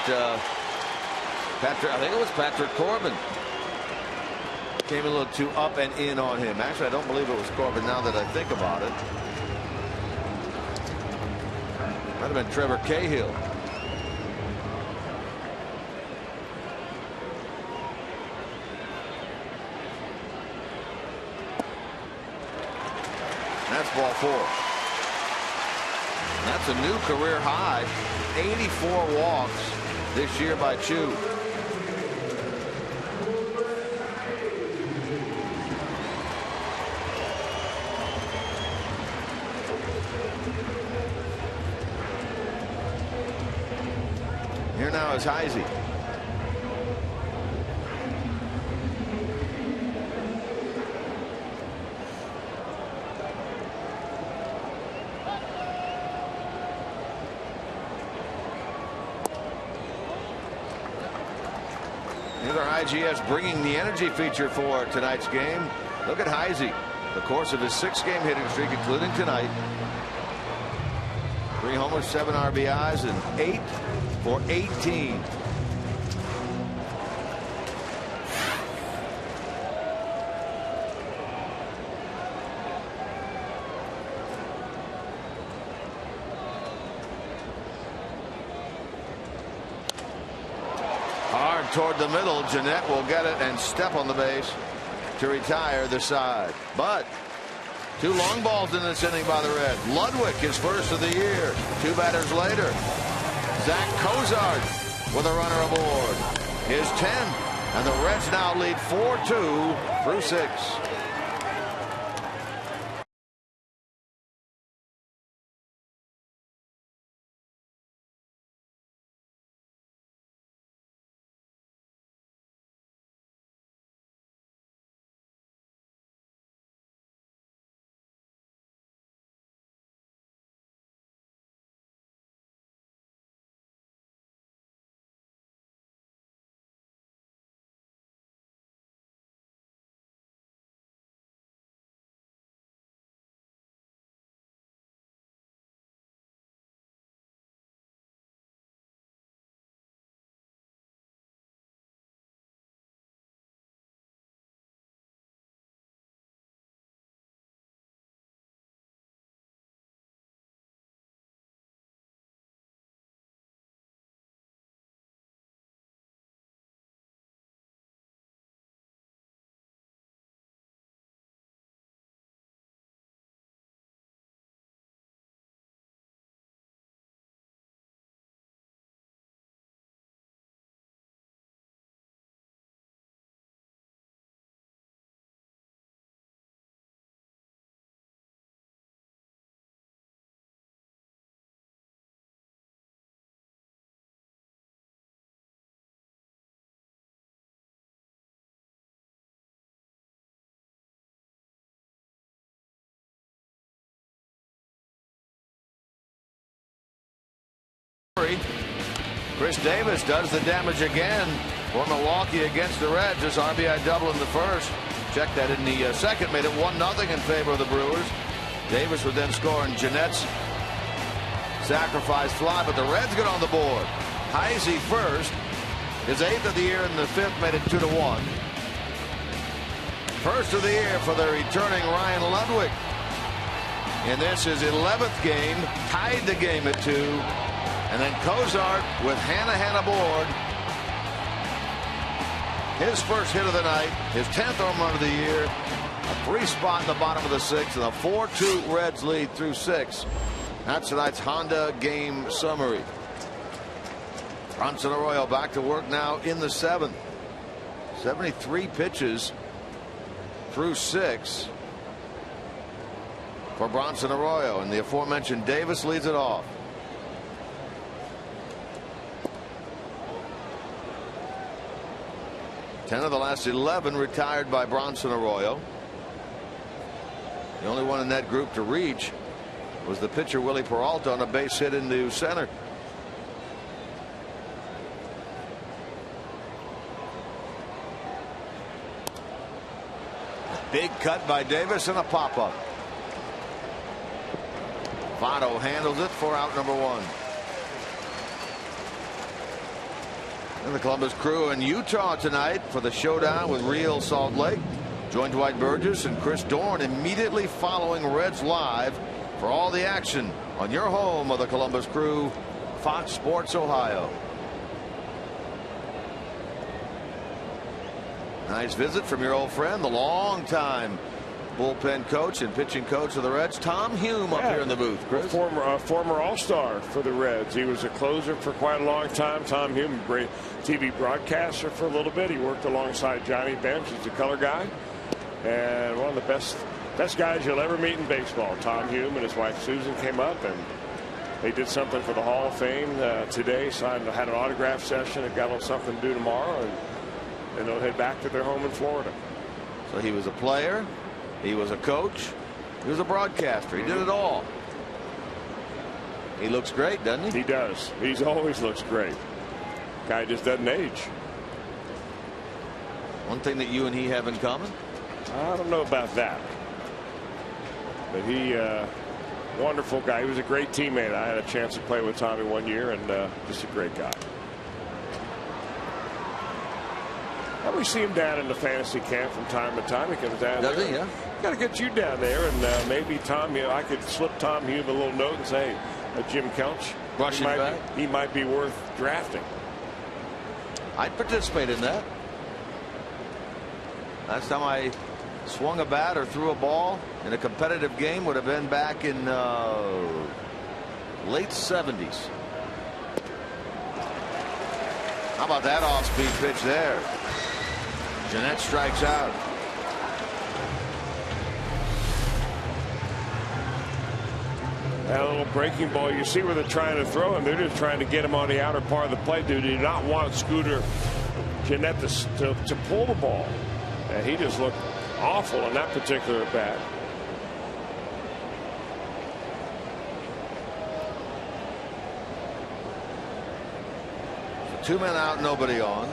I think it was Patrick Corbin came a little too up and in on him. Actually, I don't believe it was Corbin now that I think about it. Might have been Trevor Cahill. That's ball 4. That's a new career high. 84 walks this year by Chu. Here now is Heisey. IGS bringing the energy feature for tonight's game. Look at Heisey, the course of his 6-game hitting streak, including tonight. 3 homers, 7 RBIs, and 8 for 18. Toward the middle. Jeanette will get it and step on the base to retire the side. But 2 long balls in this inning by the Reds. Ludwig, his first of the year. 2 batters later, Zach Cozart with a runner aboard. His 10, and the Reds now lead 4-2 through 6. Chris Davis does the damage again for Milwaukee against the Reds. This RBI double in the first. Check that in the second. Made it 1-0 in favor of the Brewers. Davis would then score in Jeanette's sacrifice fly, but the Reds get on the board. Heisey first. His 8th of the year in the 5th made it 2-1. First of the year for the returning Ryan Ludwig. And this is 11th game, tied the game at 2. And then Cozart with Hanahan aboard. His first hit of the night, his 10th home run of the year. A 3 spot in the bottom of the 6th, and a 4-2 Reds lead through 6. That's tonight's Honda game summary. Bronson Arroyo back to work now in the 7th. 73 pitches through 6 for Bronson Arroyo, and the aforementioned Davis leads it off. Ten of the last 11 retired by Bronson Arroyo. The only one in that group to reach was the pitcher Willie Peralta on a base hit into center. Big cut by Davis and a pop-up. Votto handles it for out number 1. And the Columbus Crew in Utah tonight for the showdown with Real Salt Lake. Join Dwight Burgess and Chris Dorn immediately following Reds Live for all the action on your home of the Columbus Crew, Fox Sports Ohio. Nice visit from your old friend, the longtime bullpen coach and pitching coach of the Reds, Tom Hume, up here in the booth. Chris? Former All-Star for the Reds. He was a closer for quite a long time. Tom Hume, great TV broadcaster for a little bit. He worked alongside Johnny Bench. He's a color guy. And one of the best guys you'll ever meet in baseball. Tom Hume and his wife Susan came up, and they did something for the Hall of Fame today. Had an autograph session. They've got something to do tomorrow, and they'll head back to their home in Florida. So he was a player, he was a coach, he was a broadcaster. He did it all. He looks great, doesn't he? He does. He's always looks great. Guy just doesn't age. One thing that you and he have in common? I don't know about that. But he, wonderful guy. He was a great teammate. I had a chance to play with Tommy one year, and just a great guy. And we see him down in the fantasy camp from time to time. He comes down there. Does he? Yeah. Got to get you down there, and maybe Tom. I could slip Tom Hume a little note and say, Jim Couch, he might be worth drafting. I'd participate in that. Last time I swung a bat or threw a ball in a competitive game would have been back in late 70s. How about that off-speed pitch there? Jeanette strikes out. That little breaking ball, you see where they're trying to throw him. They're just trying to get him on the outer part of the plate. They do not want Scooter Jeanette to pull the ball. And he just looked awful on that particular bat. So 2 men out, nobody on.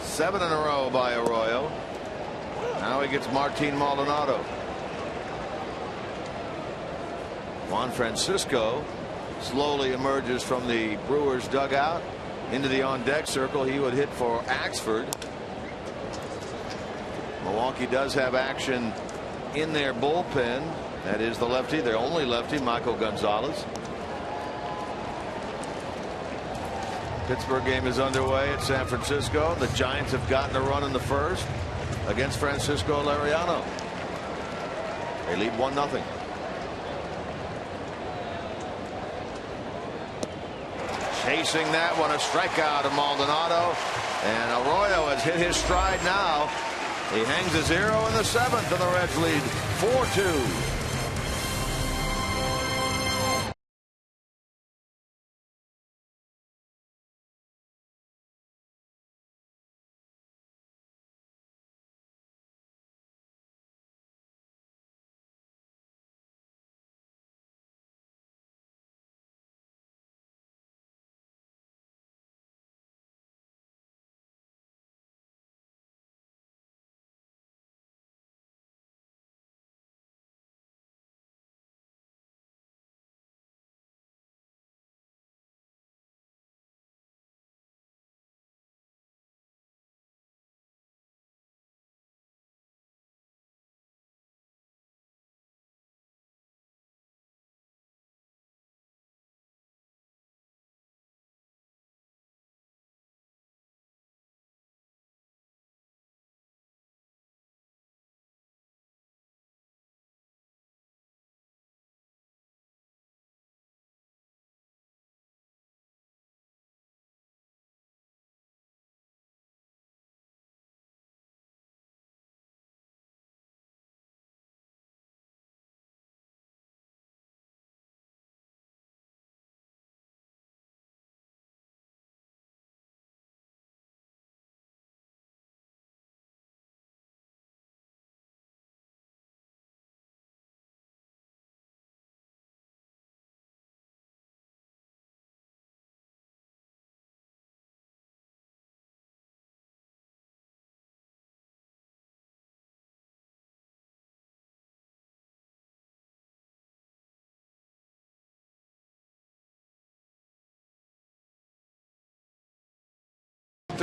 7 in a row by Arroyo. Now he gets Martin Maldonado. Juan Francisco slowly emerges from the Brewers dugout into the on-deck circle. He would hit for Axford. Milwaukee does have action in their bullpen. That is the lefty, their only lefty, Michael Gonzalez. Pittsburgh game is underway at San Francisco. The Giants have gotten a run in the first against Francisco Liriano. They lead 1-0. Chasing that one, a strikeout of Maldonado, and Arroyo has hit his stride now. He hangs a 0 in the 7th, and the Reds lead 4-2.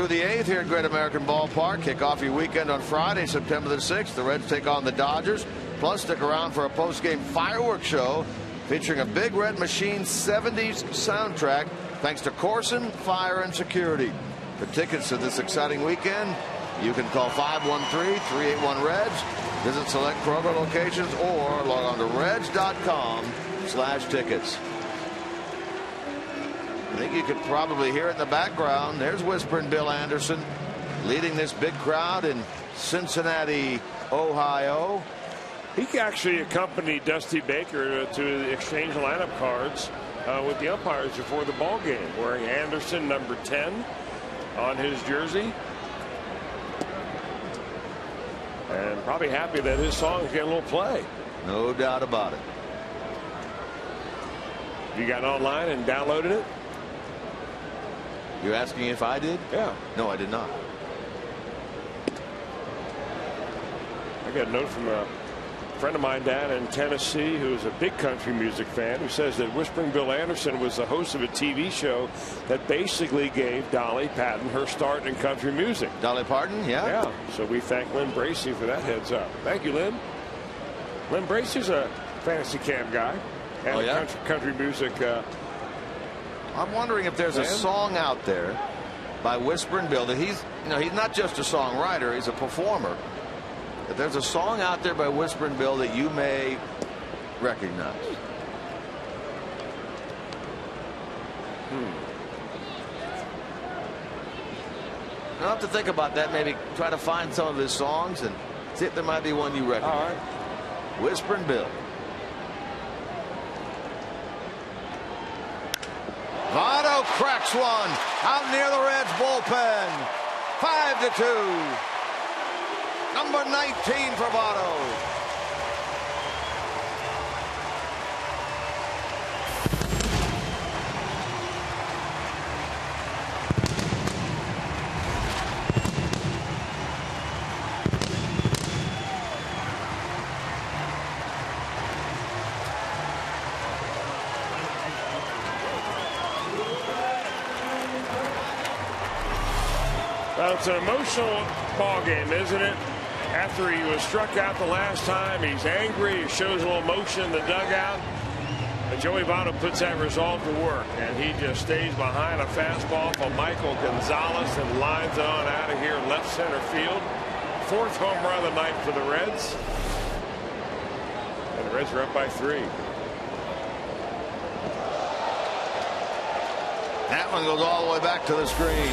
through the 8th here at Great American Ballpark. Kick off your weekend on Friday, September the 6th. The Reds take on the Dodgers. Plus, stick around for a post-game fireworks show featuring a Big Red Machine 70s soundtrack thanks to Corson Fire and Security. For tickets to this exciting weekend, you can call 513-381-REDS, visit select Kroger locations, or log on to reds.com/tickets. I think you could probably hear it in the background. There's Whispering Bill Anderson leading this big crowd in Cincinnati, Ohio. He actually accompanied Dusty Baker to exchange lineup cards with the umpires before the ball game, wearing Anderson number 10 on his jersey. And probably happy that his song is getting a little play. No doubt about it. You got online and downloaded it? You're asking if I did? Yeah. No, I did not. I got a note from a friend of mine down in Tennessee who's a big country music fan, who says that Whispering Bill Anderson was the host of a TV show that basically gave Dolly Parton her start in country music. Dolly Parton? Yeah. Yeah. So we thank Lynn Bracey for that heads up. Thank you, Lynn. Lynn Bracey's a fantasy camp guy and oh, yeah? country music. I'm wondering if there's a song out there by Whispering Bill that he's not just a songwriter, he's a performer. If there's a song out there by Whispering Bill that you may recognize. I'll have to think about that. Maybe try to find some of his songs and see if there might be one you recognize. All right. Whispering Bill. Votto cracks one out near the Reds bullpen. 5-2. Number 19 for Votto. Well, it's an emotional ball game, isn't it? After he was struck out the last time, he's angry. He shows a little emotion in the dugout. And Joey Votto puts that resolve to work, and he just stays behind a fastball from Michael Gonzalez and lines it on out of here left center field. 4th home run of the night for the Reds. And the Reds are up by 3. That one goes all the way back to the screen.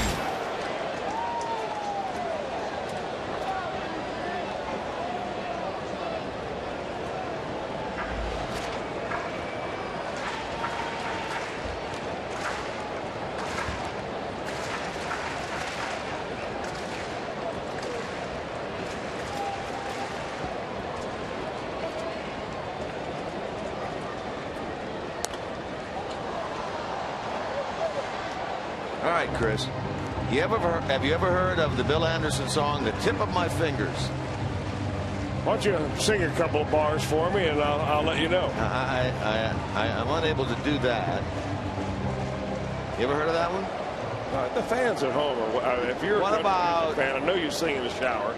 All right, Chris. Have you ever heard of the Bill Anderson song, "The Tip of My Fingers"? Why don't you sing a couple of bars for me, and I'll let you know. I'm unable to do that. You ever heard of that one? The fans at home, if you're What a about- fan, I know you sing in the shower.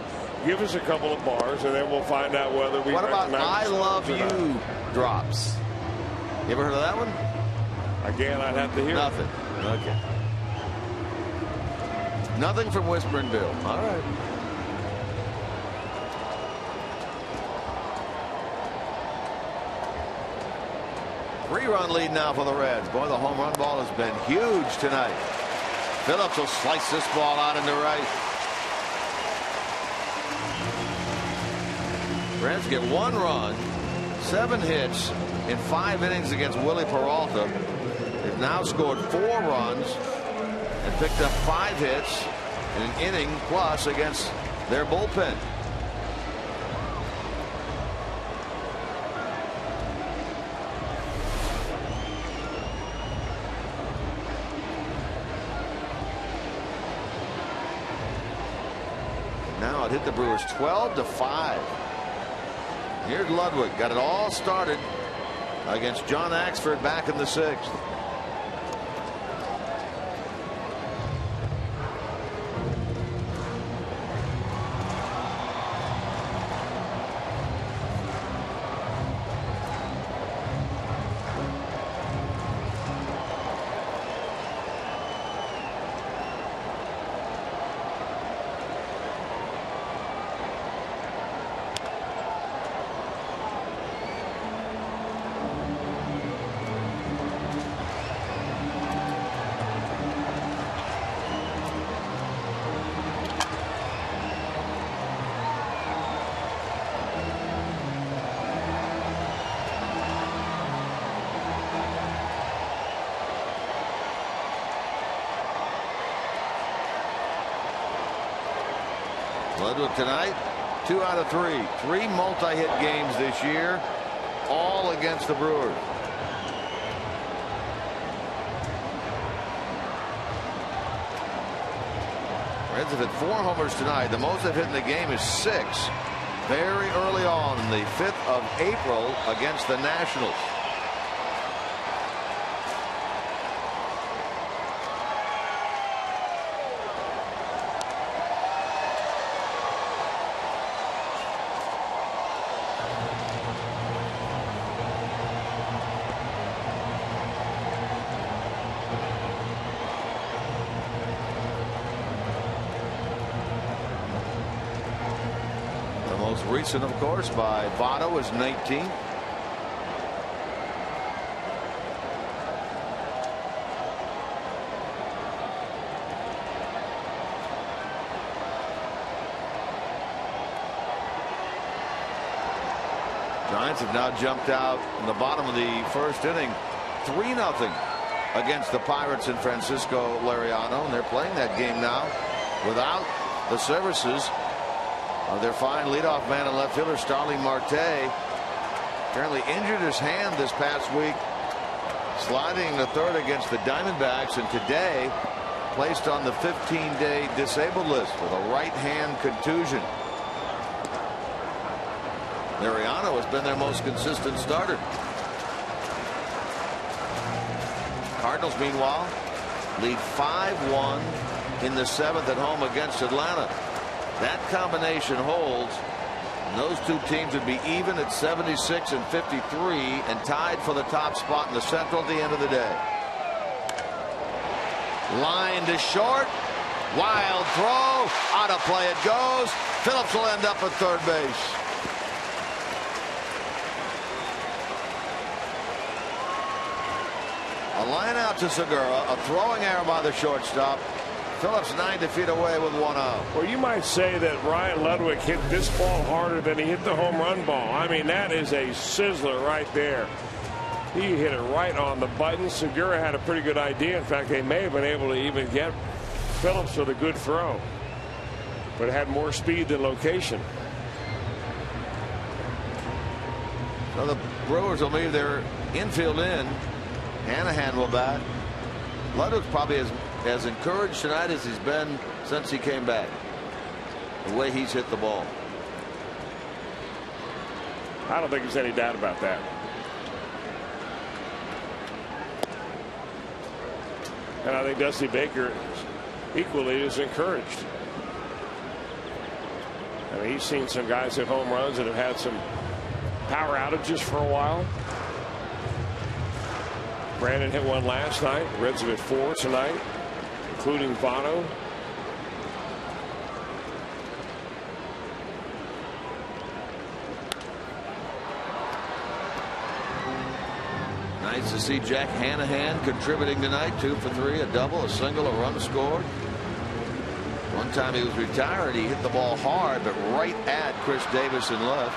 Give us a couple of bars, and then we'll find out whether we. What about recognize "I the Love songs or not. You" drops? You ever heard of that one? Again, I'd have to hear. Nothing. Okay. Nothing from Whispering Bill. All right. Three-run lead now for the Reds. Boy, the home run ball has been huge tonight. Phillips will slice this ball out into right. Reds get 1 run, 7 hits in 5 innings against Willie Peralta. They've now scored 4 runs and picked up 5 hits in an inning plus against their bullpen. Now it hit the Brewers 12-5. Here's Ludwig. Got it all started against John Axford back in the 6th. Ludwig tonight, 2 out of 3. 3 multi-hit games this year, all against the Brewers. Reds have hit 4 homers tonight. The most they've hit in the game is 6. Very early on, the 5th of April against the Nationals. Most recent, of course, by Votto is 19. Giants have now jumped out in the bottom of the first inning, 3-0 against the Pirates in Francisco Liriano, and they're playing that game now without the services their fine leadoff man and left fielder Starling Marte. Apparently injured his hand this past week, sliding to third against the Diamondbacks, and today placed on the 15-day disabled list with a right hand contusion. Liriano has been their most consistent starter. Cardinals, meanwhile, lead 5-1 in the 7th at home against Atlanta. That combination holds, and those two teams would be even at 76 and 53 and tied for the top spot in the Central at the end of the day. Line to short. Wild throw. Out of play it goes. Phillips will end up at third base. A line out to Segura. A throwing error by the shortstop. Phillips 90 feet away with 1 out. Well, you might say that Ryan Ludwig hit this ball harder than he hit the home run ball. I mean, that is a sizzler right there. He hit it right on the button. Segura had a pretty good idea. In fact, they may have been able to even get Phillips with a good throw, but it had more speed than location. So the Brewers will leave their infield in. Hanahan will bat. Ludwig probably as encouraged tonight as he's been since he came back. The way he's hit the ball. I don't think there's any doubt about that. And I think Dusty Baker equally is encouraged. I mean, he's seen some guys hit home runs that have had some power outages for a while. Brandon hit one last night. Reds have hit 4 tonight, including Votto. Nice to see Jack Hanahan contributing tonight. 2 for 3, a double, a single, a run scored. One time he was retired, he hit the ball hard, but right at Chris Davis in left.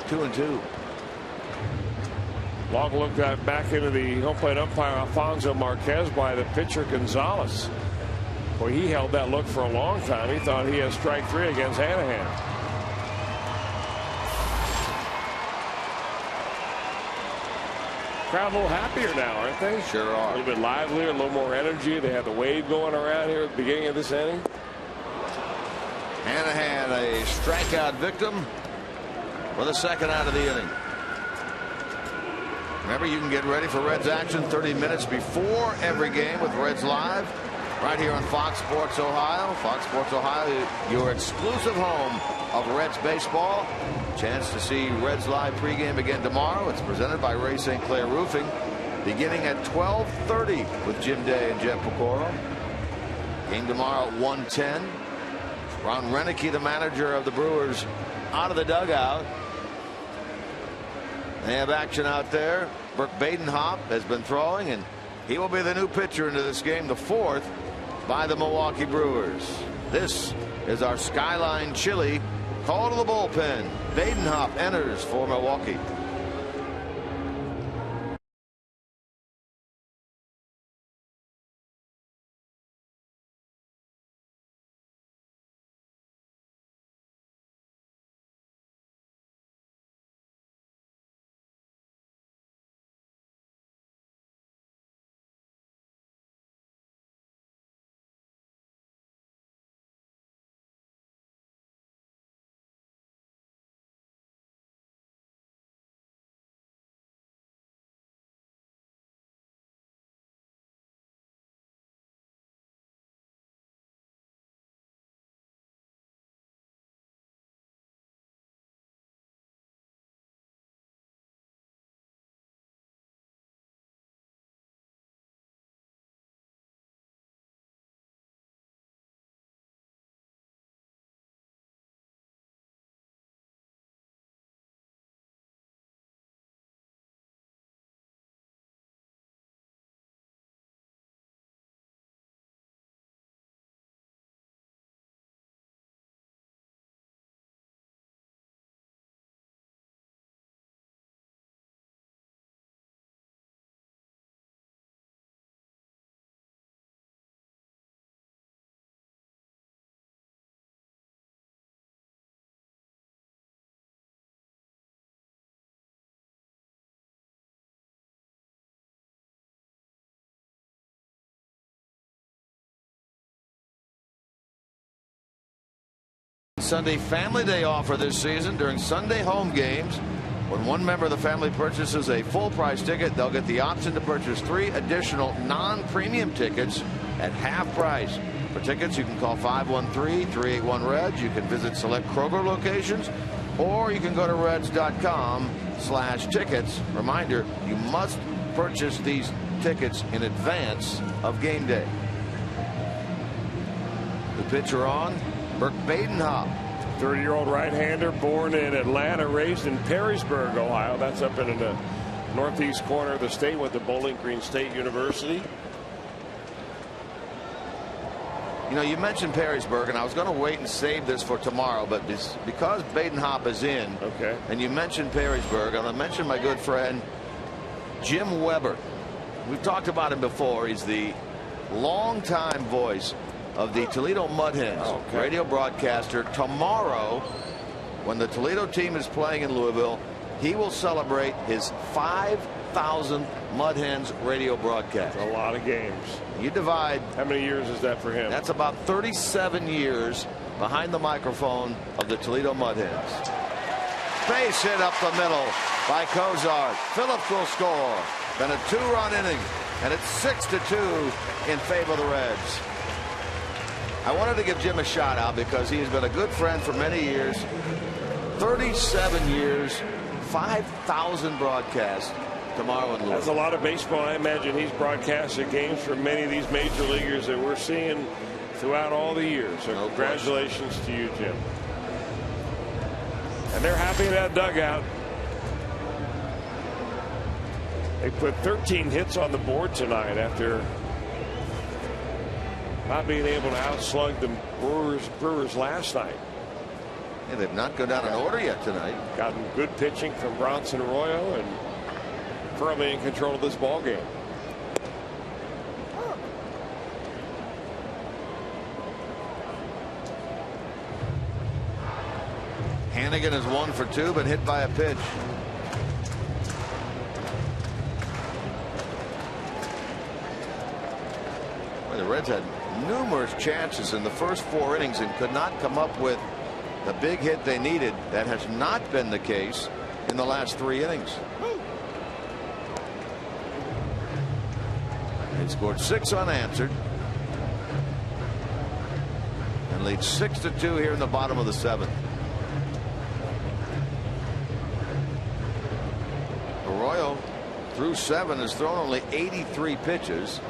Two and two. Long look back into the home plate umpire Alfonso Marquez by the pitcher Gonzalez. Boy, he held that look for a long time. He thought he had strike 3 against Hanahan. Crowd a little happier now, aren't they? Sure are. A little bit livelier, a little more energy. They had the wave going around here at the beginning of this inning. Hanahan, a strikeout victim for the second out of the inning. Remember, you can get ready for Reds action 30 minutes before every game with Reds Live right here on Fox Sports Ohio. Fox Sports Ohio, your exclusive home of Reds baseball. Chance to see Reds live pregame again tomorrow. It's presented by Ray St. Clair Roofing, beginning at 12:30 with Jim Day and Jeff Pecoro. Game tomorrow at 1:10. Ron Renicky, the manager of the Brewers, out of the dugout. They have action out there. Burke Badenhop has been throwing, and he will be the new pitcher into this game, the fourth by the Milwaukee Brewers. This is our Skyline Chili call to the bullpen. Badenhop enters for Milwaukee. Sunday Family Day offer this season during Sunday home games. When one member of the family purchases a full price ticket, they'll get the option to purchase 3 additional non-premium tickets at half price. For tickets, you can call 513-381-REDS. You can visit select Kroger locations, or you can go to reds.com/tickets. Reminder, you must purchase these tickets in advance of game day. The pitcher on, Burke Badenhop. 30-year-old right-hander, born in Atlanta, raised in Perrysburg, Ohio. That's up in the northeast corner of the state, went to Bowling Green State University. You know, you mentioned Perrysburg, and I was going to wait and save this for tomorrow, but because Badenhop is in, okay, and you mentioned Perrysburg, I'm going to mention my good friend Jim Weber. We've talked about him before. He's the longtime voice of the Toledo Mud Hens, radio broadcaster. Tomorrow, when the Toledo team is playing in Louisville, he will celebrate his 5,000th Mud Hens radio broadcast. A lot of games. You divide. How many years is that for him? That's about 37 years behind the microphone of the Toledo Mud Hens. Base hit up the middle by Cozart. Phillips will score. Then a 2-run inning, and it's 6-2 in favor of the Reds. I wanted to give Jim a shout out because he has been a good friend for many years. 37 years, 5,000 broadcasts tomorrow in Louisville. That's a lot of baseball. I imagine he's broadcasted games for many of these major leaguers that we're seeing throughout all the years. So no congratulations to you, Jim. And they're happy in that dugout. They put 13 hits on the board tonight after not being able to outslug the Brewers last night. Yeah, they've not gone down in order yet tonight. Gotten good pitching from Bronson Arroyo and firmly in control of this ball game. Hannigan is 1 for 2, but hit by a pitch. Well, the Reds had numerous chances in the first 4 innings and could not come up with the big hit they needed. That has not been the case in the last 3 innings. They scored 6 unanswered. Boston leads 6-2 here in the bottom of the 7th. Arroyo through 7 has thrown only 83 pitches.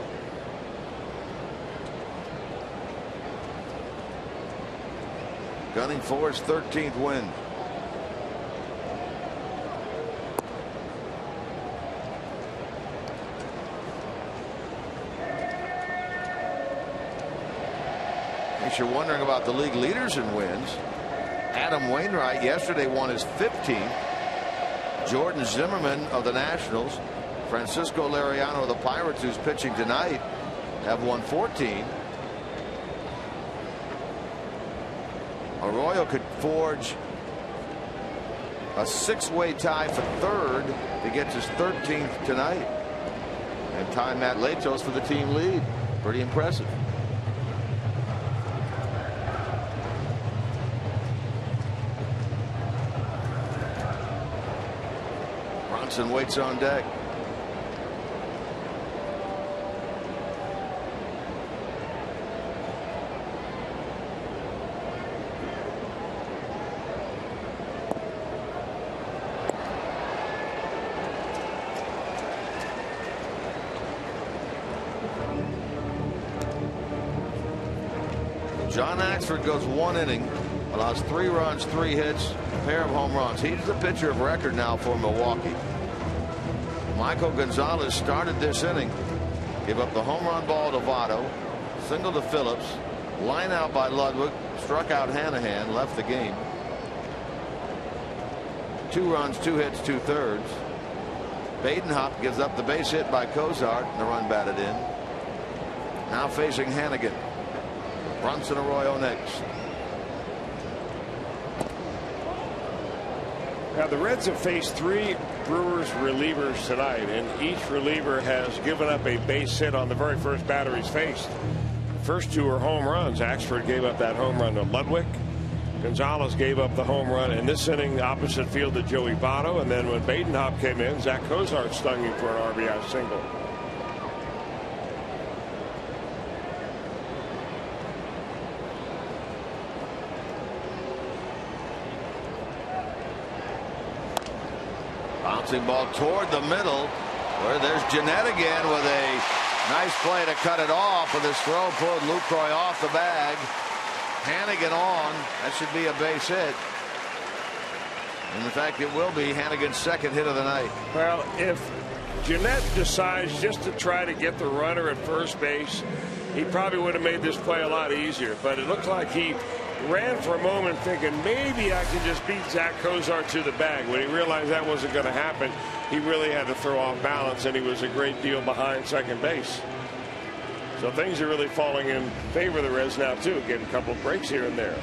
Gunning for his 13th win. In case you're wondering about the league leaders in wins, Adam Wainwright yesterday won his 15th. Jordan Zimmerman of the Nationals, Francisco Liriano of the Pirates, who's pitching tonight, have won 14. Arroyo could forge a 6-way tie for 3rd to get his 13th tonight and tie Matt Latos for the team lead. Pretty impressive. Bronson waits on deck. John Axford goes 1 inning, allows 3 runs, 3 hits, a pair of home runs. He's the pitcher of record now for Milwaukee. Michael Gonzalez started this inning, gave up the home run ball to Votto, single to Phillips, line out by Ludwig, struck out Hanahan, left the game. 2 runs, 2 hits, 2/3. Badenhop gives up the base hit by Cozart, and the run batted in. Now facing Hannigan. Bronson Arroyo next. Now the Reds have faced 3 Brewers relievers tonight, and each reliever has given up a base hit on the very first batter he's faced. The first 2 are home runs. Axford gave up that home run to Ludwig. Gonzalez gave up the home run in this inning opposite field to Joey Votto, and then when Badenhop came in, Zach Cozart stung him for an RBI single. Bouncing ball toward the middle, where there's Jeanette again with a nice play to cut it off, with his throw pulled Lucroy off the bag. Hannigan on. That should be a base hit. And in fact, it will be Hannigan's 2nd hit of the night. Well, if Jeanette decides just to try to get the runner at first base, he probably would have made this play a lot easier. But it looked like he ran for a moment thinking maybe I can just beat Zach Cozart to the bag. When he realized that wasn't going to happen, he really had to throw off balance, and he was a great deal behind second base. So things are really falling in favor of the Reds now, too, getting a couple of breaks here and there.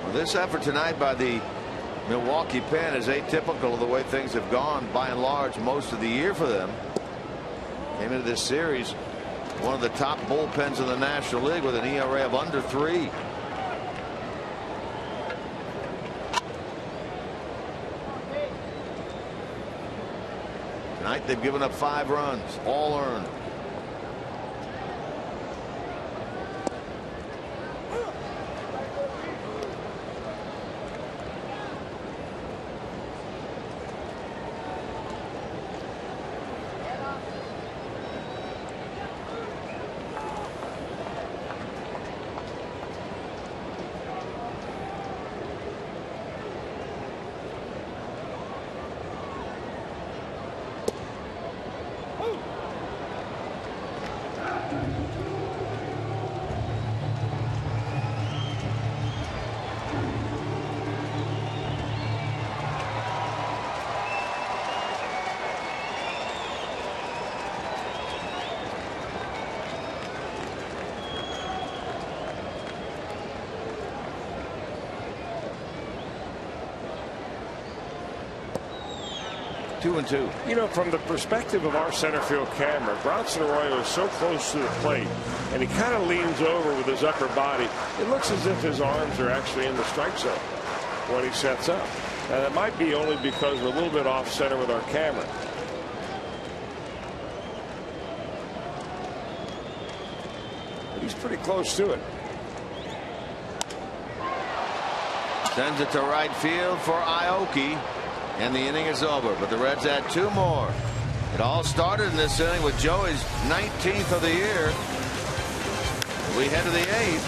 Well, this effort tonight by the Milwaukee pen is atypical of the way things have gone by and large most of the year for them. Came into this series one of the top bullpens in the National League with an ERA of under 3. Tonight they've given up 5 runs, all earned. Two and two. You know, from the perspective of our center field camera, Bronson Arroyo is so close to the plate, and he kind of leans over with his upper body. It looks as if his arms are actually in the strike zone when he sets up. Now, that might be only because we're a little bit off center with our camera. he's pretty close to it. Sends it to right field for Aoki, and the inning is over. But the Reds add 2 more. It all started in this inning with Joey's 19th of the year. We head to the 8th.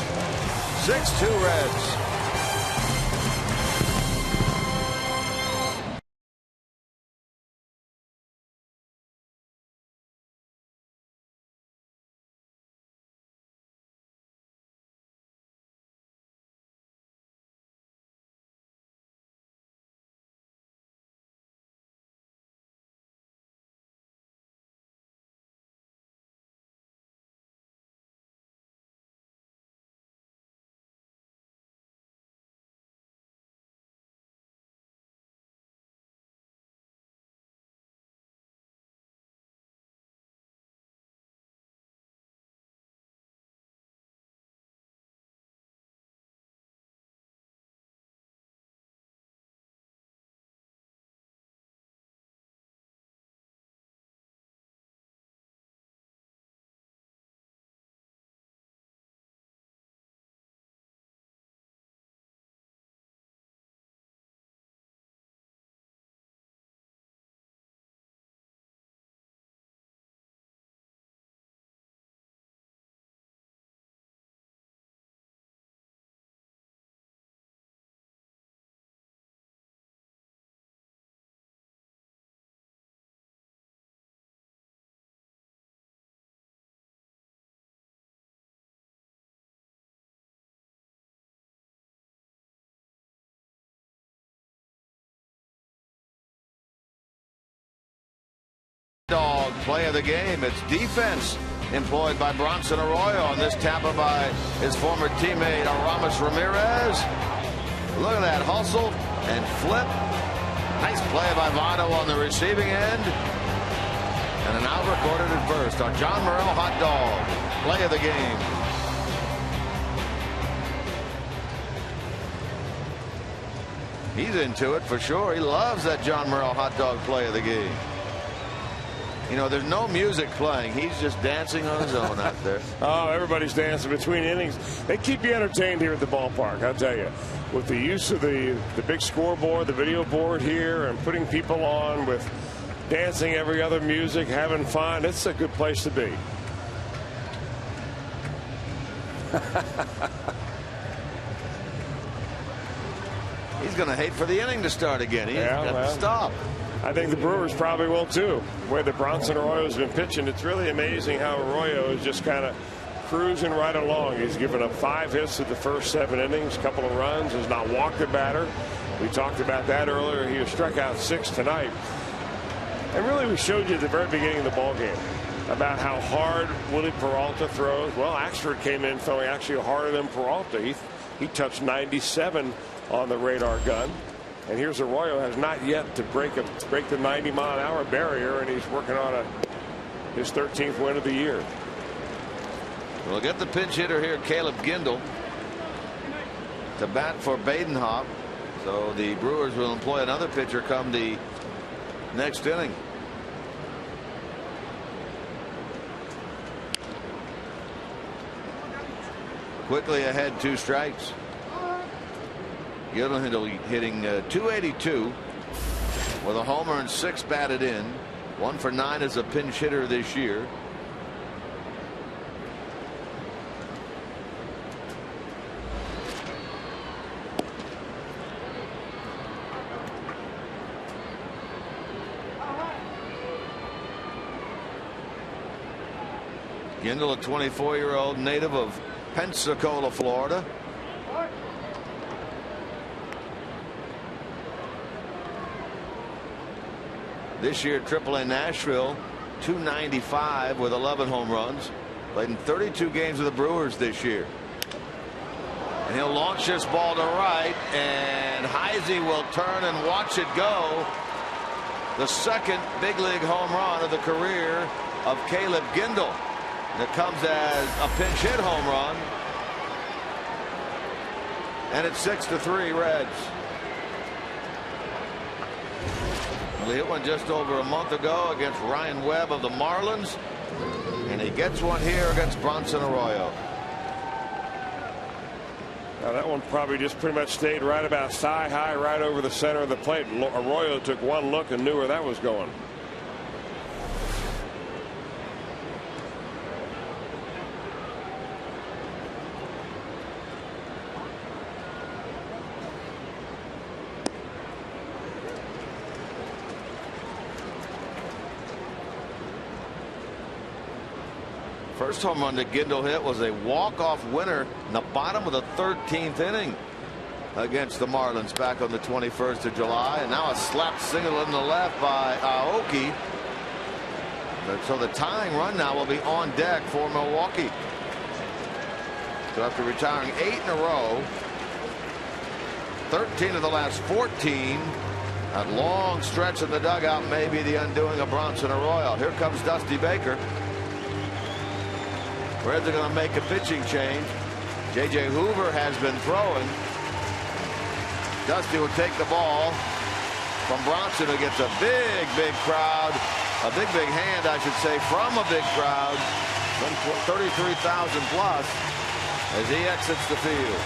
6-2 Reds. Dog play of the game. It's defense employed by Bronson Arroyo on this Tampa by his former teammate Aramis Ramirez. Look at that hustle and flip. Nice play by Votto on the receiving end. And an out recorded at first on John Morel hot dog play of the game. He's into it for sure. He loves that John Morel hot dog play of the game. You know, there's no music playing. He's just dancing on his own out there. Oh, everybody's dancing between innings. They keep you entertained here at the ballpark, I'll tell you. With the use of the big scoreboard, the video board here, and putting people on with dancing every other music, having fun, it's a good place to be. He's going to hate for the inning to start again. He's got to stop. I think the Brewers probably will too. Where the Bronson Arroyo's been pitching, it's really amazing how Arroyo is just kind of cruising right along. He's given up 5 hits through the first 7 innings, a couple of runs, has not walked a batter. We talked about that earlier. He has struck out 6 tonight. And really, we showed you at the very beginning of the ball game about how hard Willie Peralta throws. Well, Axford came in throwing actually harder than Peralta. He touched 97 on the radar gun. And here's Arroyo, has not yet to break the 90-mile-an-hour barrier, and he's working on his 13th win of the year. We'll get the pinch hitter here, Caleb Gindel, to bat for Badenhop. So the Brewers will employ another pitcher come the next inning. Quickly ahead, 2 strikes. Gindel hitting 282 with a homer and 6 batted in. 1 for 9 as a pinch hitter this year. Gindel, a 24-year-old native of Pensacola, Florida. This year, AAA Nashville, 295 with 11 home runs. Played in 32 games with the Brewers this year. And he'll launch this ball to right, and Heisey will turn and watch it go. The second big league home run of the career of Caleb Gindel. And it comes as a pinch hit home run. And it's 6-3 Reds. Well, he hit one just over a month ago against Ryan Webb of the Marlins. And he gets one here against Bronson Arroyo. Now that one probably just pretty much stayed right about thigh high, right over the center of the plate. Arroyo took one look and knew where that was going. First home run that Gindel hit was a walk-off winner in the bottom of the 13th inning against the Marlins back on the 21st of July. And now a slap single in the left by Aoki. So the tying run now will be on deck for Milwaukee. So after retiring 8 in a row, 13 of the last 14, that long stretch in the dugout may be the undoing of Bronson Arroyo. Here comes Dusty Baker. Reds are going to make a pitching change. J.J. Hoover has been throwing. Dusty will take the ball from Bronson, who gets a big crowd. A big hand, I should say, from a big crowd. 33,000 plus as he exits the field.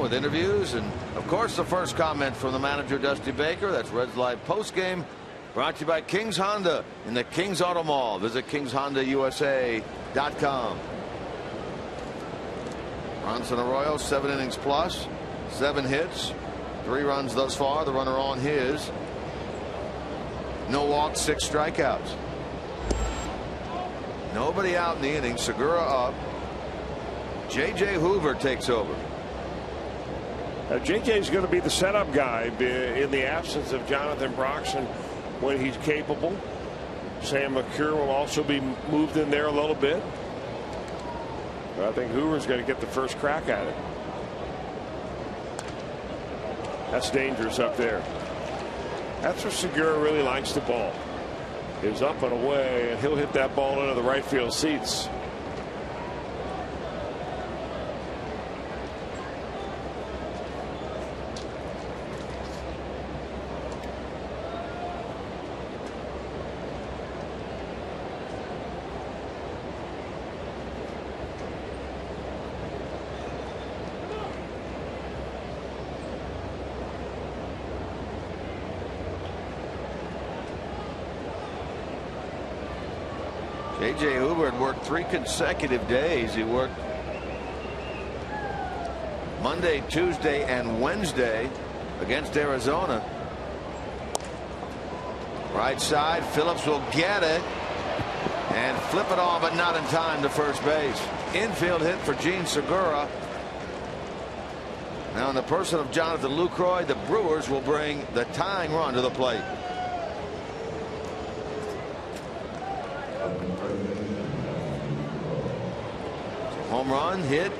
With interviews and of course the first comment from the manager Dusty Baker. That's Reds Live post game, brought to you by King's Honda in the King's Auto Mall. Visit kingshondausa.com. Bronson Arroyo, 7 innings plus, 7 hits, 3 runs thus far. The runner on his. No walks, 6 strikeouts. Nobody out in the inning. Segura up. J.J. Hoover takes over. J.J. is going to be the setup guy in the absence of Jonathan Broxton when he's capable. Sam McCure will also be moved in there a little bit. But I think Hoover's going to get the first crack at it. That's dangerous up there. That's where Segura really likes the ball. Is up and away, and he'll hit that ball into the right field seats. J.J. Hoover had worked 3 consecutive days. He worked Monday, Tuesday, and Wednesday against Arizona. Right side, Phillips will get it and flip it on, but not in time to first base. Infield hit for Gene Segura. Now in the person of Jonathan Lucroy, the Brewers will bring the tying run to the plate. Home run, hit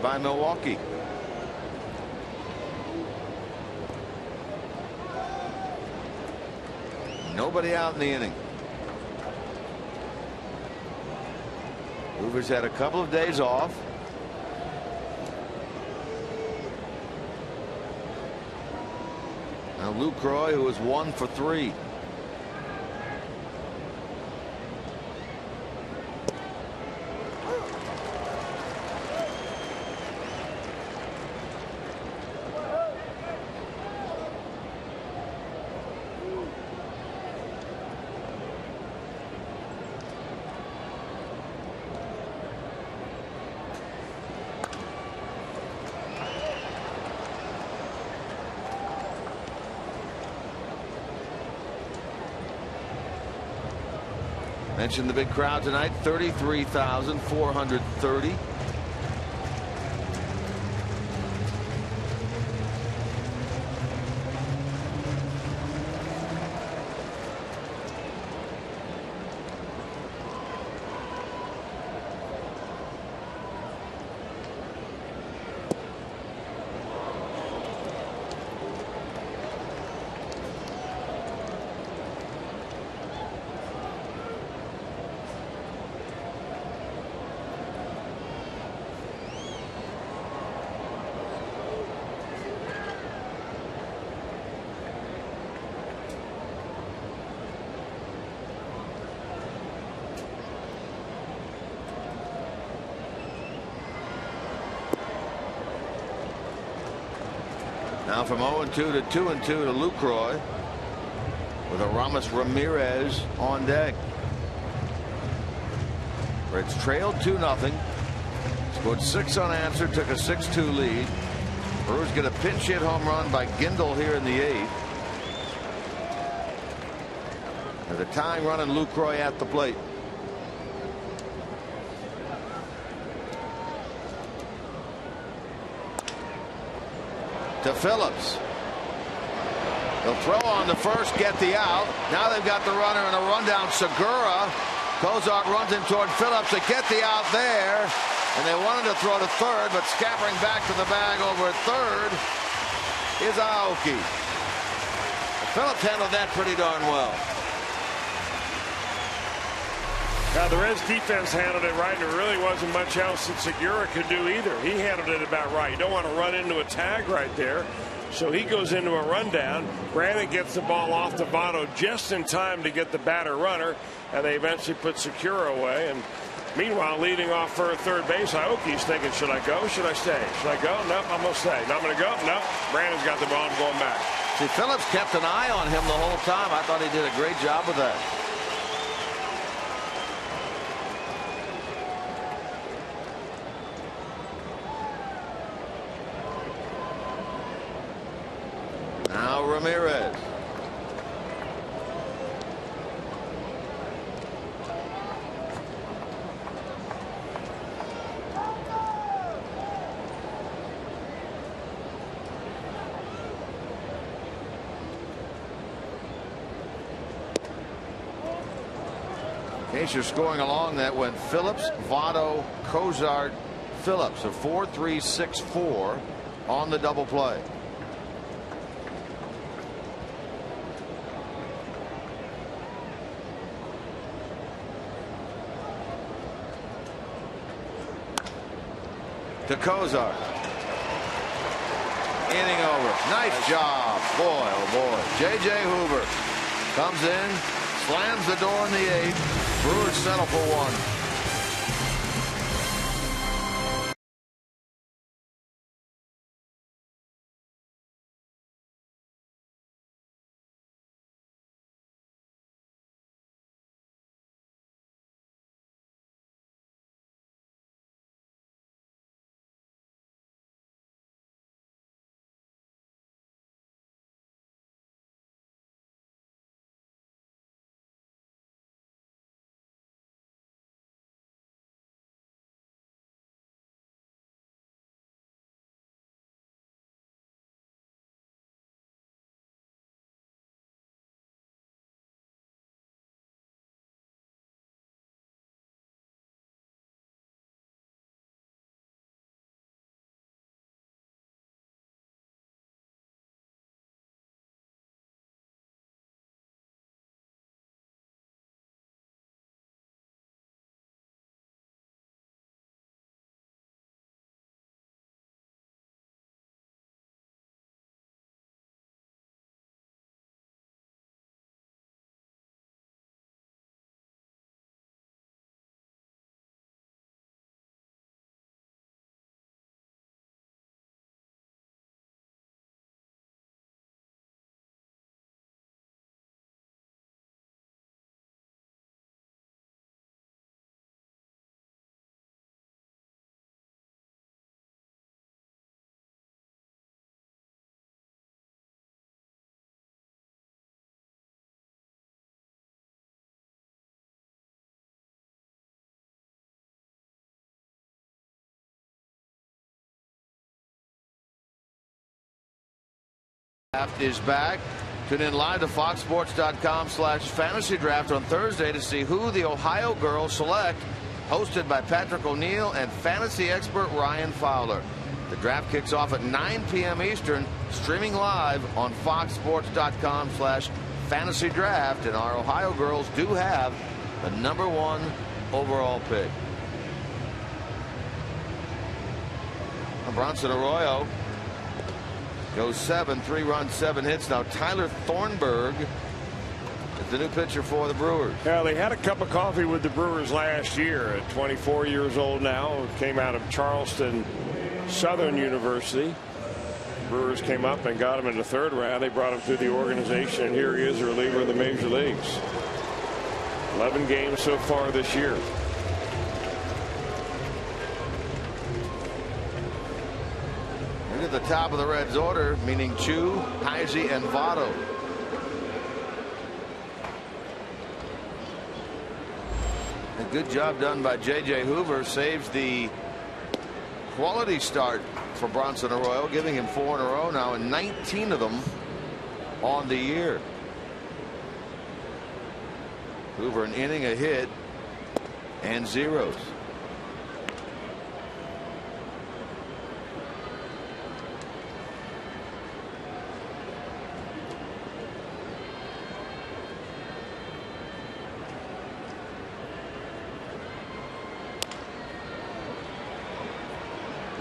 by Milwaukee. Nobody out in the inning. Hoover's had a couple of days off. Now Lucroy, who is 1 for 3. Mentioned the big crowd tonight, 33,430. Now from 0-2 to 2-2 to Lucroy with Aramis Ramirez on deck. Reds trailed 2-0. Scored 6 unanswered, took a 6-2 lead. Brewers get a pinch hit home run by Gindel here in the 8th. There's a tying run and Lucroy at the plate. To Phillips. They'll throw on the first, get the out. Now they've got the runner and a rundown. Segura. Cozart runs in toward Phillips to get the out there. And they wanted to throw to third, but scampering back to the bag over at third is Aoki. Phillips handled that pretty darn well. Now the Reds defense handled it right, and there really wasn't much else that Segura could do either. He handled it about right. You don't want to run into a tag right there. So he goes into a rundown. Brandon gets the ball off to Votto just in time to get the batter runner, and they eventually put Segura away. And meanwhile, leading off for third base, Aoki's thinking, should I go? Should I stay? Should I go? Nope, I'm going to stay. No, I'm going to go? Nope. Brandon's got the ball. I'm going back. See, Phillips kept an eye on him the whole time. I thought he did a great job with that. Now Ramirez. In case you're scoring along, that went Phillips, Votto, Cozart, Phillips. A 4-3-6-4 on the double play. To Cozart. Inning over. Nice job. Boy, oh boy. J.J. Hoover comes in, slams the door in the 8th. Brewers settle for 1. is back. Tune in live to foxsports.com/fantasy draft on Thursday to see who the Ohio girls select. Hosted by Patrick O'Neill and fantasy expert Ryan Fowler. The draft kicks off at 9 p.m. Eastern, streaming live on foxsports.com/fantasy draft. And our Ohio girls do have the #1 overall pick. Bronson Arroyo goes 7, 3 runs, 7 hits. Now Tyler Thornburg is the new pitcher for the Brewers. Yeah, they had a cup of coffee with the Brewers last year. At 24 years old now, came out of Charleston Southern University. Brewers came up and got him in the 3rd round. They brought him through the organization, and here he is, a reliever in the major leagues. 11 games so far this year. Look at the top of the Reds order, meaning Chu, Heisey, and Votto. A good job done by J.J. Hoover. Saves the quality start for Bronson Arroyo, giving him 4 in a row now, and 19 of them on the year. Hoover an inning, a hit, and zeros.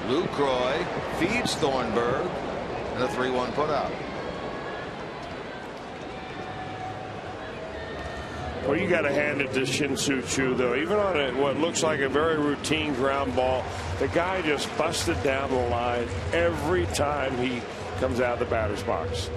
Lucroy feeds Thornburg, and a 3-1 putout. Well, you got to hand it to Shin-Soo Choo, though. Even on what looks like a very routine ground ball, the guy just busted down the line every time he comes out of the batter's box.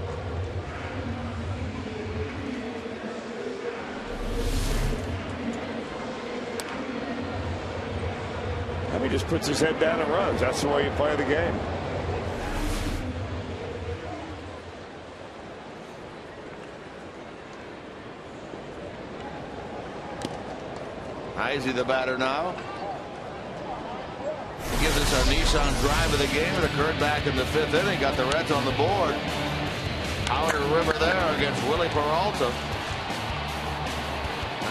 He just puts his head down and runs. That's the way you play the game. Heisey the batter now. He gives us our Nissan drive of the game. It occurred back in the 5th inning. Got the Reds on the board. Outer River there against Willie Peralta.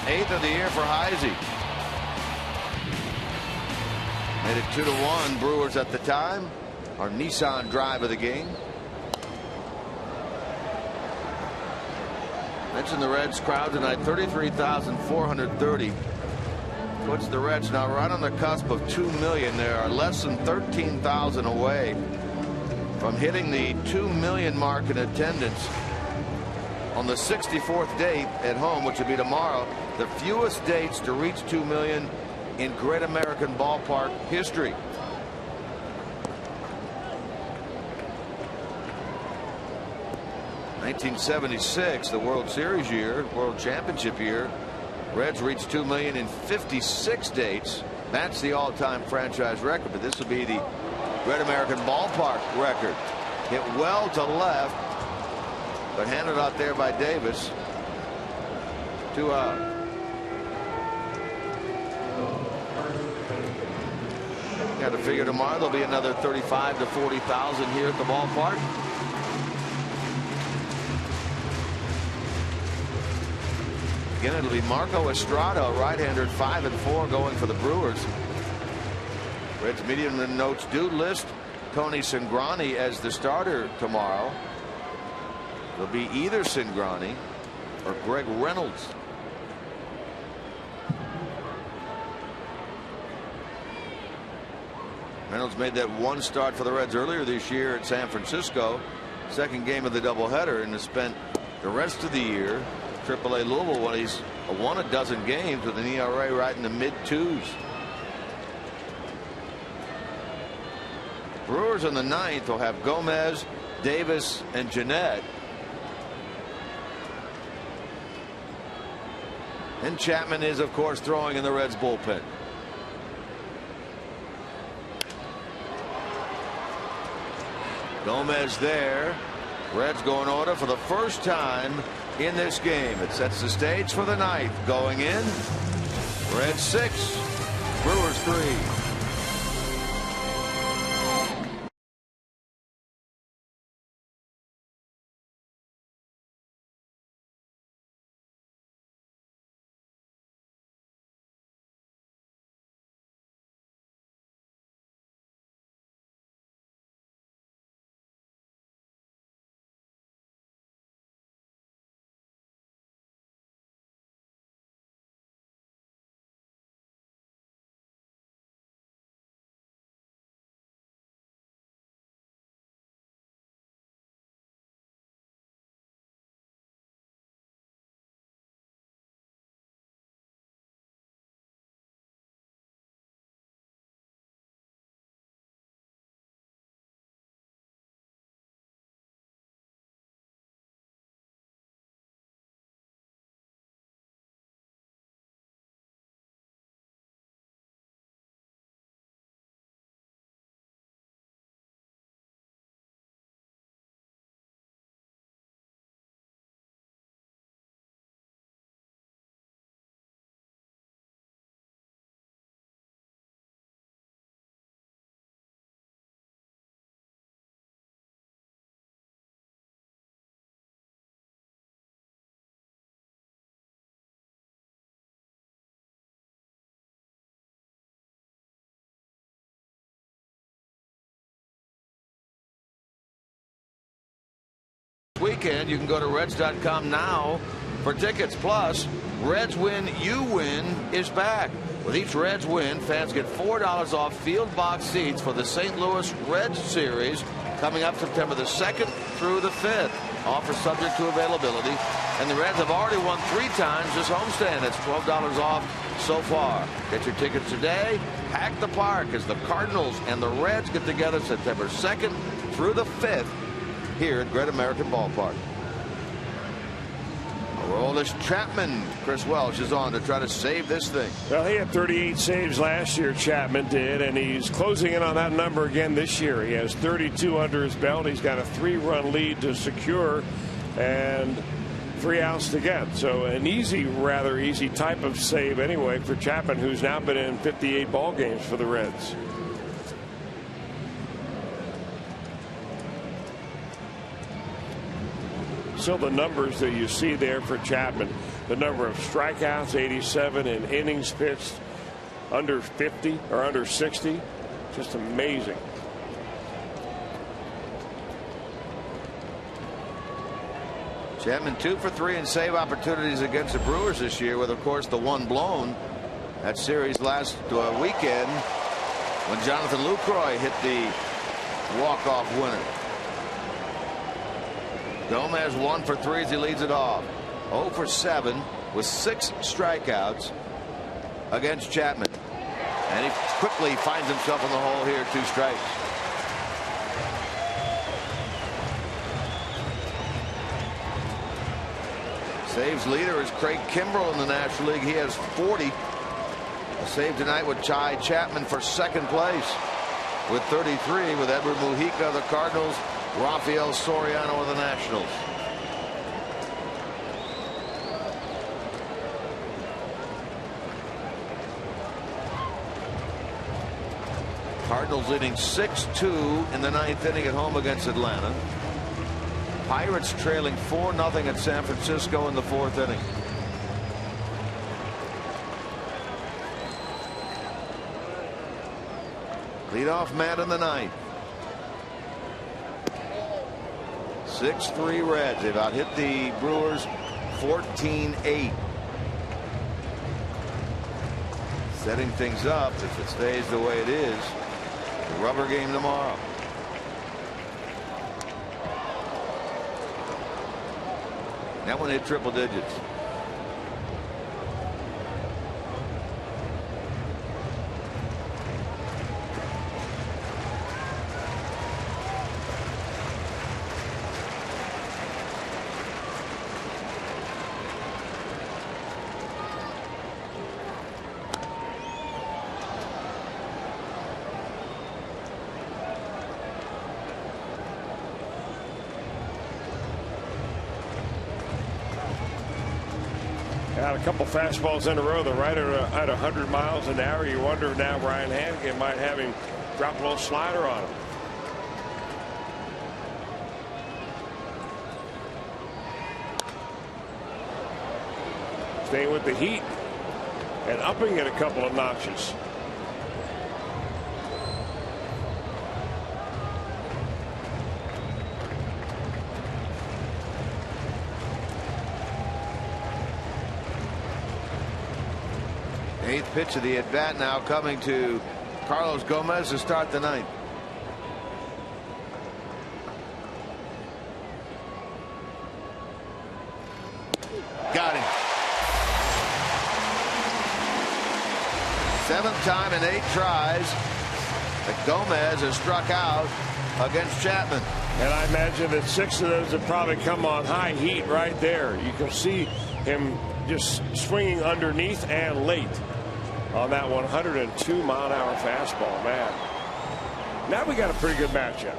8th of the year for Heisey. Made it 2-1 Brewers at the time. Our Nissan drive of the game. Mentioned the Reds crowd tonight, 33,430. Puts the Reds now right on the cusp of 2 million. They are less than 13,000 away from hitting the 2 million mark in attendance on the 64th date at home, which will be tomorrow. The fewest dates to reach 2 million in Great American Ballpark history. (1976), the World Series year, World Championship year, Reds reached 2 million in 56 dates. That's the all-time franchise record, but this will be the Great American Ballpark record. Hit well to left, but handed out there by Davis. 2 out. Got to figure tomorrow there'll be another 35,000 to 40,000 here at the ballpark. Again, it'll be Marco Estrada, right-hander, 5-4, going for the Brewers. Reds media notes do list Tony Cingrani as the starter tomorrow. It'll be either Cingrani or Greg Reynolds. Reynolds made that 1 start for the Reds earlier this year at San Francisco. Second game of the doubleheader, and has spent the rest of the year AAA Louisville when he's won a dozen games with an ERA right in the mid-2s. Brewers in the 9th will have Gomez, Davis, and Jeanette. And Chapman is, of course, throwing in the Reds bullpen. Gomez there. Reds go in order for the first time in this game. It sets the stage for the 9th. Going in, Reds 6, Brewers 3. weekend. You can go to Reds.com now for tickets. Plus, Reds Win, You Win is back. With each Reds win, fans get $4 off field box seats for the St. Louis Reds series coming up September the 2nd through the 5th. Offer subject to availability. And the Reds have already won 3 times this homestand. That's $12 off so far. Get your tickets today. Pack the park as the Cardinals and the Reds get together September 2nd through the 5th here at Great American Ballpark. Aroldis Chapman. Chris Welsh is on to try to save this thing. Well, he had 38 saves last year, Chapman did, and he's closing in on that number again this year. He has 32 under his belt. He's got a 3-run lead to secure and 3 outs to get. So an easy, rather easy type of save anyway for Chapman, who's now been in 58 ball games for the Reds. So the numbers that you see there for Chapman, the number of strikeouts, 87, and innings pitched under 50 or under 60, just amazing. Chapman 2 for 3 in save opportunities against the Brewers this year, with of course the one blown. That series last weekend when Jonathan Lucroy hit the walk-off winner. Gomez 1 for 3 as he leads it off. 0 for 7 with 6 strikeouts against Chapman. And he quickly finds himself in the hole here, 2 strikes. Saves leader is Craig Kimbrell in the National League. He has 40. A save tonight would tie Chapman for 2nd place with 33, with Edward Mujica of the Cardinals, Rafael Soriano of the Nationals. Cardinals leading 6-2 in the 9th inning at home against Atlanta. Pirates trailing 4-0 at San Francisco in the 4th inning. Leadoff man in the 9th. 6-3 Reds. They've out hit the Brewers 14-8. Setting things up, if it stays the way it is, the rubber game tomorrow. That one hit triple digits. Got a couple fastballs in a row. They're right at 100 miles an hour. You wonder if now Brian Hannigan might have him drop a little slider on him. Staying with the heat and upping it a couple of notches. Eighth pitch of the at bat now coming to Carlos Gomez to start the 9th. Got him. 7th time in 8 tries that Gomez has struck out against Chapman. And I imagine that 6 of those have probably come on high heat right there. You can see him just swinging underneath and late on that 102-mile-an-hour fastball. Man, now we got a pretty good matchup.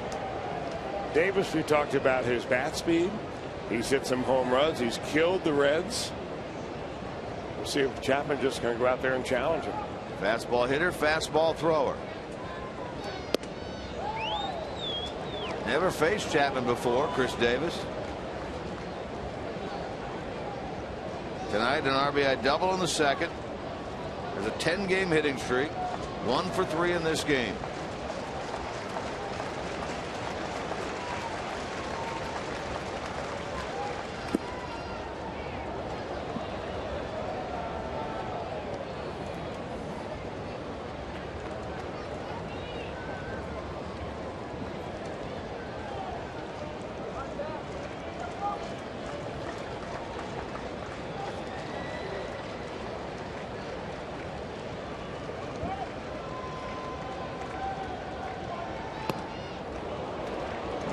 Davis, we talked about his bat speed. He's hit some home runs. He's killed the Reds. We'll see if Chapman just going to go out there and challenge him. Fastball hitter, fastball thrower. Never faced Chapman before, Chris Davis. Tonight an RBI double in the 2nd. There's a 10-game hitting streak. 1 for 3 in this game.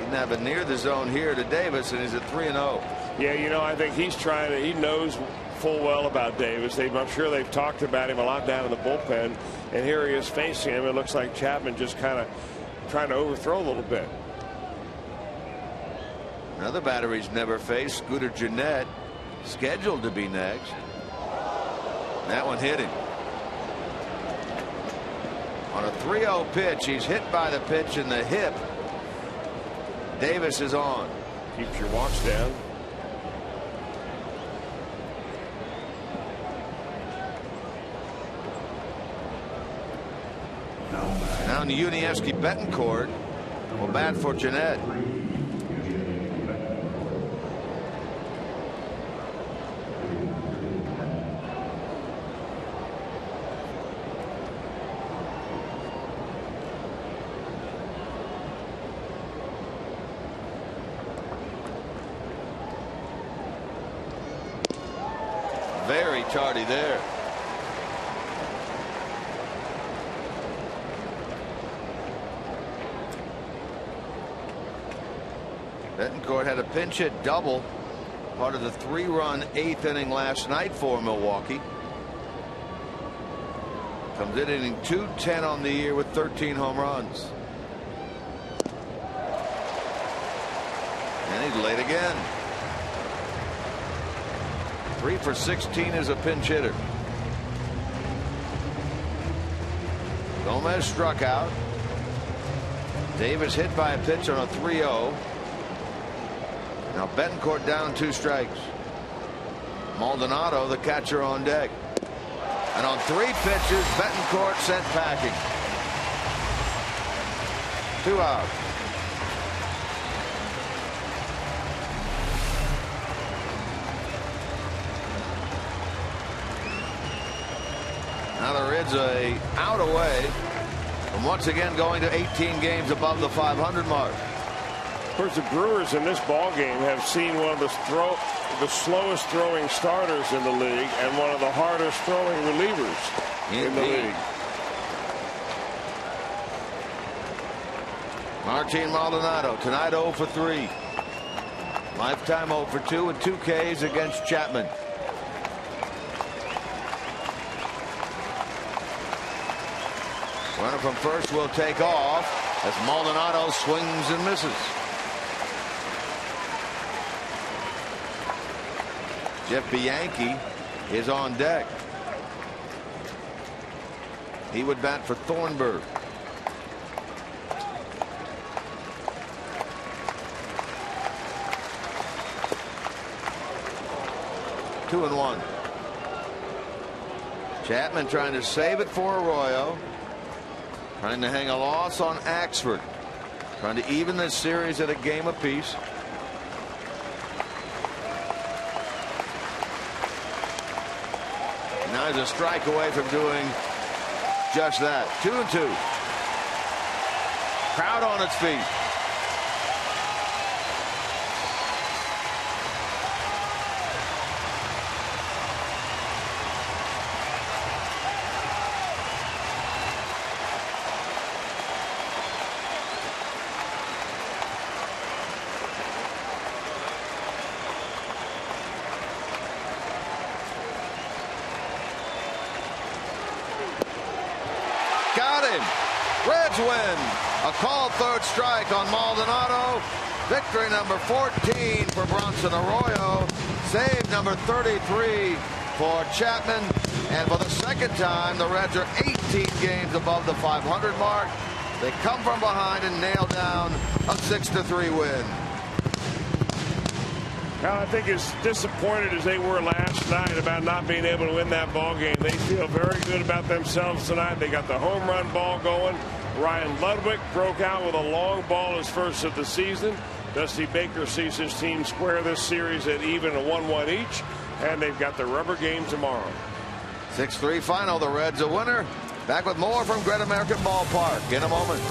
Didn't have it near the zone here to Davis, and he's at 3-0. Yeah, you know, I think he's trying to, he knows full well about Davis. I'm sure they've talked about him a lot down in the bullpen, and here he is facing him. It looks like Chapman just kind of trying to overthrow a little bit. Another batter he's never faced, Scooter Gennett, scheduled to be next. That one hit him. On a 3-0 pitch, he's hit by the pitch in the hip. Davis is on. Keeps your walks down. Now Yuniesky Betancourt will bat for Gennett. Very tardy there. Betancourt had a pinch hit double, part of the 3-run 8th inning last night for Milwaukee. Comes in inning 210 on the year with 13 home runs. And he's late again. 3 for 16 as a pinch hitter. Gomez struck out. Davis hit by a pitch on a 3-0. Now Betancourt down 2 strikes. Maldonado, the catcher, on deck. And on 3 pitches, Betancourt sent packing. 2 out. Now the Reds a out away from once again going to 18 games above the 500 mark. Of course, the Brewers in this ball game have seen one of the slowest throwing starters in the league and one of the hardest throwing relievers in the league. Martin Maldonado tonight 0 for 3. Lifetime 0 for 2 with 2 Ks against Chapman. Runner from first will take off as Maldonado swings and misses. Jeff Bianchi is on deck. He would bat for Thornburg. Two and one. Chapman trying to save it for Arroyo. Trying to hang a loss on Axford. Trying to even this series at a game apiece. Now he's a strike away from doing just that. 2-2. Crowd on its feet. Got him. Reds win. A called third strike on Maldonado. Victory number 14 for Bronson Arroyo. Save number 33 for Chapman. And for the second time, the Reds are 18 games above the 500 mark. They come from behind and nail down a 6-3 win. Now, I think as disappointed as they were last night about not being able to win that ball game, they feel very good about themselves tonight. They got the home run ball going. Ryan Ludwig broke out with a long ball his first of the season. Dusty Baker sees his team square this series at even a 1-1 each, and they've got the rubber game tomorrow. 6-3 final. The Reds a winner. Back with more from Great American Ballpark in a moment.